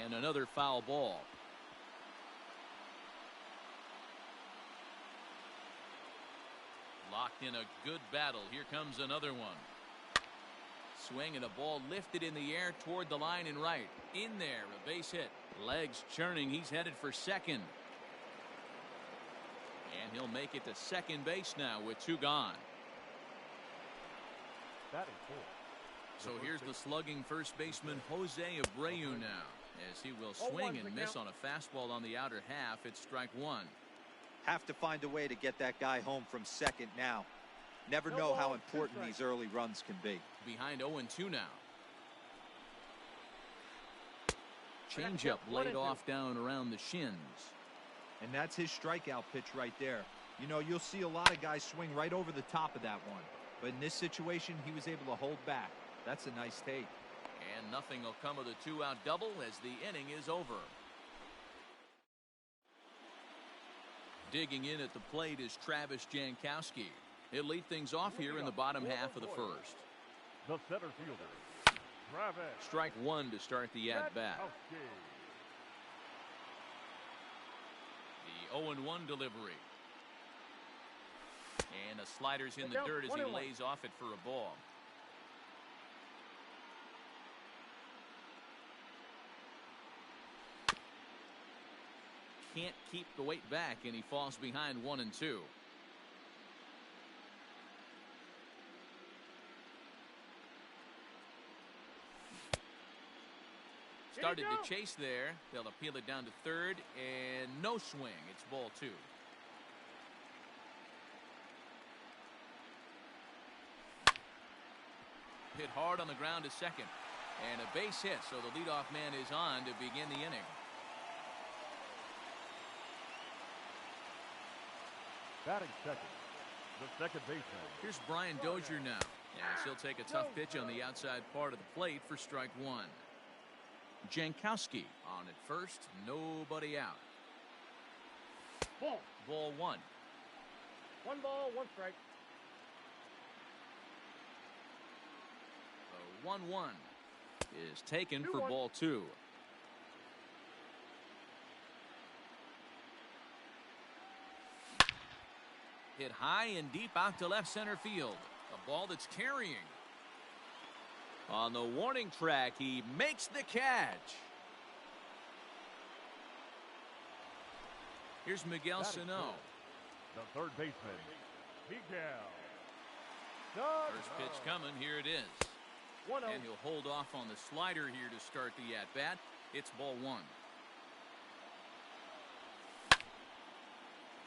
And another foul ball. Locked in a good battle. Here comes another one. Swing and a ball lifted in the air toward the line and right. In there, a base hit. Legs churning. He's headed for second. And he'll make it to second base now with 2 gone. Batting fourth. So here's the slugging first baseman Jose Abreu now, as he will swing and miss on a fastball on the outer half. It's strike 1. Have to find a way to get that guy home from second now. Never know how important these early runs can be. Behind 0-2 now. Changeup laid off down around the shins. And that's his strikeout pitch right there. You know, you'll see a lot of guys swing right over the top of that one. But in this situation, he was able to hold back. That's a nice take. And nothing will come of the 2-out double as the inning is over. Digging in at the plate is Travis Jankowski. He'll lead things off here in the bottom half of the first. The center fielder, Travis. Strike 1 to start the at-bat. The 0-1 delivery. And a slider's in the dirt as he lays off it for a ball. Can't keep the weight back, and he falls behind 1-2. Started to chase there. They'll appeal it down to third, and no swing. It's ball 2. Hit hard on the ground to second, and a base hit, so the leadoff man is on to begin the inning. Batting second, the second baseman. Here's Brian Dozier now, as he'll take a tough pitch on the outside part of the plate for strike 1. Jankowski on at first, nobody out. Ball 1. 1 ball, 1 strike. The 1-1 is taken for ball 2. Hit high and deep out to left center field. A ball that's carrying. On the warning track, he makes the catch. Here's Miguel Sano. The third baseman, Miguel. First pitch coming. Here it is. And he'll hold off on the slider here to start the at-bat. It's ball 1.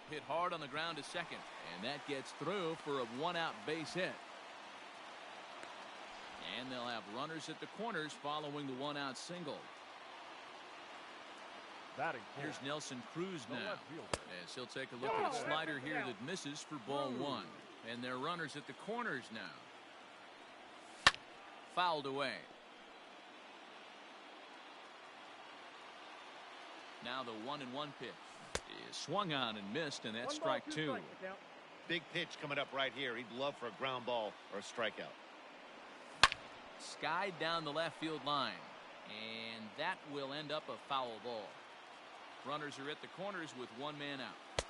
Hit hard on the ground to second, and that gets through for a 1-out base hit. And they'll have runners at the corners following the 1-out single. Here's Nelson Cruz now, as he'll take a look at a slider here that misses for ball 1. And they're runners at the corners now. Fouled away. Now the 1-1 pitch is swung on and missed, and that's strike 2. Big pitch coming up right here. He'd love for a ground ball or a strikeout. Skied down the left field line, and that will end up a foul ball. Runners are at the corners with 1 man out.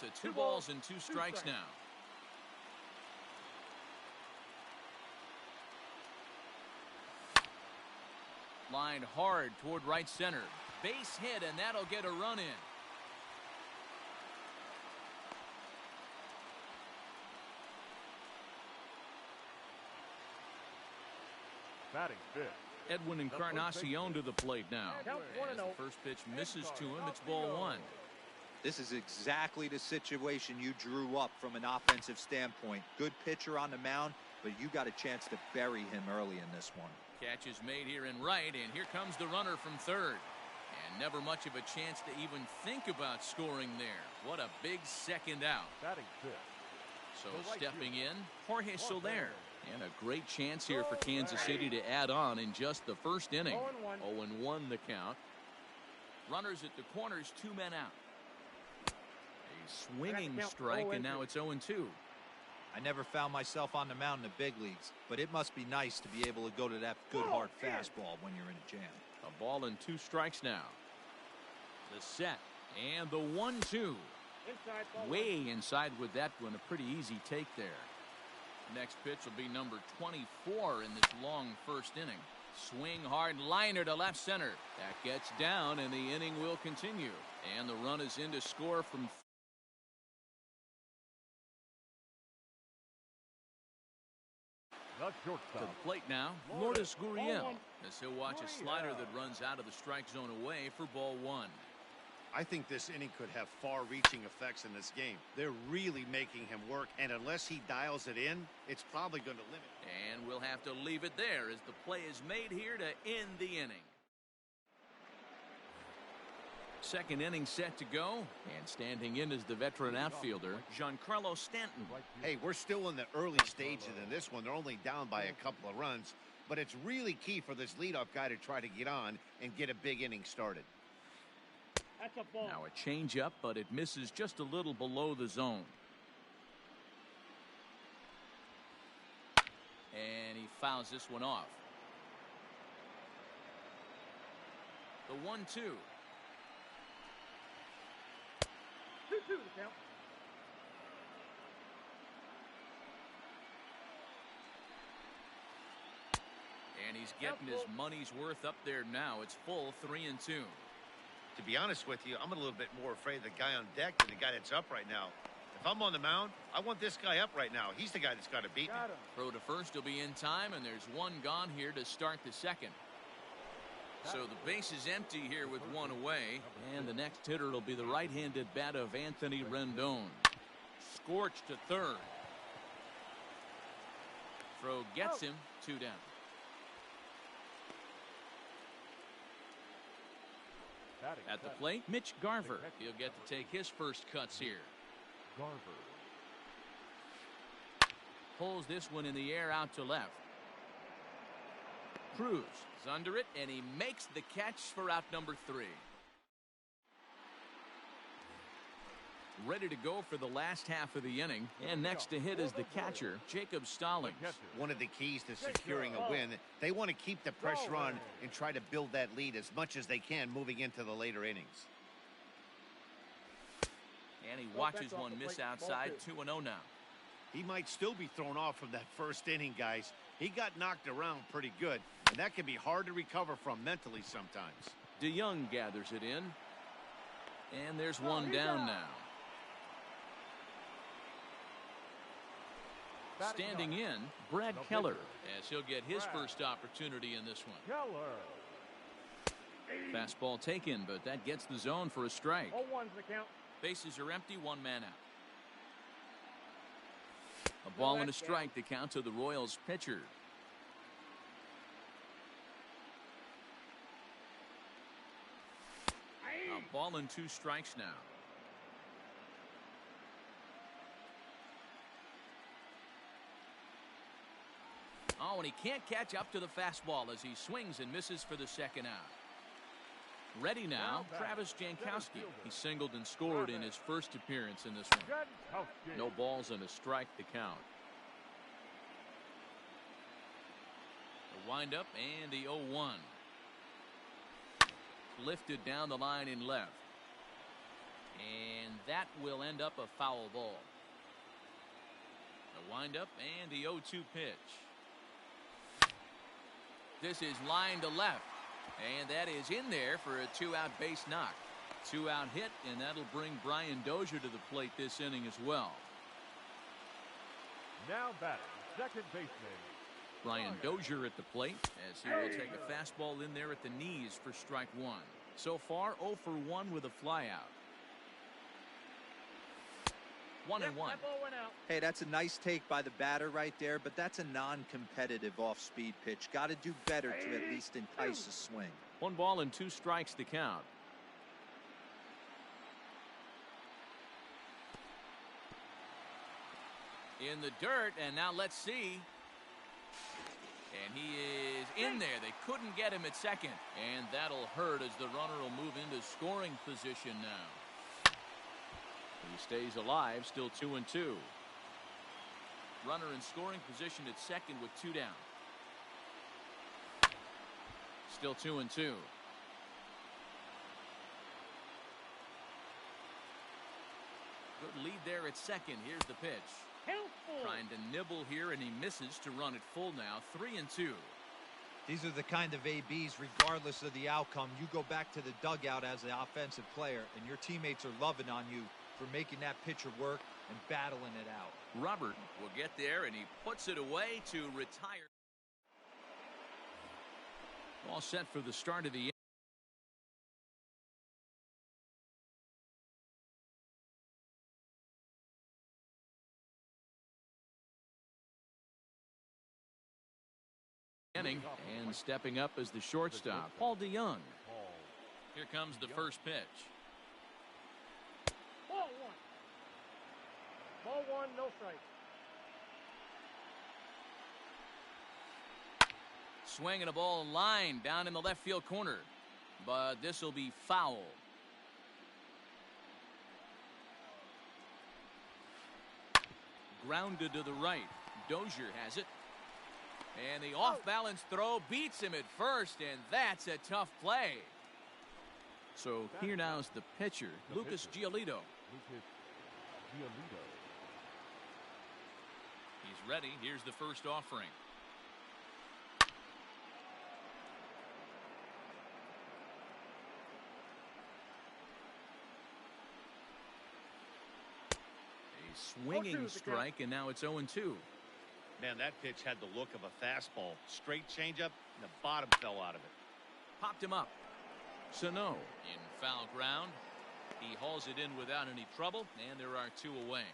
To 2 balls and 2 strikes now. Lined hard toward right center. Base hit, and that'll get a run in. Batting fifth. Edwin Encarnacion to the plate now. As the first pitch misses to him, it's ball 1. This is exactly the situation you drew up from an offensive standpoint. Good pitcher on the mound, but you got a chance to bury him early in this one. Catch is made here in right, and here comes the runner from third. And never much of a chance to even think about scoring there. What a big second out. Batting fifth. So stepping in, Jorge Soler. And a great chance here for Kansas City to add on in just the first inning. 0-1 the count. Runners at the corners, 2 men out. A swinging strike, and now it's 0-2. I never found myself on the mound in the big leagues, but it must be nice to be able to go to that good hard fastball when you're in a jam. A ball and 2 strikes now. The set and the 1-2. Inside ball. Way inside with that one. A pretty easy take there. Next pitch will be number 24 in this long first inning. Swing hard liner to left center. That gets down and the inning will continue. And the run is in to score from The to shortstop. the plate now. Lourdes Gurriel, as he'll watch a slider that runs out of the strike zone away for ball 1. I think this inning could have far-reaching effects in this game. They're really making him work, and unless he dials it in, it's probably going to limit. And we'll have to leave it there as the play is made here to end the inning. Second inning set to go, and standing in is the veteran outfielder, Giancarlo Stanton. Hey, we're still in the early stages in this one. They're only down by a couple of runs, but it's really key for this leadoff guy to try to get on and get a big inning started. That's a ball. Now a changeup, but it misses just a little below the zone. And he fouls this one off. The 1-2. 2-2 the count. And he's getting his money's worth up there now. It's full 3-2. To be honest with you, I'm a little bit more afraid of the guy on deck than the guy that's up right now. If I'm on the mound, I want this guy up right now. He's the guy that's got to beat me. Got him. Throw to first will be in time, and there's one gone here to start the second. So the base is empty here with one away, and the next hitter will be the right-handed bat of Anthony Rendon. Scorched to third. Throw gets him, 2 down. At the plate, Mitch Garver. He'll get to take his first cuts here. Garver. Pulls this one in the air out to left. Cruz is under it, and he makes the catch for out number 3. Ready to go for the last half of the inning, and next to hit is the catcher, Jacob Stallings. One of the keys to securing a win, they want to keep the pressure on and try to build that lead as much as they can moving into the later innings. And he watches one miss outside, 2-0 now. He might still be thrown off from that first inning, guys. He got knocked around pretty good, and that can be hard to recover from mentally sometimes. DeYoung gathers it in, and there's one down now. Standing in, Brad Keller, as he'll get his first opportunity in this one. Keller. Fastball taken, but that gets the zone for a strike. 0-1's the count. Bases are empty, 1 man out. A ball and a strike to count to the Royals pitcher. A ball and 2 strikes now. Oh, and he can't catch up to the fastball as he swings and misses for the second out. Ready now, Travis Jankowski. He singled and scored in his first appearance in this one. No balls and a strike to count. The windup and the 0-1. Lifted down the line in left. And that will end up a foul ball. The windup and the 0-2 pitch. This is line to left. And that is in there for a 2-out base knock. 2-out hit, and that'll bring Brian Dozier to the plate this inning as well. Now batting, second baseman. Brian Dozier at the plate as he will take a fastball in there at the knees for strike 1. So far, 0 for 1 with a flyout. 1-1. That ball went out. Hey, that's a nice take by the batter right there, but that's a non-competitive off-speed pitch. Got to do better to at least entice a swing. 1 ball and 2 strikes to count. In the dirt, and now let's see. And he is in there. They couldn't get him at second. And that'll hurt as the runner will move into scoring position now. He stays alive, still 2-2. Runner in scoring position at second with 2 down. Still 2-2. Good lead there at second. Here's the pitch. Helpful. Trying to nibble here, and he misses to run it full now. 3-2. These are the kind of ABs, regardless of the outcome. You go back to the dugout as the offensive player, and your teammates are loving on you for making that pitcher work and battling it out. Robert will get there, and he puts it away to retire. All set for the start of the inning, and stepping up as the shortstop, Paul DeYoung. Here comes the first pitch. Ball 1. Ball 1, no strike. Swinging a ball line down in the left field corner, but this will be foul. Grounded to the right. Dozier has it. And the off-balance throw beats him at first, and that's a tough play. So here now is the pitcher, Lucas Giolito. He's ready. Here's the first offering. A swinging strike, and now it's 0-2. Man, that pitch had the look of a fastball. Straight changeup, and the bottom fell out of it. Popped him up. Sano in foul ground. He hauls it in without any trouble, and there are 2 away.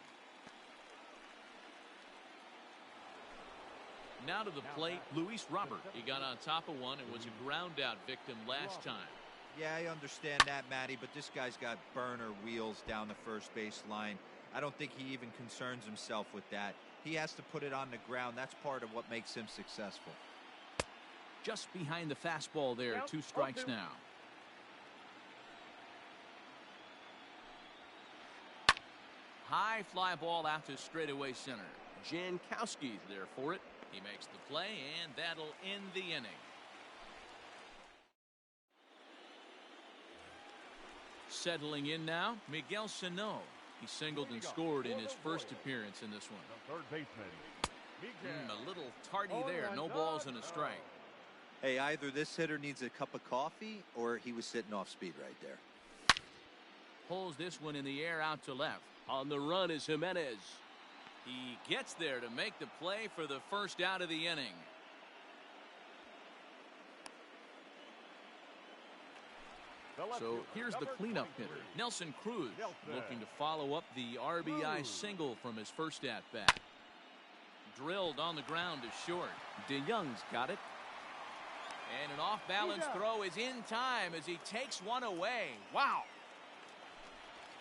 Now to the plate, Luis Robert. He got on top of one and was a ground out victim last time. Yeah, I understand that, Matty, but this guy's got burner wheels down the first base line. I don't think he even concerns himself with that. He has to put it on the ground. That's part of what makes him successful. Just behind the fastball there. 2 strikes now. High fly ball out to straightaway center. Jankowski's there for it. He makes the play, and that'll end the inning. Settling in now, Miguel Sano. He singled and scored in his first appearance in this one. Third baseman. A little tardy there. No balls and a strike. Hey, either this hitter needs a cup of coffee or he was sitting off speed right there. Pulls this one in the air out to left. On the run is Jimenez. He gets there to make the play for the first out of the inning. So here's the cleanup hitter, Nelson Cruz, looking to follow up the RBI single from his first at-bat. Drilled on the ground to short. DeYoung's got it. And an off-balance throw is in time as he takes one away. Wow.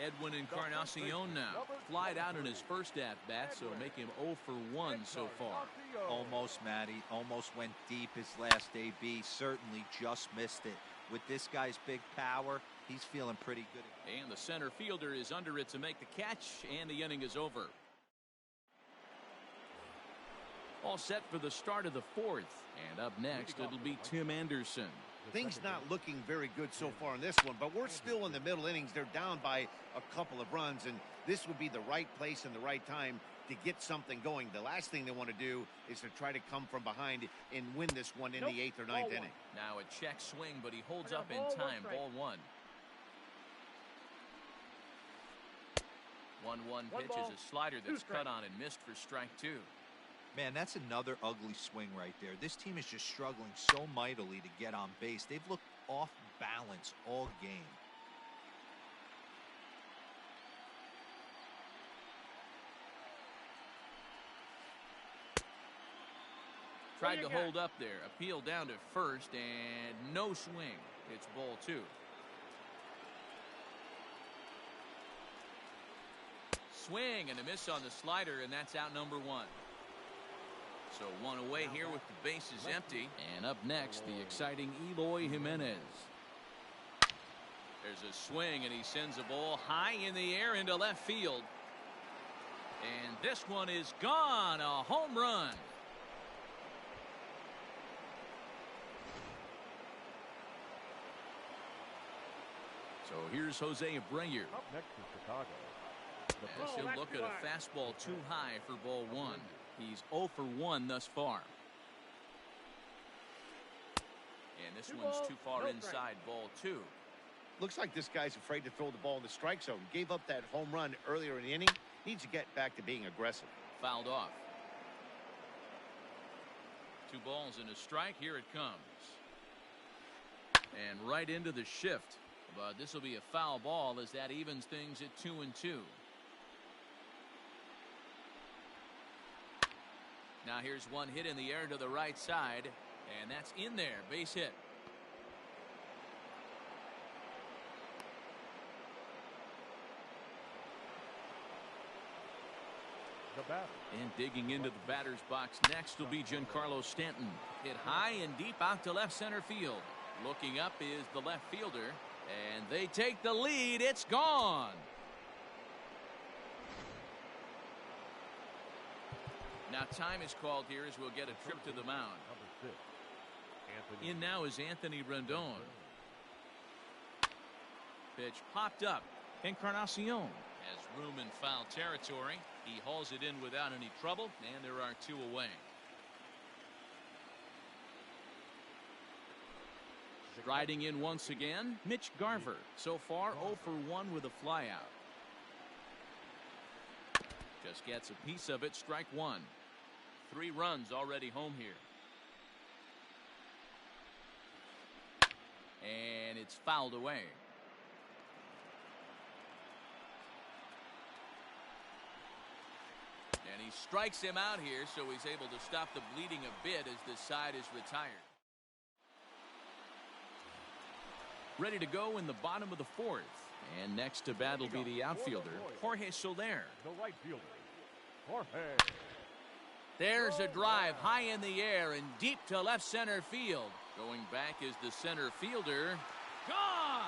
Edwin Encarnacion now. Flied out in his first at-bat, so make him 0 for 1 so far. Almost, Matty. Almost went deep his last AB. Certainly just missed it. With this guy's big power, he's feeling pretty good. And the center fielder is under it to make the catch, and the inning is over. All set for the start of the 4th. And up next, it'll be Tim Anderson. Things not looking very good so far in this one, but we're still in the middle innings. They're down by a couple of runs, and this would be the right place and the right time to get something going. The last thing they want to do is to try to come from behind and win this one in the 8th or 9th inning. Now a check swing, but he holds up in time. Ball 1. 1-1 pitch is a slider that's cut on and missed for strike 2. Man, that's another ugly swing right there. This team is just struggling so mightily to get on base. They've looked off balance all game. Tried to hold up there. Appeal down to first, and no swing. It's ball 2. Swing and a miss on the slider, and that's out number 1. So 1 away here with the bases empty. And up next, the exciting Eloy Jimenez. There's a swing, and he sends a ball high in the air into left field. And this one is gone. A home run. So here's Jose Abreu. Up next is Chicago. As he'll look at a fastball too high for ball one. He's 0 for 1 thus far. And this one's too far inside, ball 2. Looks like this guy's afraid to throw the ball in the strike zone. Gave up that home run earlier in the inning. Needs to get back to being aggressive. Fouled off. 2 balls and a strike. Here it comes. And right into the shift. But this will be a foul ball as that evens things at 2-2. Now here's one hit in the air to the right side, and that's in there. Base hit. The batter. And digging into the batter's box next will be Giancarlo Stanton. Hit high and deep out to left center field. Looking up is the left fielder, and they take the lead. It's gone. Now time is called here as we'll get a trip to the mound. Number 6. Anthony. In now is Anthony Rendon. Pitch popped up. Encarnacion has room in foul territory. He hauls it in without any trouble, and there are 2 away. Striding in once again, Mitch Garver. So far 0 for 1 with a flyout. Just gets a piece of it. Strike 1. 3 runs already home here. And it's fouled away. And he strikes him out here, so he's able to stop the bleeding a bit as this side is retired. Ready to go in the bottom of the 4th. And next to bat will be the outfielder, Jorge Soler. The right fielder, Jorge. There's a drive high in the air and deep to left center field. Going back is the center fielder. Gone!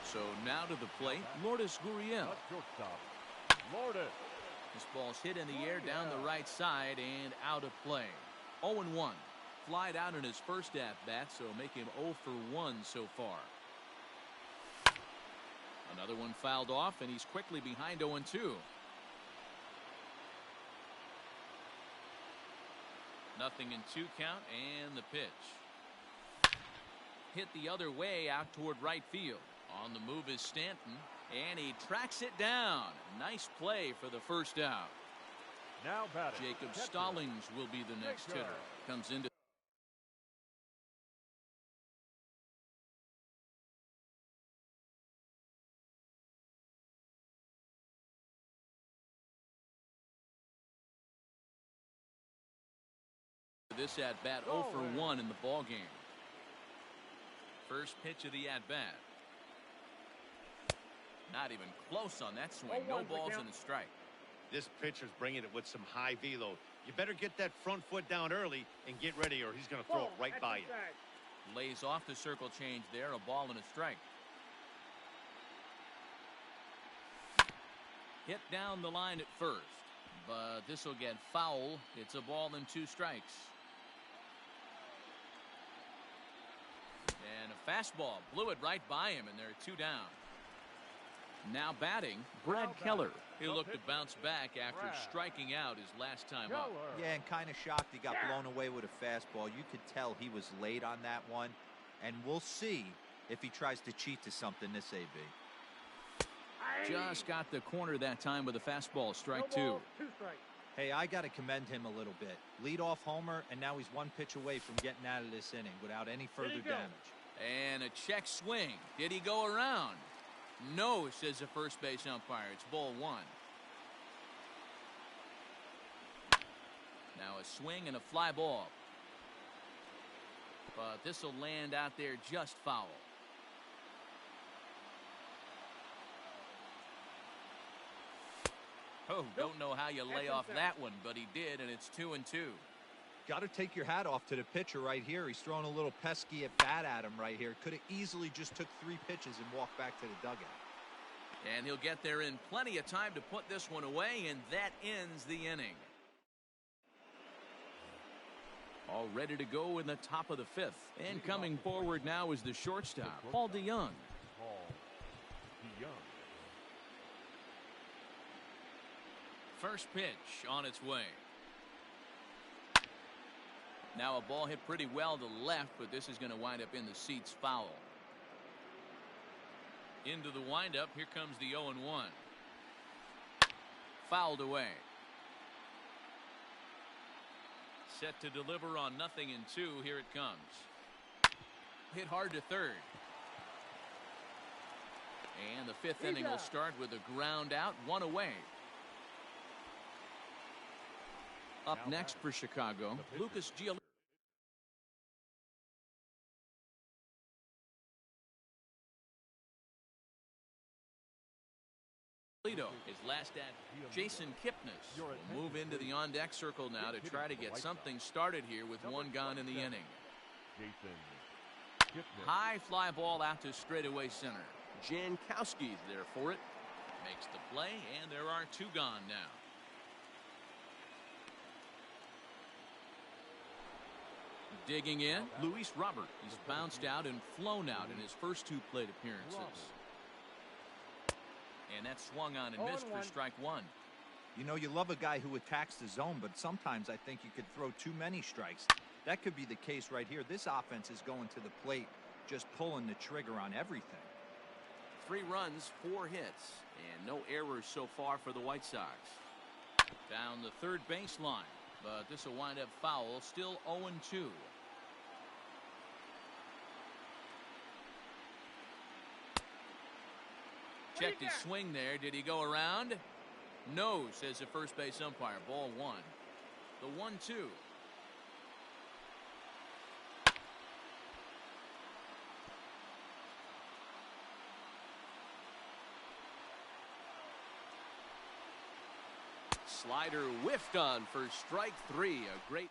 So now to the plate, Lourdes Gurriel. Shortstop, Lourdes. This ball's hit in the air down the right side and out of play. 0-1. Flied out in his first at-bat, so make him 0 for 1 so far. Another one fouled off, and he's quickly behind 0-2. Nothing in 2 count, and the pitch. Hit the other way out toward right field. On the move is Stanton, and he tracks it down. Nice play for the first out. Now batting, Jacob Stallings will be the next hitter. Comes into this at-bat 0 for 1 in the ball game. First pitch of the at-bat. Not even close on that swing. No balls and a strike. This pitcher's bringing it with some high velo. You better get that front foot down early and get ready, or he's going to throw it right by you. Lays off the circle change there. A ball and a strike. Hit down the line at first, but this will get foul. It's a ball and 2 strikes. And a fastball blew it right by him, and there are 2 down. Now batting, Brad Keller. He'll look to bounce back after striking out his last time up. Yeah, and kind of shocked he got blown away with a fastball. You could tell he was late on that one, and we'll see if he tries to cheat to something this AB. Just got the corner that time with a fastball. Strike 2. Hey, I got to commend him a little bit. Leadoff homer, and now he's 1 pitch away from getting out of this inning without any further damage. And a check swing. Did he go around? No, says the first base umpire. It's ball 1. Now a swing and a fly ball. But this will land out there just foul. Oh, don't know how you lay off that one, but he did, and it's 2-2. Got to take your hat off to the pitcher right here. He's throwing a little pesky at bat at him right here. Could have easily just took 3 pitches and walked back to the dugout. And he'll get there in plenty of time to put this one away, and that ends the inning. All ready to go in the top of the 5th. And coming forward now is the shortstop, Paul DeYoung. First pitch on its way. Now a ball hit pretty well to left, but this is going to wind up in the seats foul. Into the windup. Here comes the 0-1. Fouled away. Set to deliver on 0-2. Here it comes. Hit hard to third. And the 5th inning will start with a ground out, 1 away. Up next for Chicago, Lucas Giolito. His last at Jason Kipnis will move into the on-deck circle now to try to get something started here with 1 gone in the inning. High fly ball out to straightaway center. Jankowski's there for it. Makes the play, and there are 2 gone now. Digging in, Luis Robert. He's bounced out and flown out in his first 2 plate appearances. And that swung on and missed for strike 1. You know, you love a guy who attacks the zone, but sometimes I think you could throw too many strikes. That could be the case right here. This offense is going to the plate, just pulling the trigger on everything. 3 runs, 4 hits, and no errors so far for the White Sox. Down the third baseline, but this will wind up foul. Still 0-2. Checked his swing there. Did he go around? No, says the first base umpire. Ball 1. The 1-2. Slider whiffed on for strike 3. A great.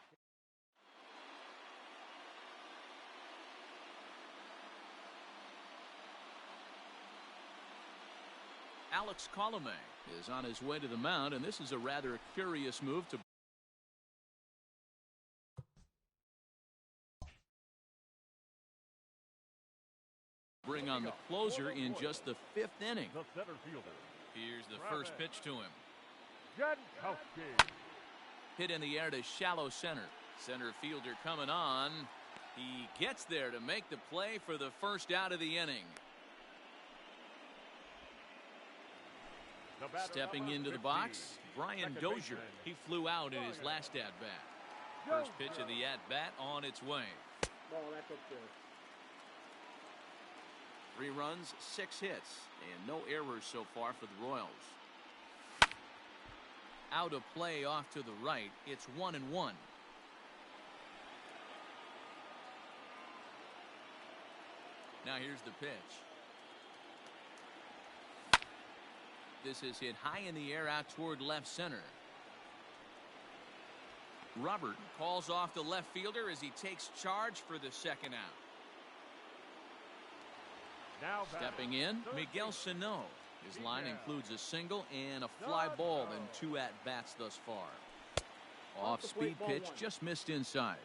Alex Colomé is on his way to the mound, and this is a rather curious move to bring on the closer in just the 5th inning. Here's the first pitch to him. Hit in the air to shallow center. Center fielder coming on. He gets there to make the play for the first out of the inning. Stepping into the box, Brian Dozier. He flew out in his last at-bat. First pitch of the at-bat on its way. 3 runs, 6 hits, and no errors so far for the Royals. Out of play off to the right. It's 1-1. Now here's the pitch. This is hit high in the air out toward left center. Robert calls off the left fielder as he takes charge for the second out. Now stepping in, Miguel Sano. His line includes a single and a fly ball in 2 at-bats thus far. Off-speed pitch just missed inside.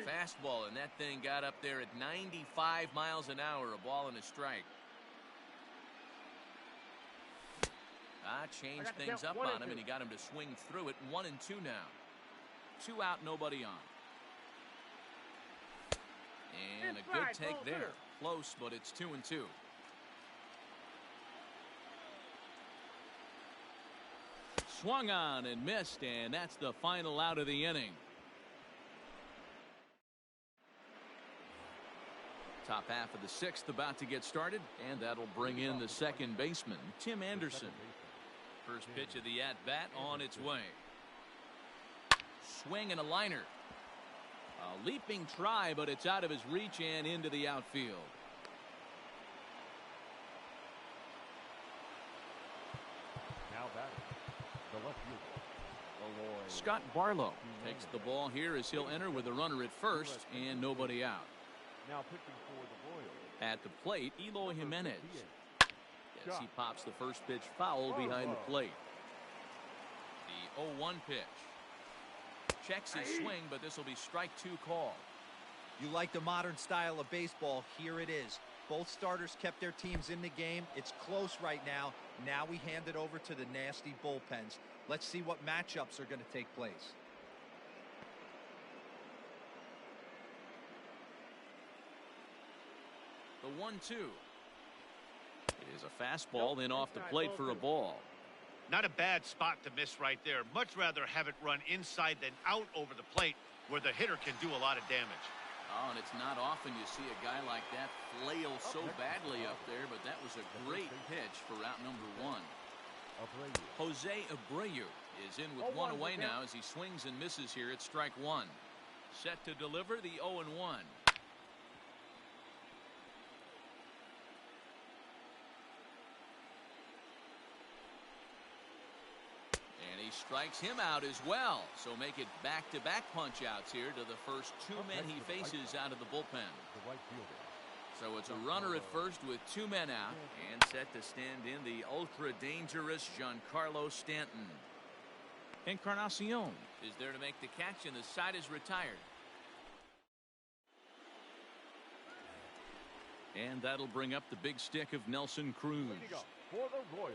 Fastball, and that thing got up there at 95 miles an hour. A ball and a strike. Changed things up on him, and he got him to swing through it. 1-2 now. 2 out, nobody on. And a good take there. Close, but it's 2-2. Swung on and missed, and that's the final out of the inning. Top half of the 6th about to get started, and that'll bring in the second baseman, Tim Anderson. First pitch of the at-bat on its way. Swing and a liner. A leaping try, but it's out of his reach and into the outfield. left fielder. Aloy. Scott Barlow takes the ball here as he'll enter with a runner at first and nobody out. Now pitching for the Royals. At the plate, Eloy Jimenez. As he pops the first pitch foul behind the plate. The 0-1 pitch. Checks his swing, but this will be strike two call. You like the modern style of baseball. Here it is. Both starters kept their teams in the game. It's close right now. Now we hand it over to the nasty bullpens. Let's see what matchups are going to take place. The 1-2 is a fastball in off the plate for a ball. Not a bad spot to miss right there. Much rather have it run inside than out over the plate where the hitter can do a lot of damage. Oh, and it's not often you see a guy like that flail so badly up there, but that was a great pitch for out number one. Jose Abreu is in with one away now as he swings and misses here at strike one. Set to deliver the 0-1. He strikes him out as well, so make it back-to-back punch-outs here to the first two men he faces out of the bullpen. So it's a runner at first with two men out and set to stand in the ultra-dangerous Giancarlo Stanton. Encarnacion is there to make the catch, and the side is retired. And that'll bring up the big stick of Nelson Cruz. For the Royals.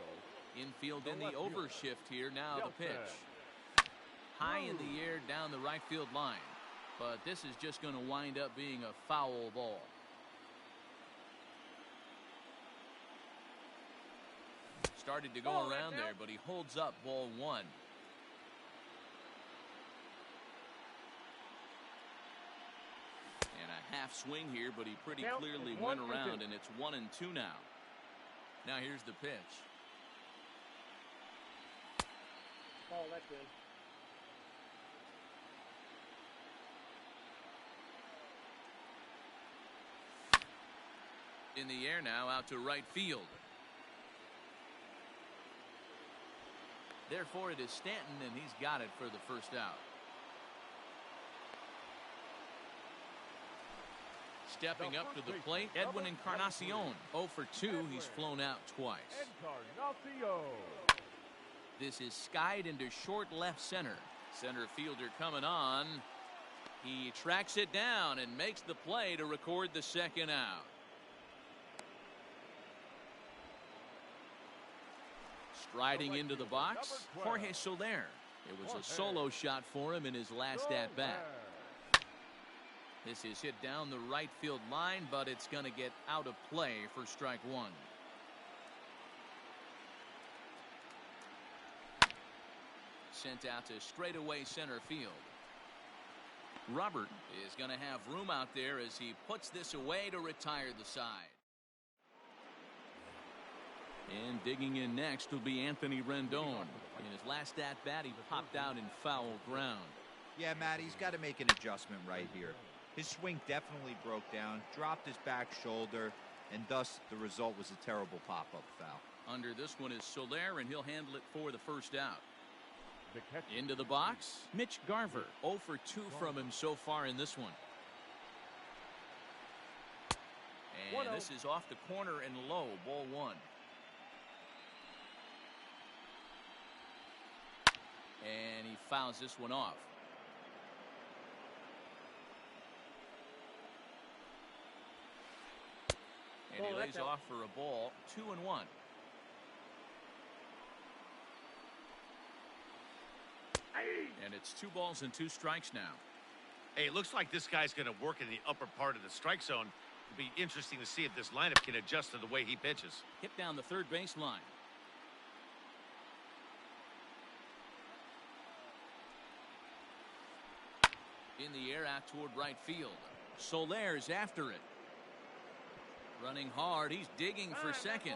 Infield in the overshift here. Now the pitch. High in the air down the right field line. But this is just going to wind up being a foul ball. Started to go around there, but he holds up ball one. And a half swing here, but he pretty clearly went around, and it's 1-2 now. Now here's the pitch. Oh, that's good. In the air now, out to right field. Therefore, it is Stanton, and he's got it for the first out. Stepping up to the plate, Edwin Encarnacion. 0 for 2. He's flown out twice. Encarnacion. This is skied into short left center. Center fielder coming on. He tracks it down and makes the play to record the second out. Striding into the box, Jorge Soler. It was a solo shot for him in his last at-bat. This is hit down the right field line, but it's going to get out of play for strike one. Sent out to straightaway center field. Robert is going to have room out there as he puts this away to retire the side. And digging in next will be Anthony Rendon. In his last at-bat, he popped out in foul ground. Yeah, Matt, he's got to make an adjustment right here. His swing definitely broke down, dropped his back shoulder, and thus the result was a terrible pop-up foul. Under this one is Soler, and he'll handle it for the first out. Into the box, Mitch Garver. 0 for 2 from him so far in this one. And this is off the corner and low, ball one. And he fouls this one off. And he lays off for a ball, 2-1. And it's 2 balls and 2 strikes now. Hey, it looks like this guy's going to work in the upper part of the strike zone. It'll be interesting to see if this lineup can adjust to the way he pitches. Hit down the third base line. In the air out toward right field. Soler's after it. Running hard. He's digging for second.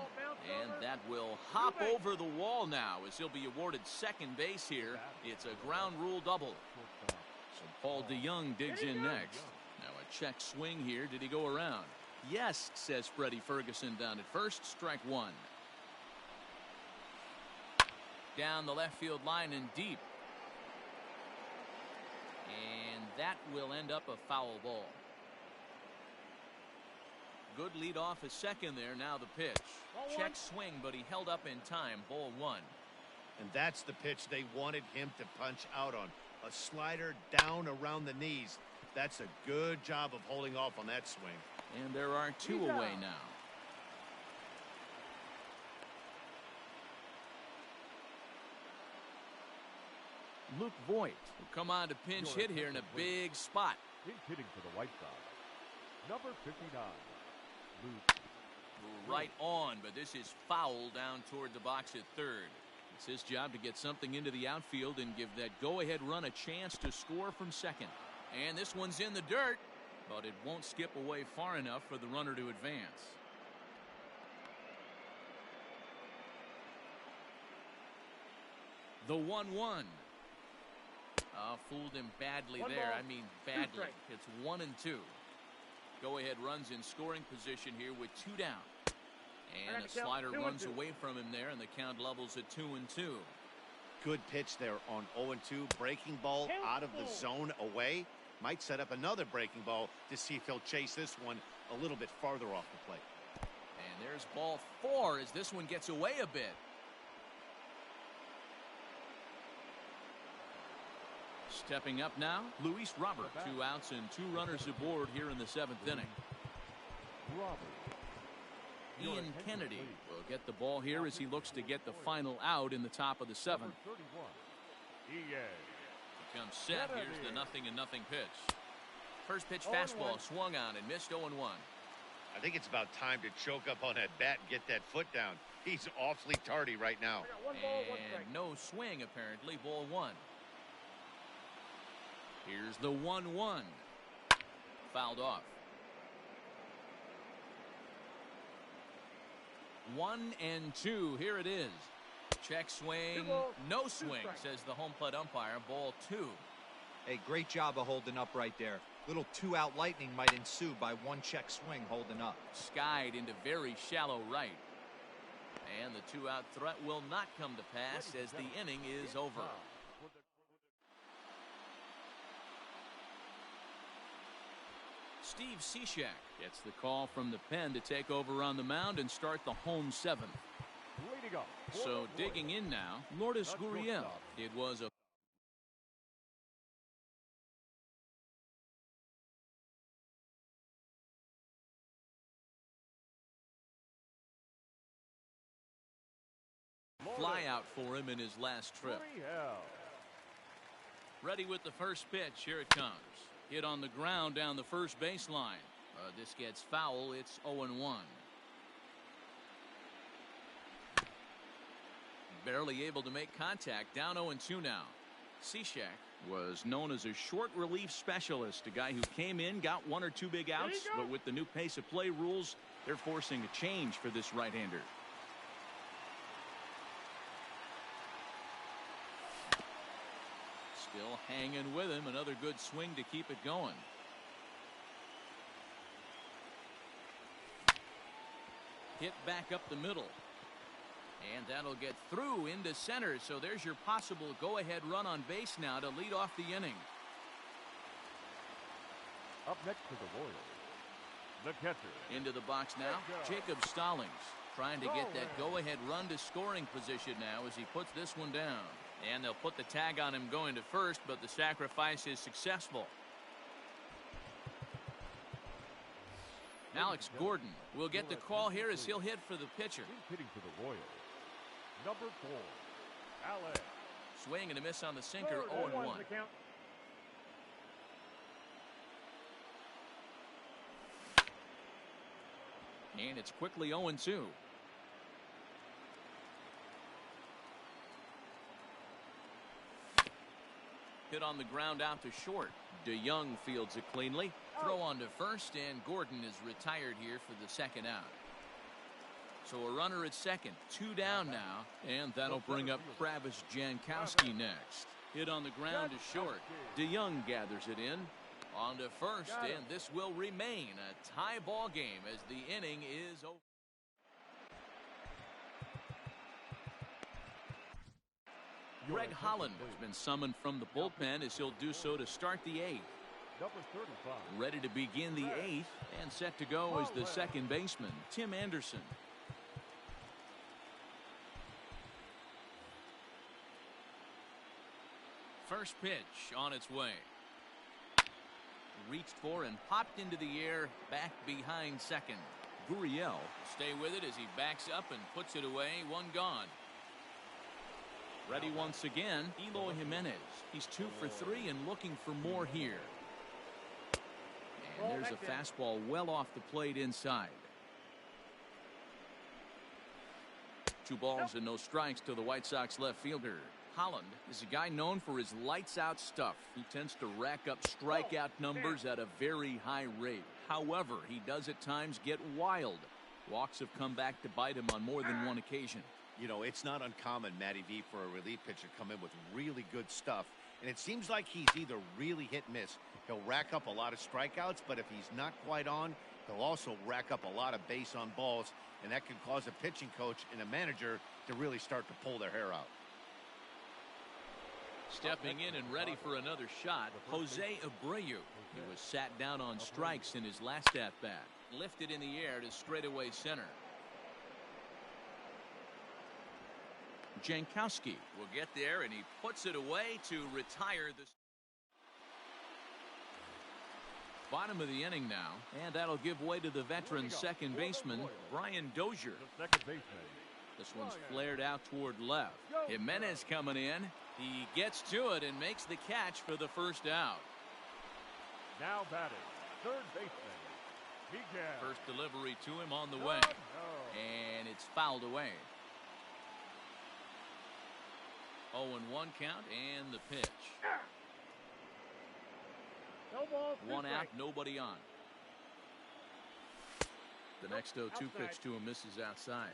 And that will hop over the wall now as he'll be awarded second base here. It's a ground rule double. So Paul DeYoung digs in next. Now a check swing here. Did he go around? Yes, says Freddie Ferguson down at first. Strike one. Down the left field line and deep. And that will end up a foul ball. Good lead off a second there. Now the pitch. Check swing, but he held up in time. Ball one. And that's the pitch they wanted him to punch out on. A slider down around the knees. That's a good job of holding off on that swing. And there are two away now. Luke Voigt will come on to pinch hit here in a big spot. Pinch hitting for the White Sox, number 59, Luke. Right on, but this is foul down toward the box at third. It's his job to get something into the outfield and give that go-ahead run a chance to score from second. And this one's in the dirt, but it won't skip away far enough for the runner to advance. The 1-1. Fooled him badly there. I mean badly. It's 1-2. Go-ahead runs in scoring position here with two down. And a slider runs away from him there, and the count levels at 2-2. Good pitch there on 0-2. Breaking ball out of the zone away. Might set up another breaking ball to see if he'll chase this one a little bit farther off the plate. And there's ball 4 as this one gets away a bit. Stepping up now, Luis Robert. 2 outs and 2 runners aboard here in the 7th inning. Ian Kennedy will get the ball here as he looks to get the final out in the top of the 7th. He comes set. Here's the 0-0 pitch. First pitch fastball swung on and missed 0-1. I think it's about time to choke up on that bat and get that foot down. He's awfully tardy right now. And no swing apparently. Ball 1. Here's the 1-1. Fouled off. 1-2. Here it is. Check swing. No swing, says the home plate umpire. Ball 2. Hey, great job of holding up right there. Little 2-out lightning might ensue by 1 check swing holding up. Skied into very shallow right. And the 2-out threat will not come to pass as the inning is over. Steve Cishek gets the call from the pen to take over on the mound and start the home 7th. So digging in now, Lourdes Gurriel. It was a fly out for him in his last trip. Ready with the first pitch. Here it comes. Hit on the ground down the first baseline. This gets foul. It's 0-1. Barely able to make contact. Down 0-2 now. Cishek was known as a short relief specialist, a guy who came in, got 1 or 2 big outs, but with the new pace of play rules, they're forcing a change for this right-hander. Still hanging with him. Another good swing to keep it going. Hit back up the middle. And that'll get through into center. So there's your possible go-ahead run on base now to lead off the inning. Up next to the Royals, the catcher. Into the box now, Jacob Stallings. Trying to get that go-ahead run to scoring position now as he puts this one down. And they'll put the tag on him going to first, but the sacrifice is successful. Alex Gordon will get the call here as he'll hit for the pitcher. Hitting for the Royals, number 4, Alex. Swing and a miss on the sinker. 0-1. And it's quickly 0-2. Hit on the ground out to short. DeYoung fields it cleanly. Throw on to first, and Gordon is retired here for the 2nd out. So a runner at second. 2 down now, and that'll bring up Travis Jankowski next. Hit on the ground to short. DeYoung gathers it in. On to first, and this will remain a tie ball game as the inning is over. Greg Holland has been summoned from the bullpen as he'll do so to start the 8th. Number 35. Ready to begin the 8th and set to go is the second baseman, Tim Anderson. First pitch on its way. Reached for and popped into the air back behind second. Gurriel will stay with it as he backs up and puts it away. One gone. Ready once again, Eloy Jimenez. He's 2 for 3 and looking for more here. And there's a fastball well off the plate inside. 2 balls and no strikes to the White Sox left fielder. Holland is a guy known for his lights-out stuff. He tends to rack up strikeout numbers at a very high rate. However, he does at times get wild. Walks have come back to bite him on more than one occasion. You know, it's not uncommon, Matty V, for a relief pitcher to come in with really good stuff. And it seems like he's either really hit and miss. He'll rack up a lot of strikeouts, but if he's not quite on, he'll also rack up a lot of base on balls. And that can cause a pitching coach and a manager to really start to pull their hair out. Stepping in and ready for another shot, Jose Abreu. He was sat down on strikes in his last at-bat. Lifted in the air to straightaway center. Jankowski will get there, and he puts it away to retire the bottom of the inning now, and that'll give way to the veteran second baseman, Brian Dozier. The second baseman. This one's flared out toward left. Jimenez coming in. He gets to it and makes the catch for the first out. Now batting, third baseman, Miguel. First delivery to him on the way. And it's fouled away. 0-1 count and the pitch. No balls, 1 out, nobody on. The next 0-2 pitch to him misses outside.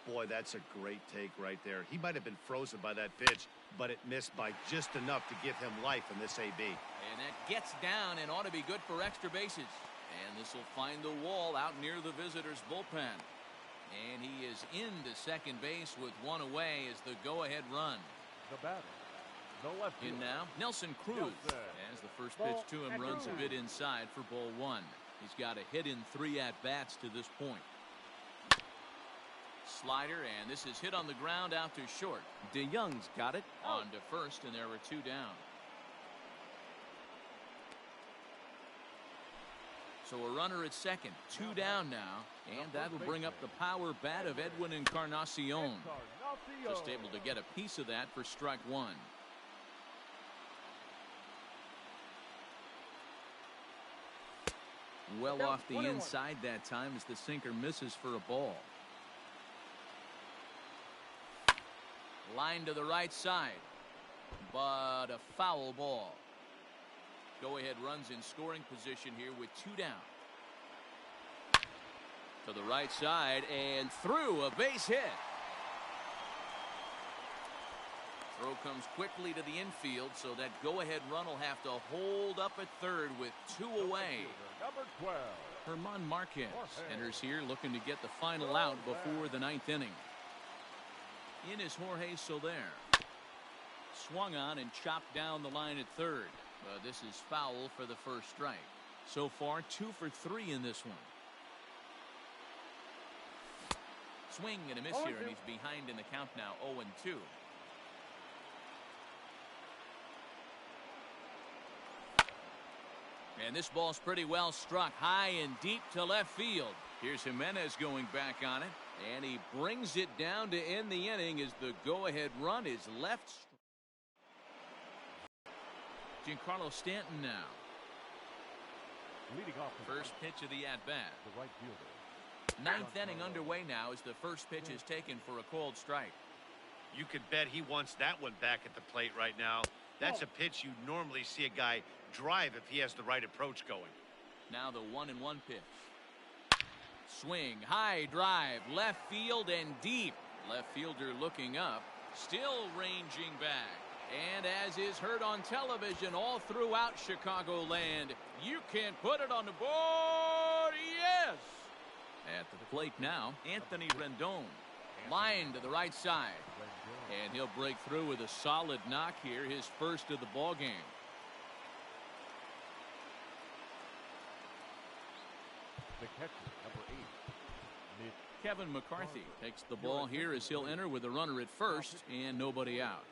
Boy, that's a great take right there. He might have been frozen by that pitch, but it missed by just enough to give him life in this AB. And that gets down and ought to be good for extra bases. And this will find the wall out near the visitor's bullpen. And he is into second base with 1 away as the go-ahead run. The batter, the left In fielder. now, Nelson Cruz. As the first pitch to him runs a bit inside for ball 1. He's got a hit in 3 at-bats to this point. Slider, and this is hit on the ground out to short. DeYoung's got it on to first, and there are 2 down. So a runner at second, 2 down now, and that'll bring up the power bat of Edwin Encarnacion. Just able to get a piece of that for strike 1. Well off the inside that time as the sinker misses for a ball. Line to the right side, but a foul ball. Go-ahead runs in scoring position here with 2 down. To the right side and through, a base hit. Throw comes quickly to the infield, so that go-ahead run will have to hold up at third with 2 away. Number 12. Herman Marquez enters here looking to get the final out before the 9th inning. In is Jorge Soler. Swung on and chopped down the line at third. But this is foul for the first strike. So far, 2 for 3 in this one. Swing and a miss here, and he's behind in the count now, 0-2. And this ball's pretty well struck high and deep to left field. Here's Jimenez going back on it, and he brings it down to end the inning as the go-ahead run is left. Giancarlo Stanton now. Leading off the First pitch of the at-bat. the right fielder. 9th inning underway now as the first pitch is taken for a called strike. You could bet he wants that one back at the plate right now. That's a pitch you normally see a guy drive if he has the right approach going. Now the 1-1 pitch. Swing, high drive, left field and deep. Left fielder looking up, still ranging back. And as is heard on television all throughout Chicagoland, you can put it on the board. Yes! At the plate now, Anthony Rendon. Line to the right side. And he'll break through with a solid knock here, his first of the ball game. The catcher, number 8. Kevin McCarthy takes the ball here as he'll enter with a runner at first and nobody out.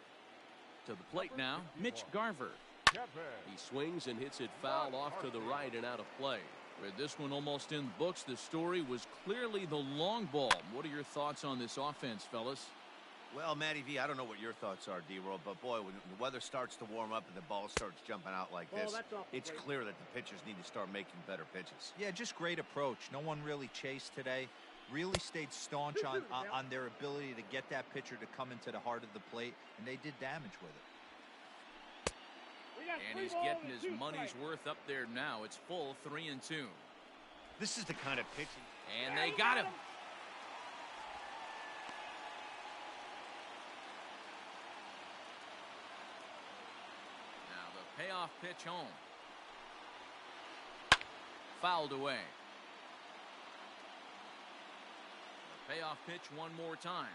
To the plate now, Mitch Garver. He swings and hits it foul off to the right and out of play. With this one almost in the books, the story was clearly the long ball. What are your thoughts on this offense, fellas? Well, Matty V, I don't know what your thoughts are, D-Roll, but boy, when the weather starts to warm up and the ball starts jumping out like this, it's clear that the pitchers need to start making better pitches. Yeah, just great approach. No one really chased today. Really stayed staunch on their ability to get that pitcher to come into the heart of the plate, and they did damage with it. And he's getting his money's worth up there now. It's full 3-2. This is the kind of pitching. And they got him. Now the payoff pitch home. Fouled away. The payoff pitch one more time.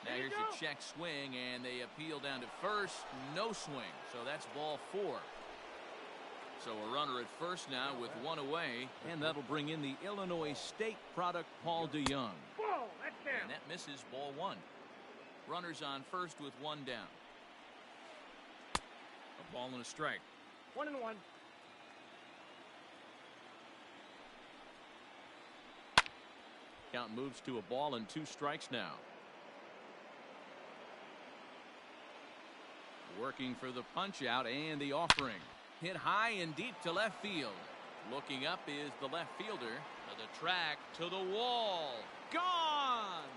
Now here's a check swing, and they appeal down to first. No swing, so that's ball 4. So a runner at first now with one away, and that'll bring in the Illinois State product, Paul DeYoung. And that misses ball 1. Runners on first with one down. A ball and a strike. 1-1. Count moves to a ball and 2 strikes now. Working for the punch out and the offering. Hit high and deep to left field. Looking up is the left fielder. To the track, to the wall. Gone!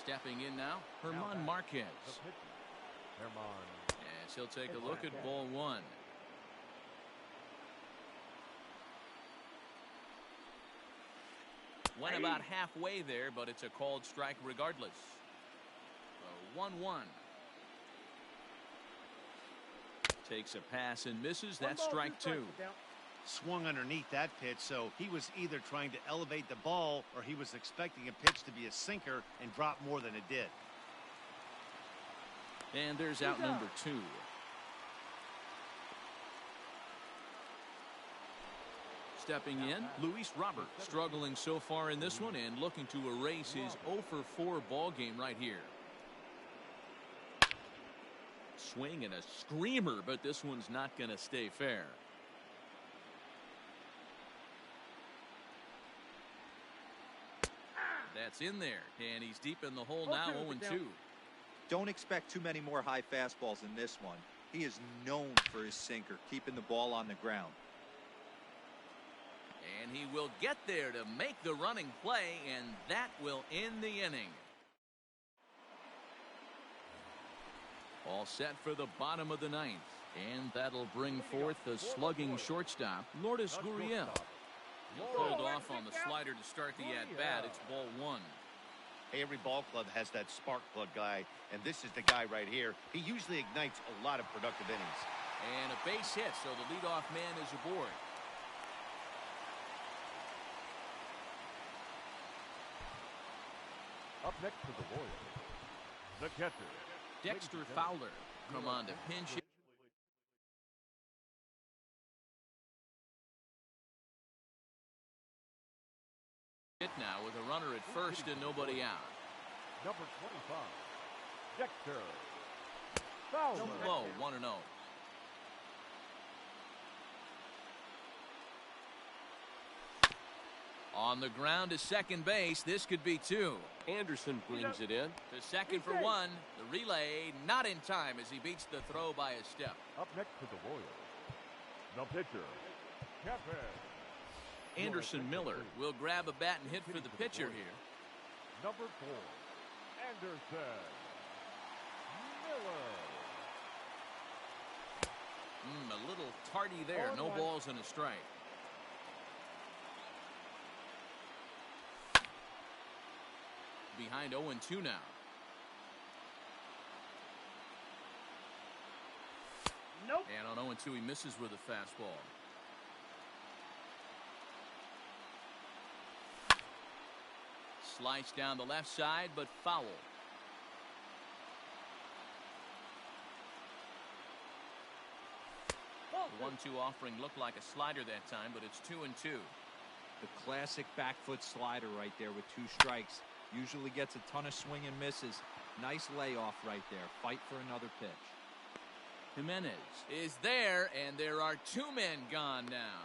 Stepping in now, Herman Marquez. As he'll take a look at ball 1. Went about halfway there, but it's a called strike regardless. 1-1. Takes a pass and misses. That's strike 2. Swung underneath that pitch, so he was either trying to elevate the ball or he was expecting a pitch to be a sinker and drop more than it did. And there's out number 2. Stepping in, Luis Robert, struggling so far in this one and looking to erase his 0-for-4 ball game right here. Swing and a screamer, but this one's not going to stay fair. That's in there, and he's deep in the hole now, 0-2. Don't expect too many more high fastballs in this one. He is known for his sinker, keeping the ball on the ground. And he will get there to make the running play, and that will end the inning. All set for the bottom of the 9th. And that'll bring forth the slugging shortstop, Lourdes Gurriel. He'll hold off on the slider to start the at-bat. It's ball 1. Hey, every ball club has that spark plug guy, and this is the guy right here. He usually ignites a lot of productive innings. And a base hit, so the leadoff man is aboard. Up next to the Royals, the catcher, Dexter Fowler. Come on to pinch hit. Now with a runner at first and nobody out. Number 25, Dexter Fowler. Low, 1-0. On the ground to second base. This could be 2. Anderson brings it in. To second for 1. The relay not in time as he beats the throw by a step. Up next to the Royals, the pitcher, Kevin Anderson Miller will grab a bat and hit for the pitcher here. Number 4, Anderson Miller. A little tardy there. No balls and a strike. Behind 0-2 now. And on 0-2, he misses with a fastball. Slice down the left side, but foul. 1-2 offering looked like a slider that time, but it's 2-2. The classic back foot slider right there with 2 strikes. Usually gets a ton of swing and misses. Nice layoff right there. Fight for another pitch. Jimenez is there, and there are 2 men gone now.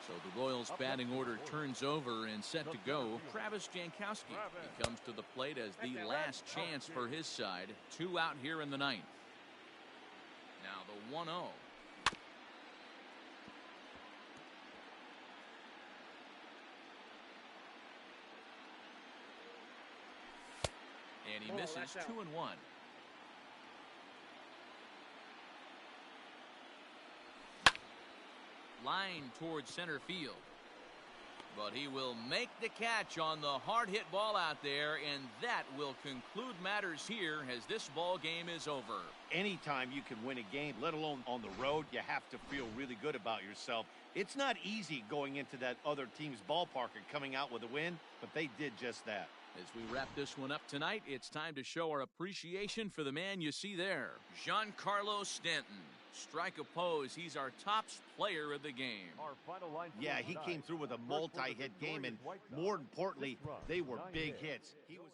So the Royals batting order turns over and set to go. Travis Jankowski, he comes to the plate as the last chance for his side. 2 out here in the 9th. Now the 1-0. And he misses 2-1. Line towards center field. But he will make the catch on the hard hit ball out there, and that will conclude matters here as this ball game is over. Anytime you can win a game, let alone on the road, you have to feel really good about yourself. It's not easy going into that other team's ballpark and coming out with a win, but they did just that. As we wrap this one up tonight, it's time to show our appreciation for the man you see there, Giancarlo Stanton. Strike a pose. He's our top player of the game. Yeah, he came through with a multi-hit game, and more importantly, they were big hits. He was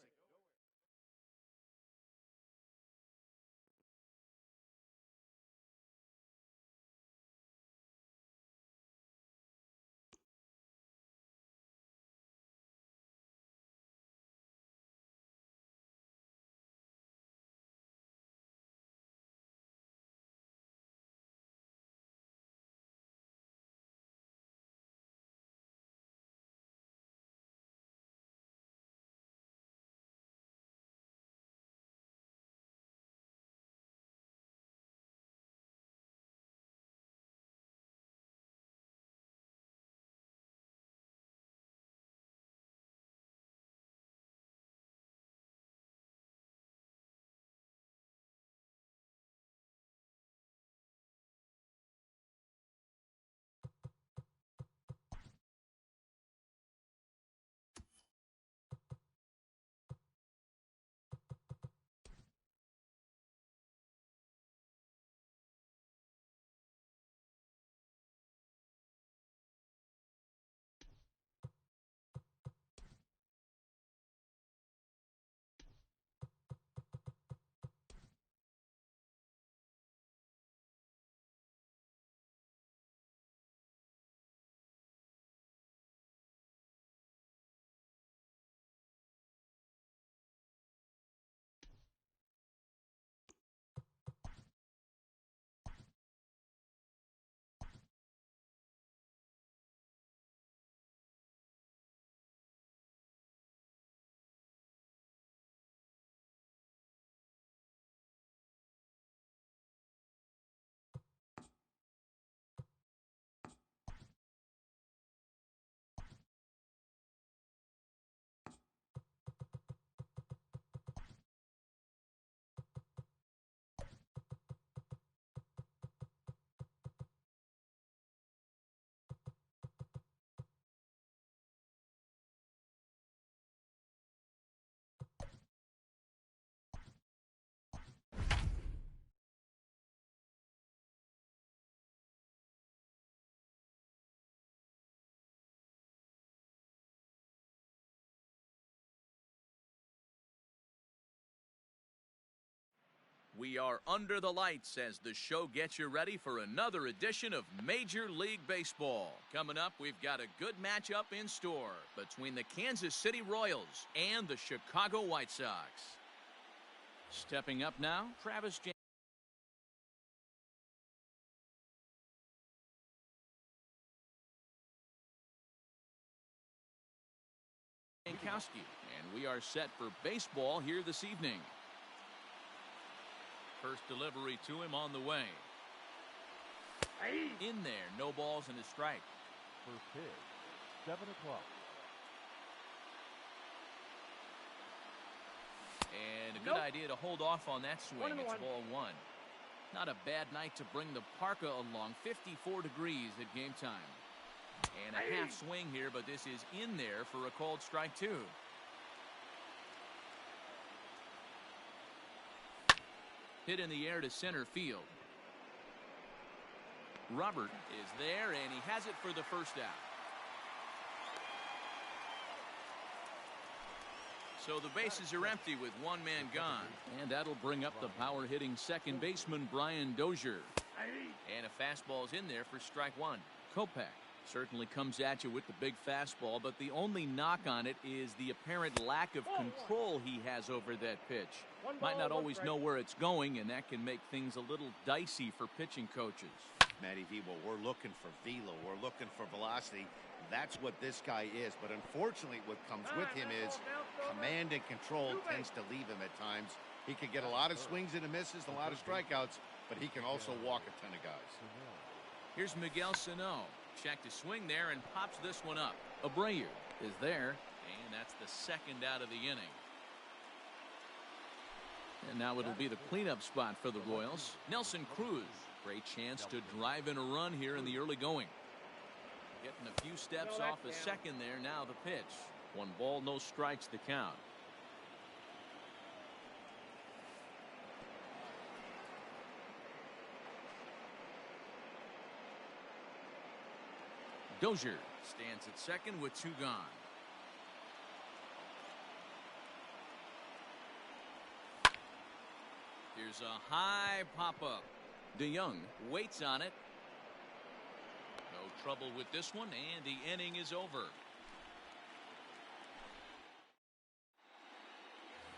We are under the lights as the show gets you ready for another edition of Major League Baseball. Coming up, we've got a good matchup in store between the Kansas City Royals and the Chicago White Sox. Stepping up now, Travis Jankowski, and we are set for baseball here this evening. First delivery to him on the way. In there, no balls and a strike. First pitch, 7 o'clock. And And a good idea to hold off on that swing. It's 1-1. ball one. Not a bad night to bring the parka along. 54 degrees at game time. And a half swing here, but this is in there for a called strike two. Hit in the air to center field. Robert is there, and he has it for the first out. So the bases are empty with one man gone. And that'll bring up the power-hitting second baseman, Brian Dozier. And a fastball's in there for strike one. Kopech certainly comes at you with the big fastball, but the only knock on it is the apparent lack of control he has over that pitch. Might not always know where it's going, and that can make things a little dicey for pitching coaches. Matty V, well, we're looking for velo. We're looking for velocity. That's what this guy is. But unfortunately, what comes with him is command and control tends to leave him at times. He could get a lot of swings and misses, a lot of strikeouts, but he can also walk a ton of guys. Here's Miguel Sano. Checked his swing there and pops this one up. Abreu is there, and that's the second out of the inning. And now it'll be the cleanup spot for the Royals. Nelson Cruz. Great chance to drive in a run here in the early going. Getting a few steps off a second there. Now the pitch. 1 ball, no strikes to count. Dozier stands at second with 2 gone. Here's a high pop-up. DeYoung waits on it. No trouble with this one, and the inning is over.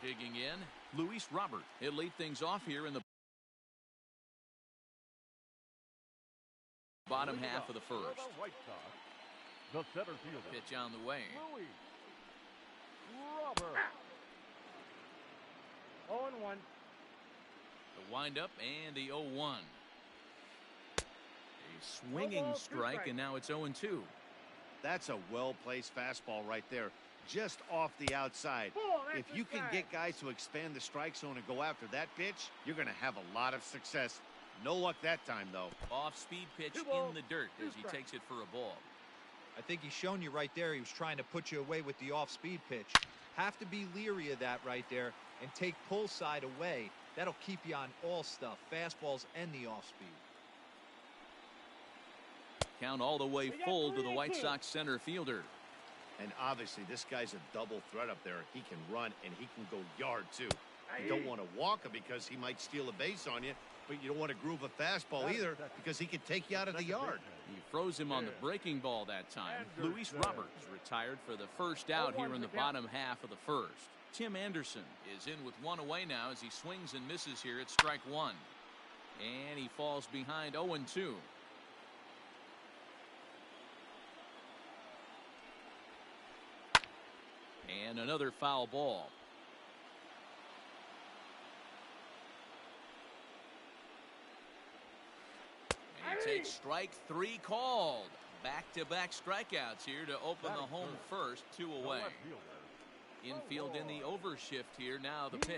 Digging in, Luis Robert. He'll lead things off here in the bottom half of the first. The center fielder. Pitch on the way. Luis Robert. 0-1. The windup and the 0-1. A swinging strike, and now it's 0-2. That's a well-placed fastball right there, just off the outside. If you can get guys to expand the strike zone and go after that pitch, you're going to have a lot of success. No luck that time, though. Off-speed pitch in the dirt as he takes it for a ball. I think he's shown you right there. He was trying to put you away with the off-speed pitch. Have to be leery of that right there and take pull side away. That'll keep you on all stuff, fastballs and the off-speed. Count all the way full to the White Sox center fielder. And obviously, this guy's a double threat up there. He can run and he can go yard, too. You don't want to walk him because he might steal a base on you, but you don't want to groove a fastball either because he can take you out of the yard. He froze him on the breaking ball that time. Luis Robert is retired for the first out here in the bottom half of the first. Tim Anderson is in with 1 away now as he swings and misses here at strike 1. And he falls behind 0-2. And another foul ball. And he takes strike 3 called. Back-to-back strikeouts here to open the home first, 2 away. Infield in the overshift here. Now the pitch.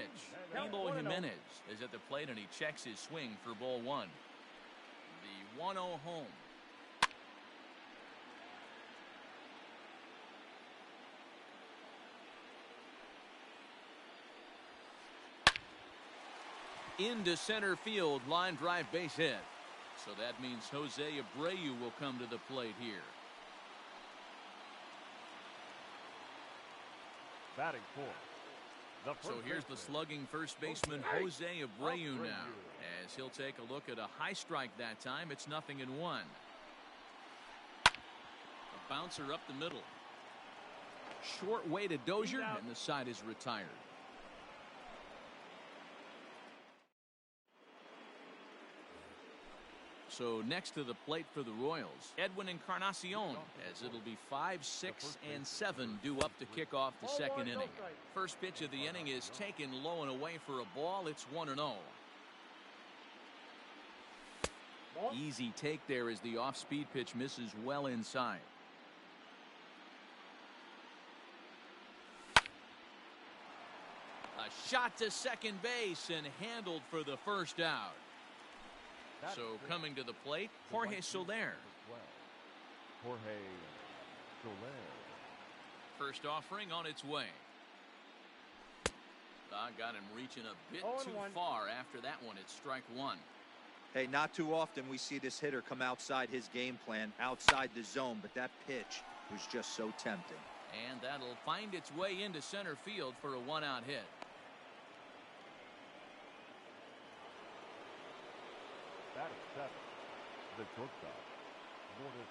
Eloy Jimenez is at the plate and he checks his swing for ball 1. The 1-0 home. Into center field, line drive, base hit. So that means Jose Abreu will come to the plate here. Batting fourth. So here's the slugging first baseman Jose Abreu now, as he'll take a look at a high strike that time. It's 0-1. A bouncer up the middle. Short way to Dozier, and the side is retired. So next to the plate for the Royals, Edwin Encarnacion, as it'll be 5, 6, and 7 due up to kick off the second inning. First pitch of the inning is taken low and away for a ball. It's 1-0. Easy take there as the off-speed pitch misses well inside. A A shot to second base and handled for the first out. So coming to the plate, Jorge Soler. Jorge Soler. First offering on its way. Got him reaching a bit too far after that one. It's strike one. Hey, not too often we see this hitter come outside his game plan, outside the zone, but that pitch was just so tempting. And that'll find its way into center field for a one-out hit. That is seven. The shortstop, Lourdes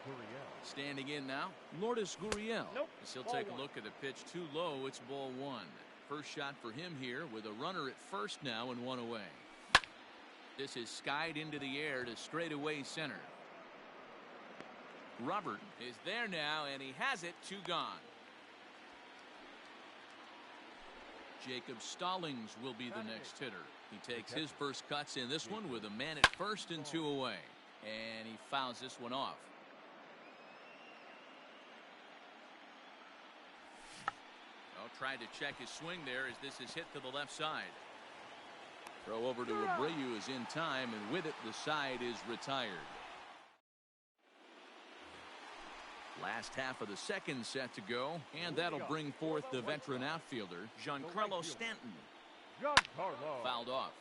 Gurriel. Standing in now, Lourdes Gurriel. Nope. As he'll take a look at a pitch too low. It's ball one. First shot for him here with a runner at first now and one away. This is skied into the air to straightaway center. Robert is there now, and he has it. Two gone. Jacob Stallings will be the next hitter. He takes his first cuts in this one with a man at first and two away. And he fouls this one off. Tried to check his swing there as this is hit to the left side. Throw over to Abreu is in time, and with it the side is retired. Last half of the second set to go, and that'll bring forth the veteran outfielder Giancarlo Stanton. Fouled off.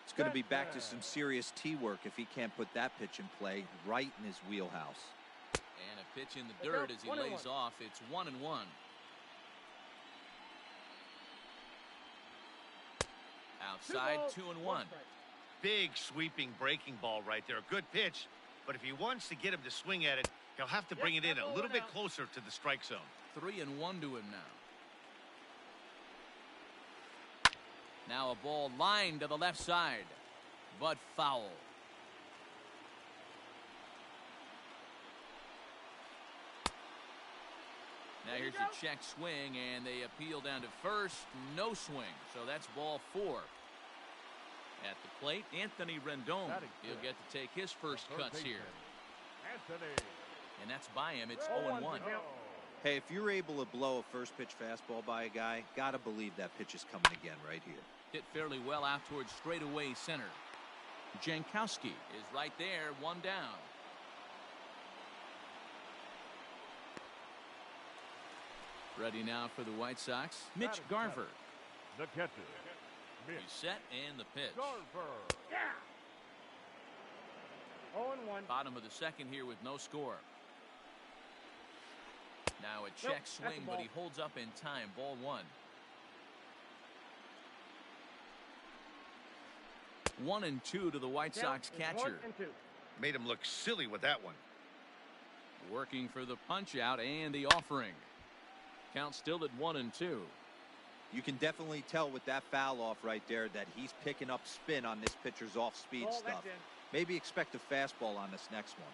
It's going to be back to some serious tee work if he can't put that pitch in play right in his wheelhouse. And a pitch in the dirt as he lays off. It's 1-1. Outside, 2-1. Big sweeping breaking ball right there. A good pitch, but if he wants to get him to swing at it, he'll have to bring it in a little bit closer to the strike zone. 3-1 to him now. Now a ball lined to the left side, but foul. Now here's a check swing, and they appeal down to first. No swing, so that's ball four. At the plate, Anthony Rendon. He'll get to take his first cuts here. And that's by him. It's 0-1. Hey, if you're able to blow a first pitch fastball by a guy, gotta believe that pitch is coming again right here. Hit fairly well out towards straightaway center. Jankowski is right there, one down. Ready now for the White Sox, Mitch Garver. The catcher, Mitch. He's set, and the pitch. Garver. Yeah. 0-1. Bottom of the second here with no score. Now a check swing, but he holds up in time. Ball one. 1-2 to the White Sox catcher. Made him look silly with that one. Working for the punch out and the offering. Count still at 1-2. You can definitely tell with that foul off right there that he's picking up spin on this pitcher's off-speed stuff. Maybe expect a fastball on this next one.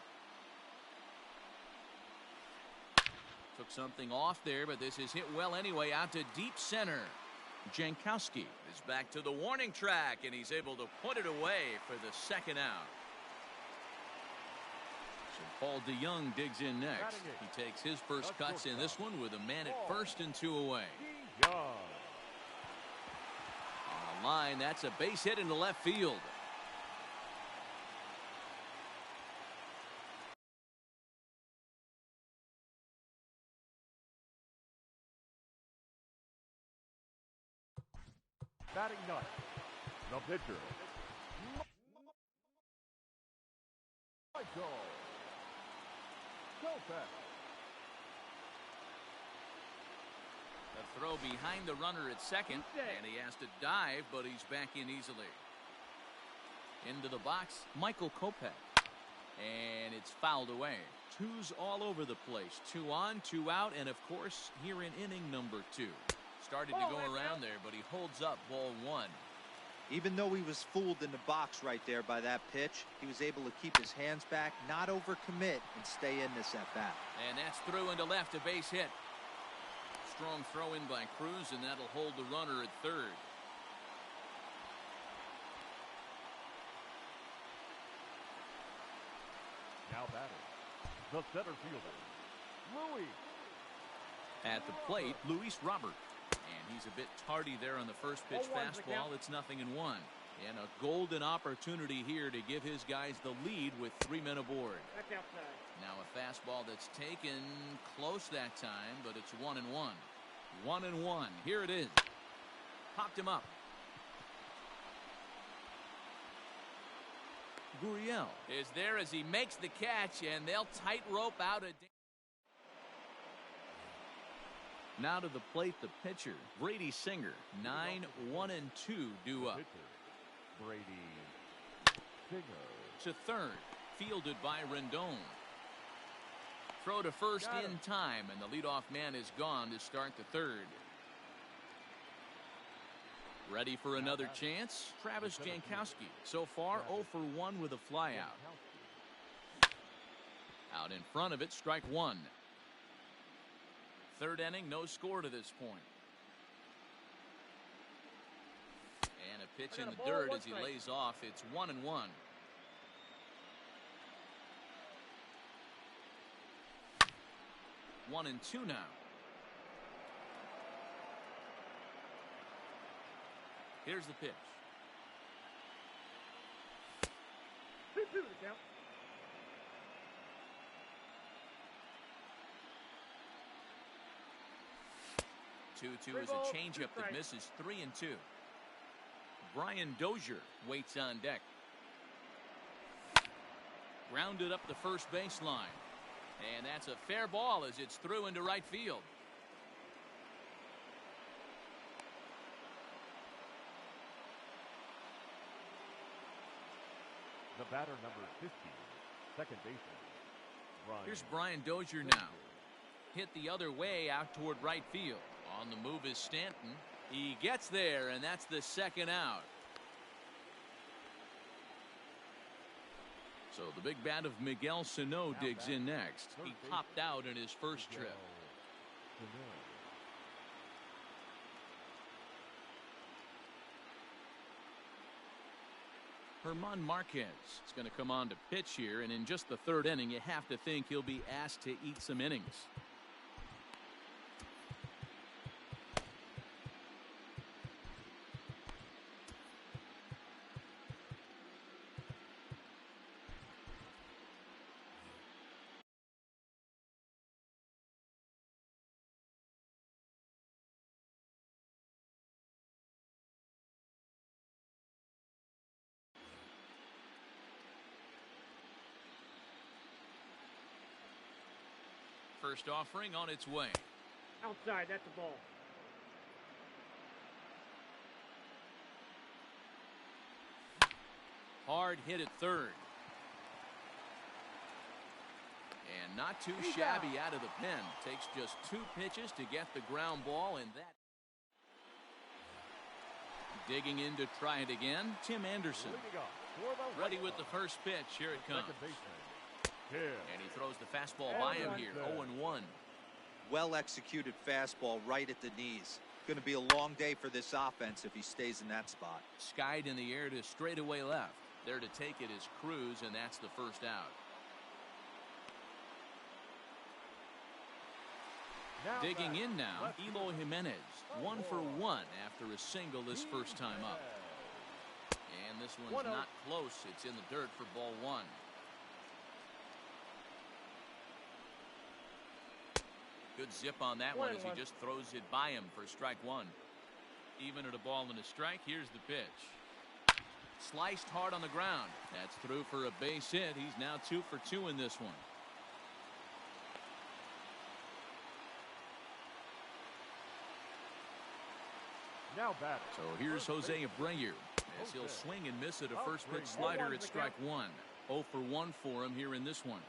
Took something off there, but this is hit well anyway, out to deep center. Jankowski is back to the warning track, and he's able to put it away for the second out. So Paul DeYoung digs in next. He takes his first cuts in this one with a man at first and two away. On the line, that's a base hit into left field. Batting ninth, the pitcher, Michael Kopech. A throw behind the runner at second, and he has to dive, but he's back in easily. Into the box, Michael Kopech. And it's fouled away. Twos all over the place. 2 on, 2 out, and of course, here in inning number 2. Started to go around there, but he holds up ball one. Even though he was fooled in the box right there by that pitch, he was able to keep his hands back, not overcommit, and stay in this at-bat. And that's through into left, a base hit. Strong throw in by Cruz, and that'll hold the runner at third. Now batting, the center fielder, Luis. At the plate, Luis Robert. And He's a bit tardy there on the first pitch 0-1 fastball. It's 0-1. And a golden opportunity here to give his guys the lead with 3 men aboard. That's outside. Now a fastball that's taken close that time, but it's 1-1. 1-1. Here it is. Popped him up. Gurriel is there as he makes the catch, and they'll tightrope out a. Now to the plate, the pitcher, Brady Singer. 9-1-2 due up. Brady Singer. To third, fielded by Rendon. Throw to first in time, and the leadoff man is gone to start the third. Ready for another chance? Travis Jankowski. So far, 0 for 1 with a flyout. Out in front of it, strike one. Third inning, no score to this point. And a pitch in the dirt as he lays off. It's 1-1. 1-2 now. Here's the pitch. 2-2 the count. 2-2 is a changeup that misses. 3-2. Brian Dozier waits on deck. Grounded up the first baseline. And that's a fair ball as it's through into right field. The batter, number 15, second baseman. Here's Brian Dozier now. Hit the other way out toward right field. On the move is Stanton. He gets there, and that's the second out. So the big bat of Miguel Sano digs in next. He popped out in his first trip. Herman Marquez is going to come on to pitch here, and in just the third inning, you have to think he'll be asked to eat some innings. First offering on its way. Outside, that's the ball. Hard hit at third. And not too shabby out of the pen. Takes just 2 pitches to get the ground ball, and that. Digging in to try it again, Tim Anderson. Ready with the first pitch. Here it comes. And he throws the fastball by him here. 0-1. Well executed fastball right at the knees. Going to be a long day for this offense if he stays in that spot. Skied in the air to straightaway left. There to take it is Cruz, and that's the first out. Digging in now, Eloy Jimenez. 1 for 1 after a single this first time up. And this one's not close. It's in the dirt for ball 1. Good zip on that one as he just throws it by him for strike one. Even at a ball and a strike, here's the pitch. Sliced hard on the ground. That's through for a base hit. He's now 2 for 2 in this one. Now batting. So here's Jose Abreu as he'll swing and miss at a first pitch slider at strike one. 0 for 1 for him here in this one.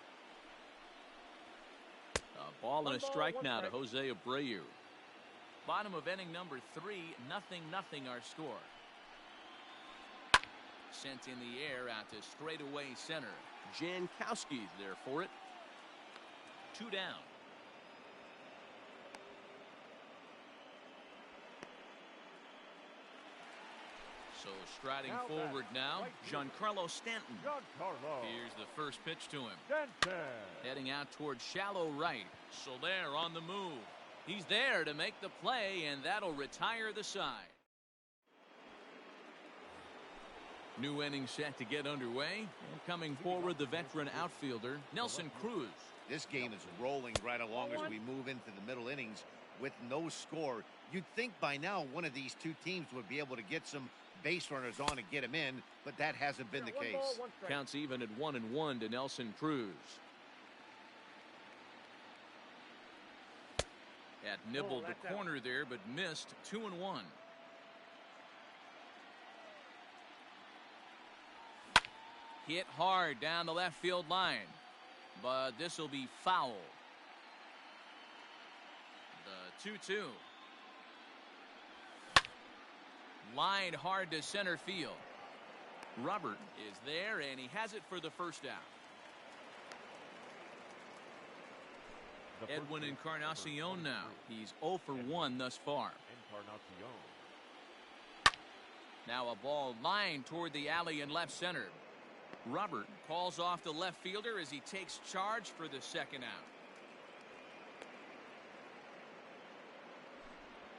A ball and a strike now to Jose Abreu. Bottom of inning number 3, 0-0 our score. Sent in the air out to straightaway center. Jankowski's there for it. 2 down. So striding forward now, Giancarlo Stanton. Here's the first pitch to him. Heading out towards shallow right. Soler on the move. He's there to make the play, and that'll retire the side. New inning set to get underway. And coming forward, the veteran outfielder, Nelson Cruz. This game is rolling right along as we move into the middle innings with no score. You'd think by now one of these two teams would be able to get some base runners on and get them in, but that hasn't been the case. Counts even at 1-1 to Nelson Cruz. Had nibbled the corner there, but missed 2-1. Hit hard down the left field line, but this will be foul. The 2-2. Lined hard to center field. Robert is there, and he has it for the first out. Edwin Encarnacion now. He's 0 for 1 thus far. Now a ball lined toward the alley in left center. Robert calls off the left fielder as he takes charge for the second out.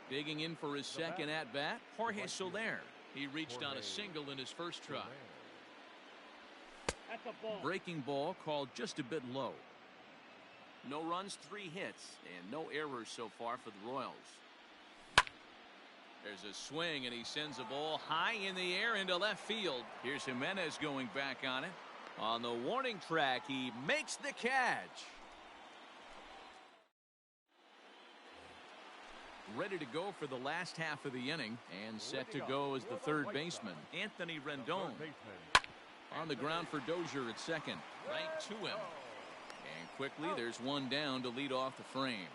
Digging in for his second at-bat, Jorge Soler. He reached on a single in his first try. Breaking ball called just a bit low. No runs, 3 hits, and no errors so far for the Royals. There's a swing, and he sends a ball high in the air into left field. Here's Jimenez going back on it. On the warning track, he makes the catch. Ready to go for the last half of the inning, and set to go as the third baseman, Anthony Rendon. On the ground for Dozier at second. Right to him. And quickly, there's one down to lead off the frame.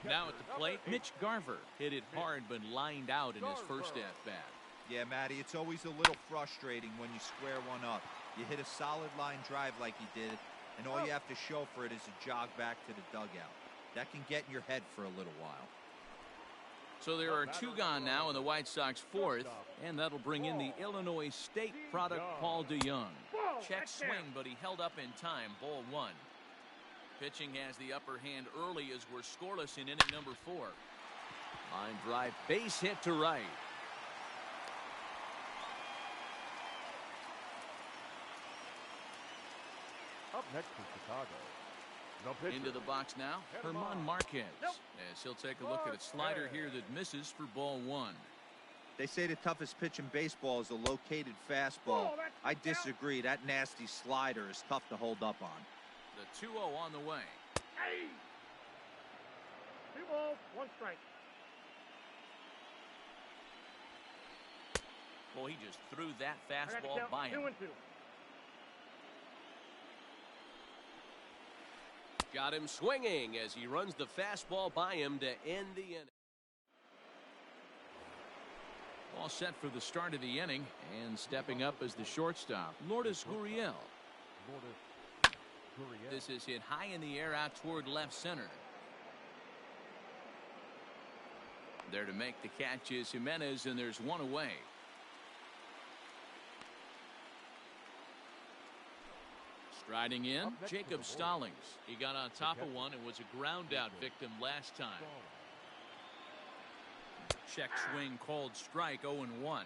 Now at the plate, Mitch Garver hit it hard but lined out in his first at-bat. Yeah, Matty, it's always a little frustrating when you square one up. You hit a solid line drive like he did, and all you have to show for it is a jog back to the dugout. That can get in your head for a little while. So there are 2 gone now in the White Sox fourth, and that'll bring in the Illinois State product, Paul DeYoung. Check swing, but he held up in time. Ball 1. Pitching has the upper hand early as we're scoreless in inning number 4. Line drive, base hit to right. Up next is Chicago. No pitcher. Into the box now, Herman Marquez. As he'll take a look at a slider here that misses for ball 1. They say the toughest pitch in baseball is a located fastball. I disagree. That nasty slider is tough to hold up on. The 2-0 on the way. Hey! 2 balls, 1 strike. Well, he just threw that fastball by him. 2-2. Got him swinging as he runs the fastball by him to end the inning. All set for the start of the inning, and stepping up as the shortstop, Lourdes Gurriel. This is hit high in the air out toward left center. There to make the catch is Jimenez, and there's one away. Striding in, Jacob Stallings. He got on top of one and was a ground out victim last time. Check swing called strike, 0-1. 0-1.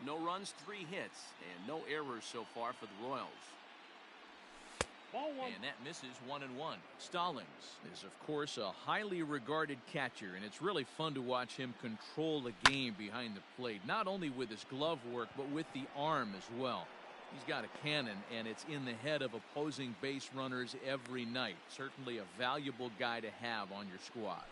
No runs, 3 hits, and no errors so far for the Royals. Ball 1. And that misses 1-1. Stallings is, of course, a highly regarded catcher, and it's really fun to watch him control the game behind the plate, not only with his glove work, but with the arm as well. He's got a cannon, and it's in the head of opposing base runners every night. Certainly a valuable guy to have on your squad.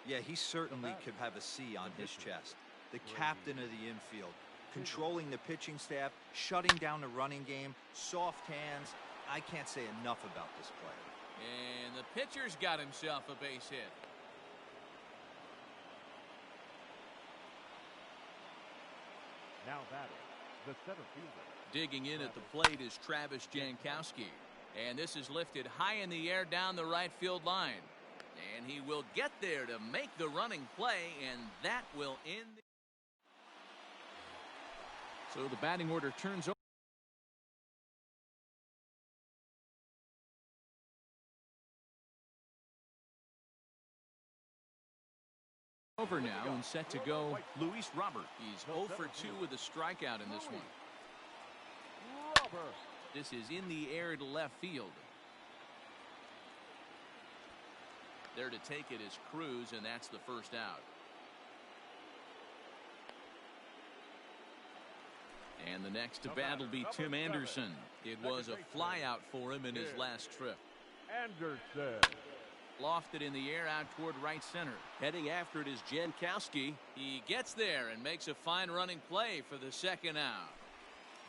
Yeah, he certainly could have a C on his chest. The captain of the infield, controlling the pitching staff, shutting down the running game, soft hands. I can't say enough about this player. And the pitcher's got himself a base hit. Now batting, the center fielder. Digging in at the plate is Travis Jankowski. And this is lifted high in the air down the right field line. And he will get there to make the running play, and that will end. So the batting order turns over. Over now and set to go, Luis Robert. He's 0 for 2 with a strikeout in this one. This is in the air to left field. There to take it is Cruz, and that's the first out. And the next to bat will be Tim Anderson. It was a flyout for him in his last trip. Anderson. Lofted in the air out toward right center. Heading after it is Jankowski. He gets there and makes a fine running play for the second out.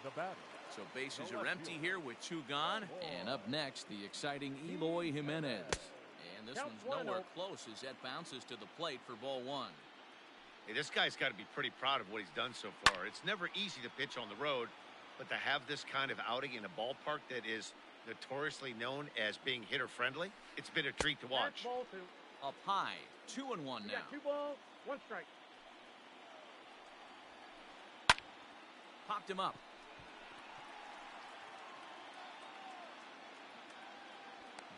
The batter. So bases are empty here with 2 gone. And up next, the exciting Eloy Jimenez. And this one's nowhere close as that bounces to the plate for ball 1. Hey, this guy's got to be pretty proud of what he's done so far. It's never easy to pitch on the road, but to have this kind of outing in a ballpark that is notoriously known as being hitter friendly, it's been a treat to watch. Ball 2. Up high, 2-1 now. You got 2 balls, 1 strike. Popped him up.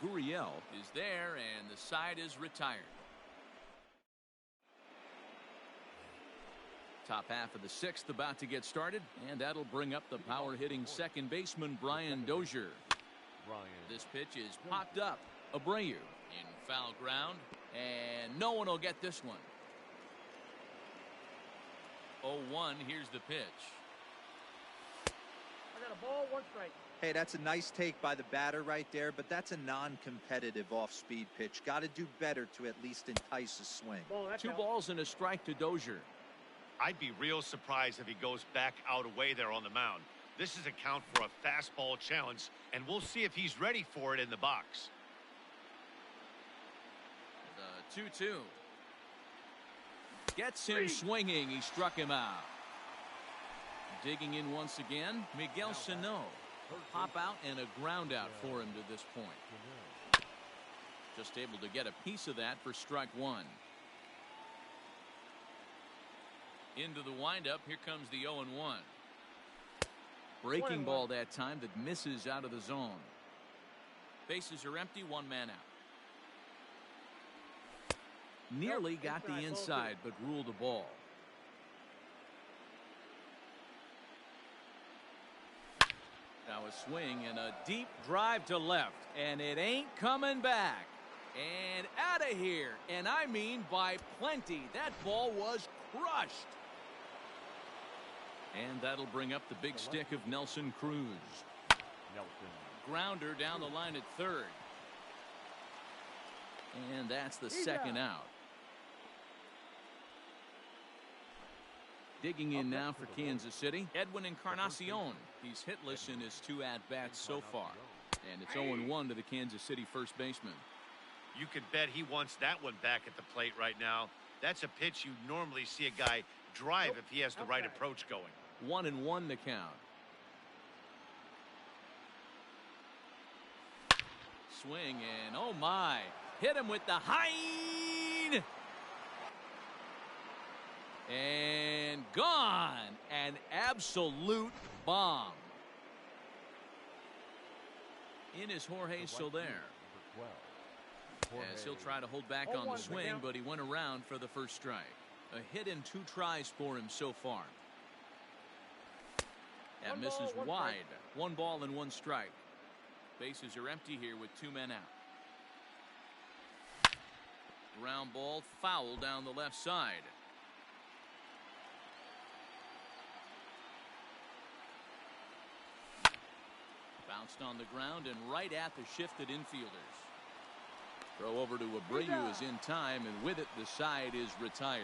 Gurriel is there, and the side is retired. Top half of the 6th about to get started, and that'll bring up the power-hitting second baseman Brian Dozier. This pitch is popped up. Abreu in foul ground, and no one will get this one. 0-1, here's the pitch. I got a ball, 1 strike. Hey, that's a nice take by the batter right there, but that's a non-competitive off-speed pitch. Got to do better to at least entice a swing. 2 balls and a strike to Dozier. I'd be real surprised if he goes back out away there on the mound. This is a count for a fastball challenge, and we'll see if he's ready for it in the box. The 2-2. Gets him swinging. He struck him out. Digging in once again, Miguel Sano. Pop out and a ground out for him to this point. Just able to get a piece of that for strike 1. Into the windup. Here comes the 0-1. Breaking ball that time that misses out of the zone. Bases are empty. 1 man out. Nearly got the inside, but ruled a ball. Now a swing and a deep drive to left, and it ain't coming back. And out of here, and I mean by plenty. That ball was crushed. And that'll bring up the big stick of Nelson Cruz. Grounder down the line at third. And that's the second out. Digging in now for Kansas City, Edwin Encarnacion. He's hitless in his 2 at-bats so far. And it's 0-1 to the Kansas City first baseman. You could bet he wants that one back at the plate right now. That's a pitch you normally see a guy drive if he has the right approach going. 1-1 the count. Swing and oh my, hit him with the hind. And gone. An absolute bomb. In is Jorge Soler. As he'll try to hold back on the swing, but he went around for the first strike. A hit in 2 tries for him so far. That misses wide. 1 ball and 1 strike. Bases are empty here with 2 men out. Ground ball foul down the left side. Bounced on the ground and right at the shifted infielders. Throw over to Abreu is in time, and with it the side is retired.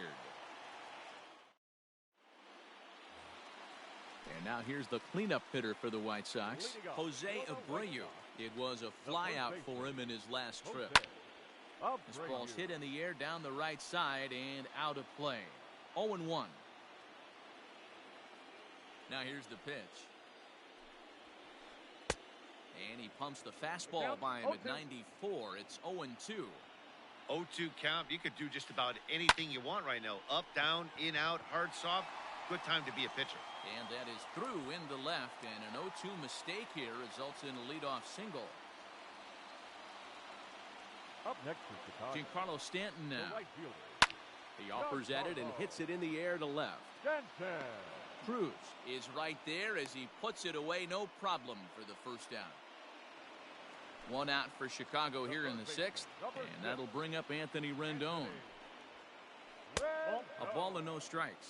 And now here's the cleanup hitter for the White Sox, Jose Abreu. It was a flyout for him in his last trip. This ball's hit in the air down the right side and out of play. 0-1. Now here's the pitch. And he pumps the fastball by him at 94. It's 0-2. 0-2 count. You could do just about anything you want right now. Up, down, in, out, hard, soft. Good time to be a pitcher. And that is through into left, and an 0-2 mistake here results in a leadoff single. Up next is Chicago. Giancarlo Stanton now. The right fielder, He offers at it and hits it in the air to left. Cruz is right there as he puts it away. No problem for the first down. One out for Chicago here in the sixth, and that'll bring up Anthony Rendon. A ball and no strikes.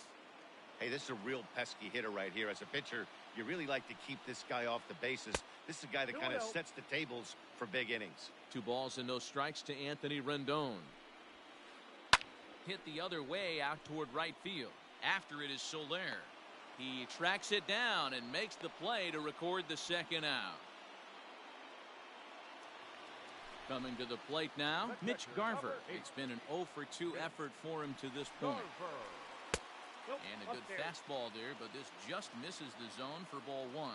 Hey, this is a real pesky hitter right here. As a pitcher, you really like to keep this guy off the bases. This is a guy that kind of sets the tables for big innings. 2 balls and no strikes to Anthony Rendon. Hit the other way out toward right field. After it is Soler. He tracks it down and makes the play to record the second out. Coming to the plate now, Mitch Garver. It's been an 0 for 2 effort for him to this point. And a good fastball there, but this just misses the zone for ball 1.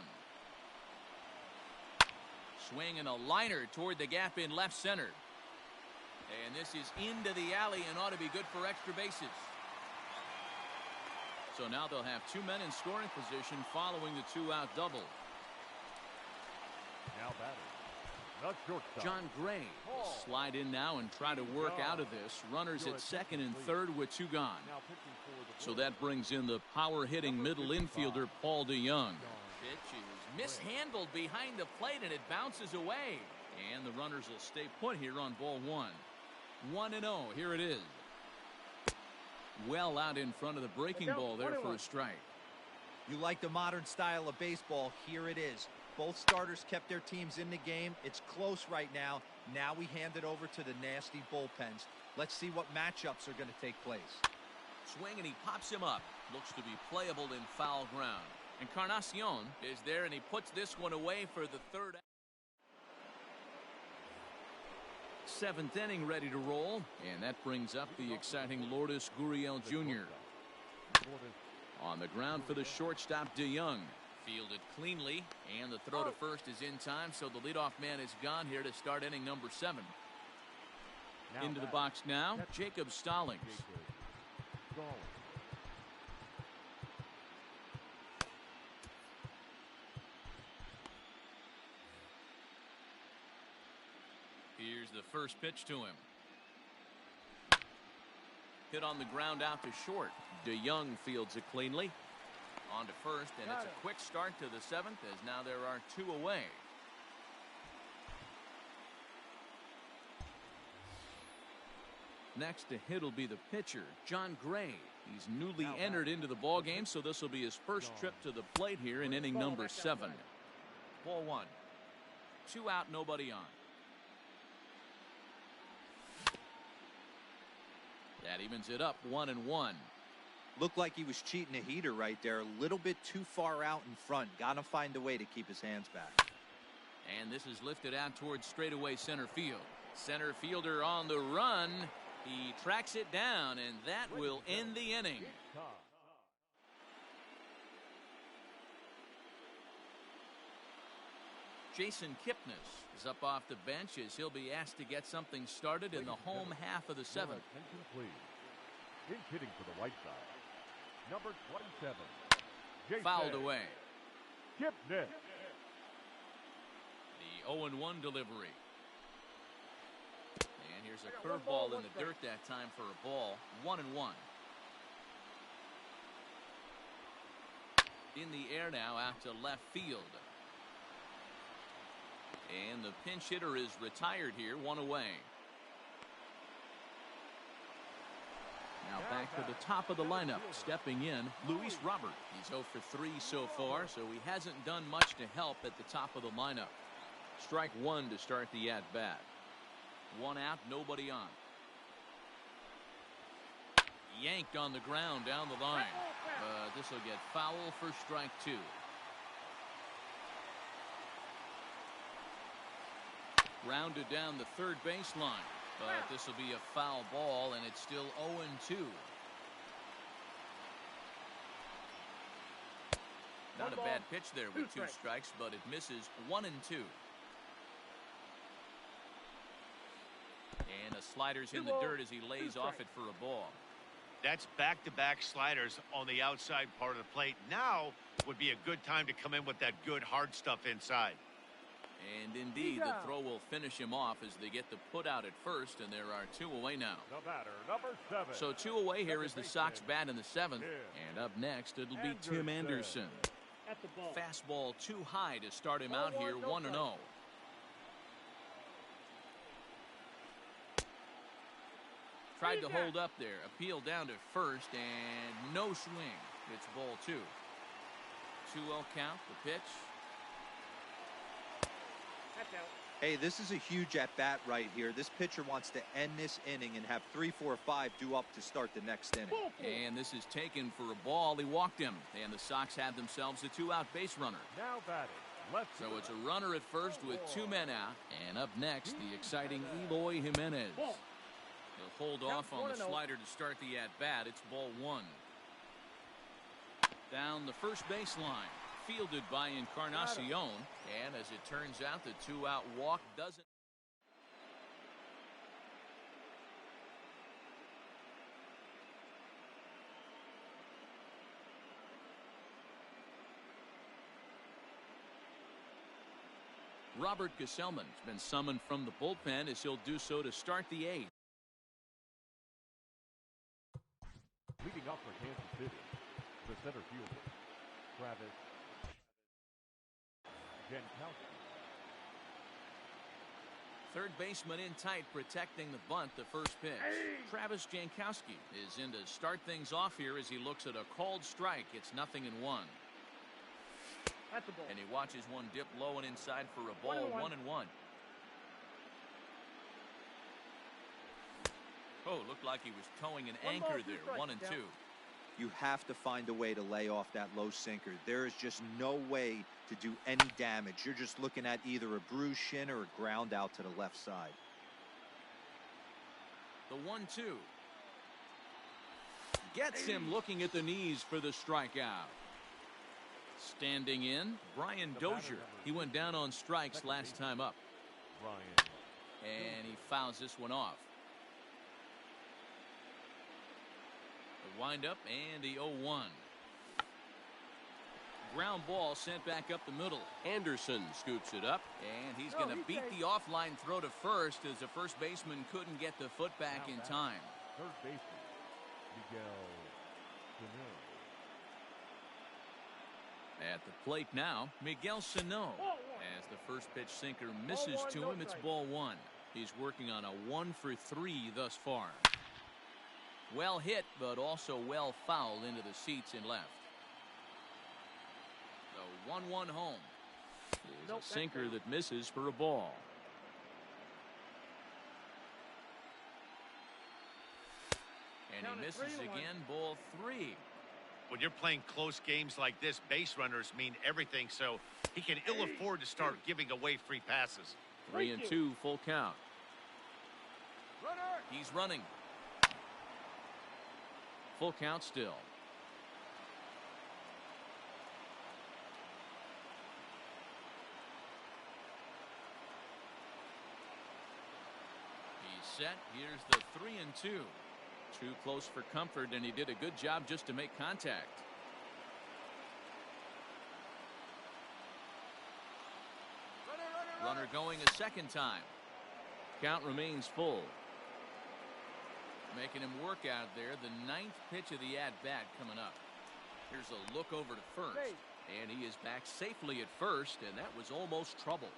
Swing and a liner toward the gap in left center. And this is into the alley and ought to be good for extra bases. So now they'll have 2 men in scoring position following the 2-out double. Now batting. John Gray will slide in now and try to work out of this. Runners at second and third with 2 gone. So that brings in the power-hitting middle infielder Paul DeYoung. Pitch is mishandled behind the plate and it bounces away. And the runners will stay put here on ball 1. 1-0. Here it is. Well out in front of the breaking ball there for a strike. You like the modern style of baseball. Here it is. Both starters kept their teams in the game. It's close right now. Now we hand it over to the nasty bullpens. Let's see what matchups are going to take place. Swing and he pops him up. Looks to be playable in foul ground. Encarnacion is there and he puts this one away for the 3rd. 7th inning ready to roll. And that brings up the exciting Lourdes Gurriel Jr. On the ground for the shortstop DeYoung. Fielded cleanly, and the throw to first is in time, so the leadoff man is gone here to start inning number 7. Into the box now, Jacob Stallings. Here's the first pitch to him. Hit on the ground out to short. DeYoung fields it cleanly. On to first, and it's a quick start to the 7th as now there are 2 away. Next to hit will be the pitcher, John Gray. He's newly entered into the ballgame, so this will be his first trip to the plate here in inning number 7. Ball 1. 2 out, nobody on. That evens it up 1-1. Looked like he was cheating a heater right there. A little bit too far out in front. Got to find a way to keep his hands back. And this is lifted out towards straightaway center field. Center fielder on the run. He tracks it down, and that will end the inning. Jason Kipnis is up off the bench as he'll be asked to get something started in the home half of the 7th. In hitting for the White Sox, number 27. Fouled away. Kipnis. The 0-1 delivery. And here's a curveball in the dirt that time for a ball. 1-1. In the air now out to left field. And the pinch hitter is retired here, 1 away. Now back to the top of the lineup. Stepping in, Luis Robert. He's 0 for 3 so far, so he hasn't done much to help at the top of the lineup. Strike 1 to start the at-bat. 1 out, nobody on. Yanked on the ground down the line. But this will get foul for strike 2. Rounded down the third baseline. But this will be a foul ball, and it's still 0-2. Not a bad pitch there with 2 strikes, but it misses. 1-2. And a slider's in the dirt as he lays off it for a ball. That's back-to-back sliders on the outside part of the plate. Now would be a good time to come in with that good hard stuff inside. And indeed, the throw will finish him off as they get the put out at first, and there are 2 away now. The batter, number 7. So 2 away here is the Sox bat in the 7th. And up next, it'll be Tim Anderson. At the ball. Fastball too high to start him out here, 1-0. Tried to hold up there. Appeal down to first, and no swing. It's ball 2. 2-0 count, the pitch. That's out. Hey, this is a huge at-bat right here. This pitcher wants to end this inning and have 3, 4, 5 due up to start the next inning. And this is taken for a ball. He walked him, and the Sox have themselves a 2-out base runner. Now batting, left. So it's a runner at first with 2 men out. And up next, the exciting Eloy Jimenez. He'll hold off on the slider to start the at-bat. It's ball 1. Down the first baseline. Fielded by Encarnacion. And as it turns out, the 2-out walk doesn't. Robert Gesellman's been summoned from the bullpen as he'll do so to start the 8th. Leading up for Kansas City, the center fielder, Travis Jankowski. Third baseman in tight, protecting the bunt, the first pitch. Travis Jankowski is in to start things off here as he looks at a called strike. It's 0-1. At the ball. And he watches one dip low and inside for a ball. 1-1. Oh, looked like he was towing an anchor there. 1-2. You have to find a way to lay off that low sinker. There is just no way to do any damage. You're just looking at either a bruised shin or a ground out to the left side. The 1-2. Gets him looking at the knees for the strikeout. Standing in, Brian Dozier. He went down on strikes last time up. And he fouls this one off. The windup and the 0-1. Ground ball sent back up the middle. Anderson scoops it up. And he's going to beat the offline throw to first as the first baseman couldn't get the foot back in time. Third baseman, Miguel Sano. At the plate now, Miguel Sano. As the first pitch sinker misses to him, it's ball 1. He's working on a 1 for 3 thus far. Well hit, but also well fouled into the seats in left. The 1-1 home is a sinker that misses for a ball. And he misses again, ball 3. When you're playing close games like this, base runners mean everything, so he can ill afford to start giving away free passes. 3-2, full count. He's running. Full count still. He's set. Here's the 3-2. Too close for comfort, and he did a good job just to make contact. Runner going a second time. Count remains full. Making him work out there. The 9th pitch of the at-bat coming up. Here's a look over to first. And he is back safely at first, and that was almost trouble.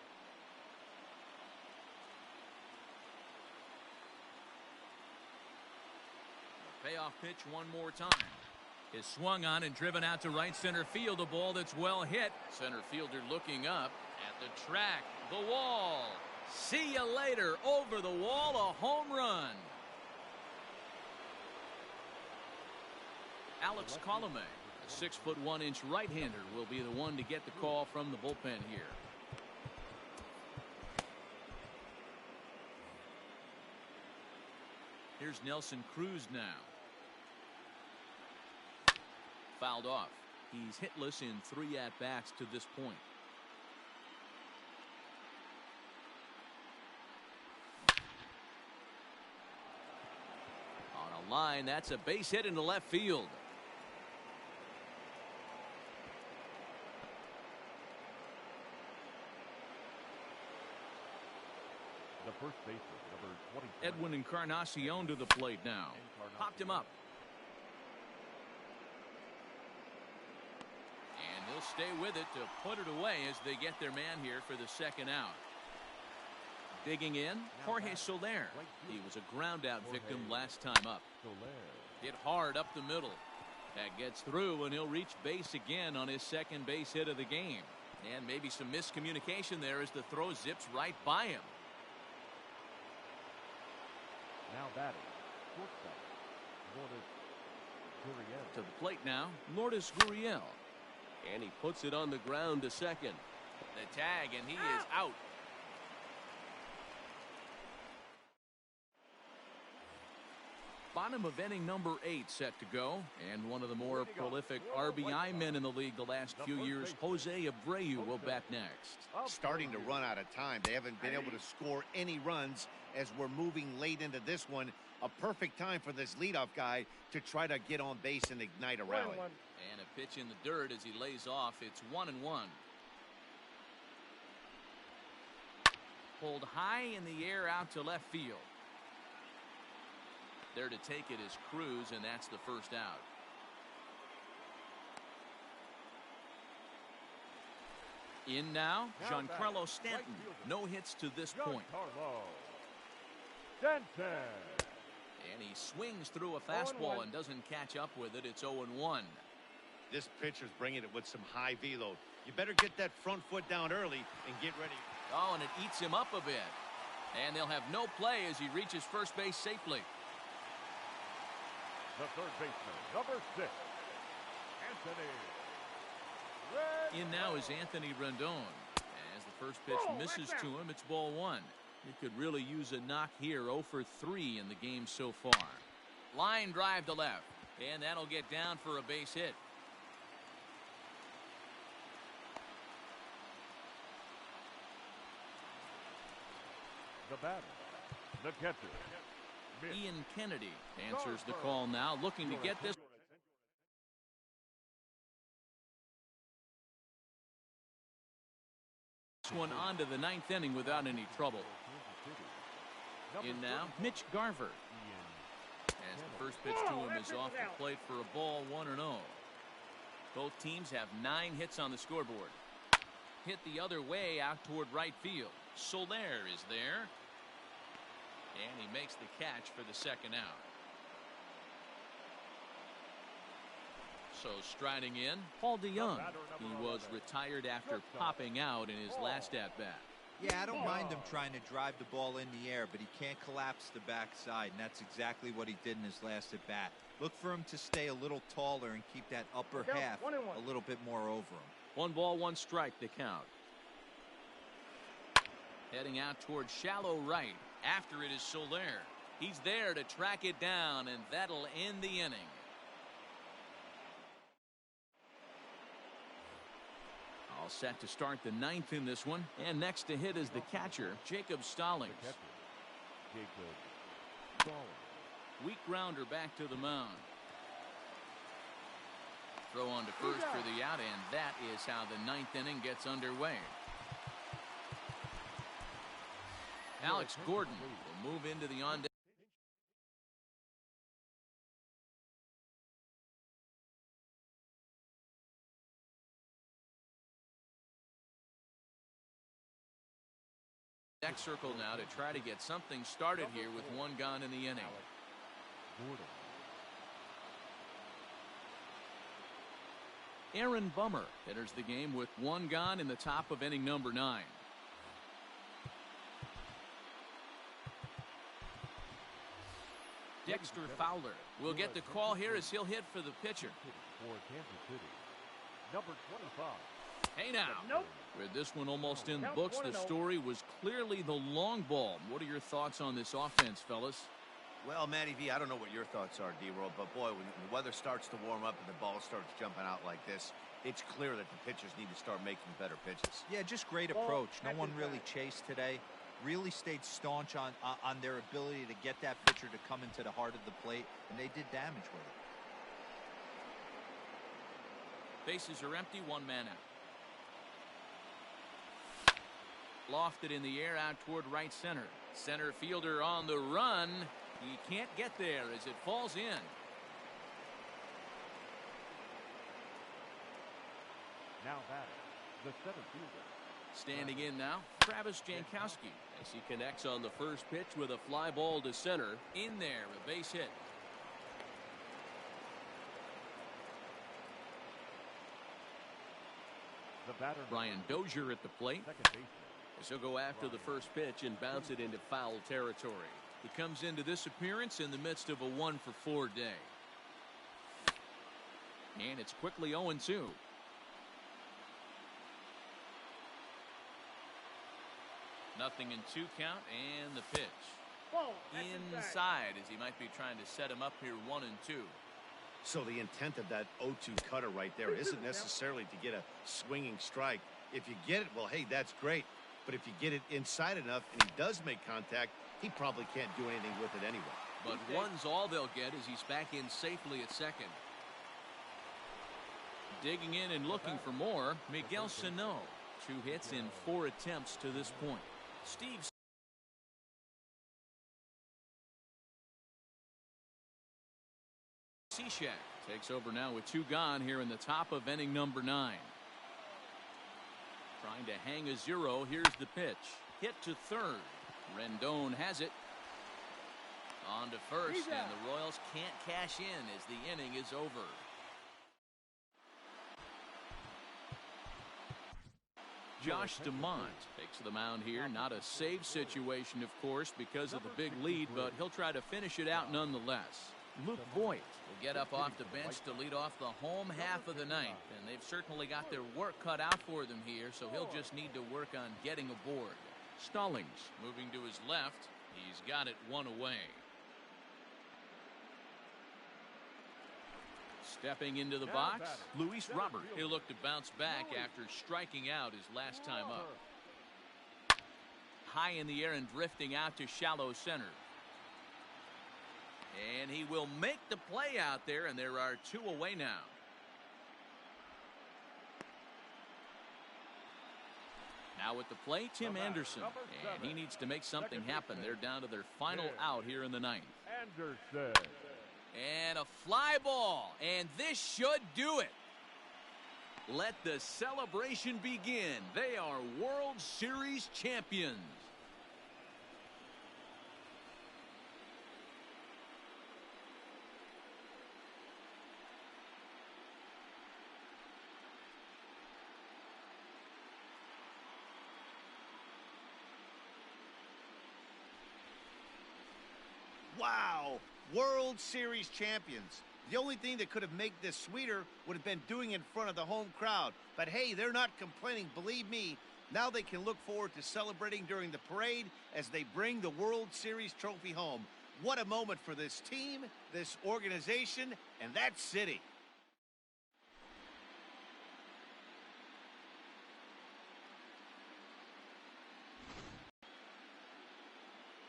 Payoff pitch one more time. Is swung on and driven out to right center field. A ball that's well hit. Center fielder looking up at the track. The wall. See you later. Over the wall. A home run. Alex Colome, a 6'1" right-hander, will be the one to get the call from the bullpen here. Here's Nelson Cruz now. Fouled off. He's hitless in 3 at-bats to this point. On a line, that's a base hit into left field. The first baseman, number 20. Edwin Encarnacion to the plate now. Popped him up. And he'll stay with it to put it away as they get their man here for the second out. Digging in, Jorge Soler. He was a ground out victim last time up. Hit hard up the middle. That gets through, and he'll reach base again on his second base hit of the game. And maybe some miscommunication there as the throw zips right by him. Now batting, shortstop, Lourdes Gurriel. To the plate now, Lourdes Gurriel. And he puts it on the ground to second. The tag, and he is out. Bottom of inning number 8 set to go, and one of the more prolific RBI men in the league the last few years, Jose Abreu, will bat next. Starting to run out of time. They haven't been able to score any runs as we're moving late into this one. A perfect time for this leadoff guy to try to get on base and ignite a rally. And a pitch in the dirt as he lays off. It's 1-1. Pulled high in the air out to left field. There to take it is Cruz, and that's the first out. In now, Giancarlo Stanton. No hits to this point. Stanton. And he swings through a fastball and doesn't catch up with it. It's 0-1. This pitcher's bringing it with some high velo. You better get that front foot down early and get ready. Oh, and it eats him up a bit. And they'll have no play as he reaches first base safely. The third baseman, number 6, Anthony. In now is Anthony Rendon. As the first pitch misses to him, it's ball 1. He could really use a knock here. 0 for 3 in the game so far. Line drive to left, and that'll get down for a base hit. The batter, the catcher, Ian Kennedy answers the call now, looking to get this one onto the 9th inning without any trouble. In now, Mitch Garver. As the first pitch to him is off the plate for a ball, 1-0. Both teams have 9 hits on the scoreboard. Hit the other way out toward right field. Soler is there. And he makes the catch for the second out. So striding in, Paul DeYoung. He was retired after popping out in his last at-bat. Yeah, I don't mind him trying to drive the ball in the air, but he can't collapse the backside, and that's exactly what he did in his last at-bat. Look for him to stay a little taller and keep that upper half a little bit more over him. 1 ball, 1 strike, the count. Heading out towards shallow right. After it is Soler. He's there to track it down, and that'll end the inning. All set to start the 9th in this one. And next to hit is the catcher, Jacob Stallings. Weak grounder back to the mound. Throw on to first for the out, and that is how the 9th inning gets underway. Alex Gordon will move into the on-deck. Deck circle now to try to get something started here with 1 gone in the inning. Aaron Bummer enters the game with 1 gone in the top of inning number 9. Dexter Fowler will get the call here as he'll hit for the pitcher. For Kansas City, number 25. Hey now. With this one almost in the books, the story was clearly the long ball. What are your thoughts on this offense, fellas? Well, Matty V, I don't know what your thoughts are, D-Roll, but boy, when the weather starts to warm up and the ball starts jumping out like this, it's clear that the pitchers need to start making better pitches. Yeah, just great approach. No one really chased today. Really stayed staunch on their ability to get that pitcher to come into the heart of the plate, and they did damage with it. Bases are empty, 1 man out. Lofted in the air out toward right center. Center fielder on the run. He can't get there as it falls in. Now batting, the center fielder. Standing in now, Travis Jankowski. As he connects on the first pitch with a fly ball to center. In there, a base hit. The batter, Brian Dozier at the plate. second baseman. As he'll go after the first pitch and bounce it into foul territory. He comes into this appearance in the midst of a 1-for-4 day. And it's quickly 0-2. Nothing in 2 count, and the pitch. Ball. Inside, as he might be trying to set him up here 1-2. So the intent of that 0-2 cutter right there isn't necessarily to get a swinging strike. If you get it, well, hey, that's great. But if you get it inside enough and he does make contact, he probably can't do anything with it anyway. But one's all they'll get as he's back in safely at second. Digging in and looking for more, Miguel Sano. 2 hits in 4 attempts to this point. Steve Cishek takes over now with 2 gone here in the top of inning number 9. Trying to hang a 0. Here's the pitch. Hit to third. Rendon has it. On to first, and the Royals can't cash in as the inning is over. Josh DeMont takes the mound here. Not a save situation, of course, because of the big lead, but he'll try to finish it out nonetheless. Luke Voigt will get up off the bench to lead off the home half of the ninth, and they've certainly got their work cut out for them here, so he'll just need to work on getting aboard. Stallings moving to his left. He's got it 1 away. Stepping into the box, Luis Robert. He'll look to bounce back after striking out his last time up. High in the air and drifting out to shallow center. And he will make the play out there, and there are 2 away now. Now at the plate, Tim Anderson. And he needs to make something happen. They're down to their final out here in the ninth. Anderson. And a fly ball, and this should do it. Let the celebration begin. They are World Series champions. Wow! World Series champions. The only thing that could have made this sweeter would have been doing it in front of the home crowd. But hey, they're not complaining, believe me. Now they can look forward to celebrating during the parade as they bring the World Series trophy home. What a moment for this team, this organization, and that city.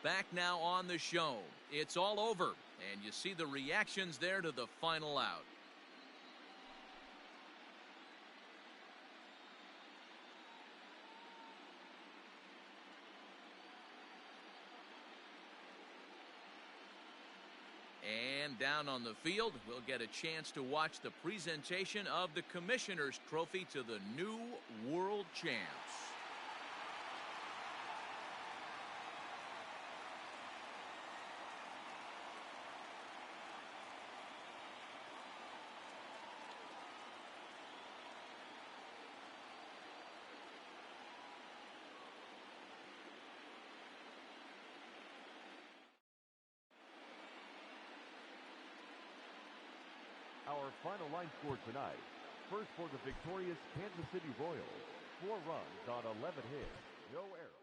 Back now on the show. It's all over, and you see the reactions there to the final out. And down on the field, we'll get a chance to watch the presentation of the Commissioner's Trophy to the new world champs. Our final line score tonight. First for the victorious Kansas City Royals. 4 runs on 11 hits. No errors.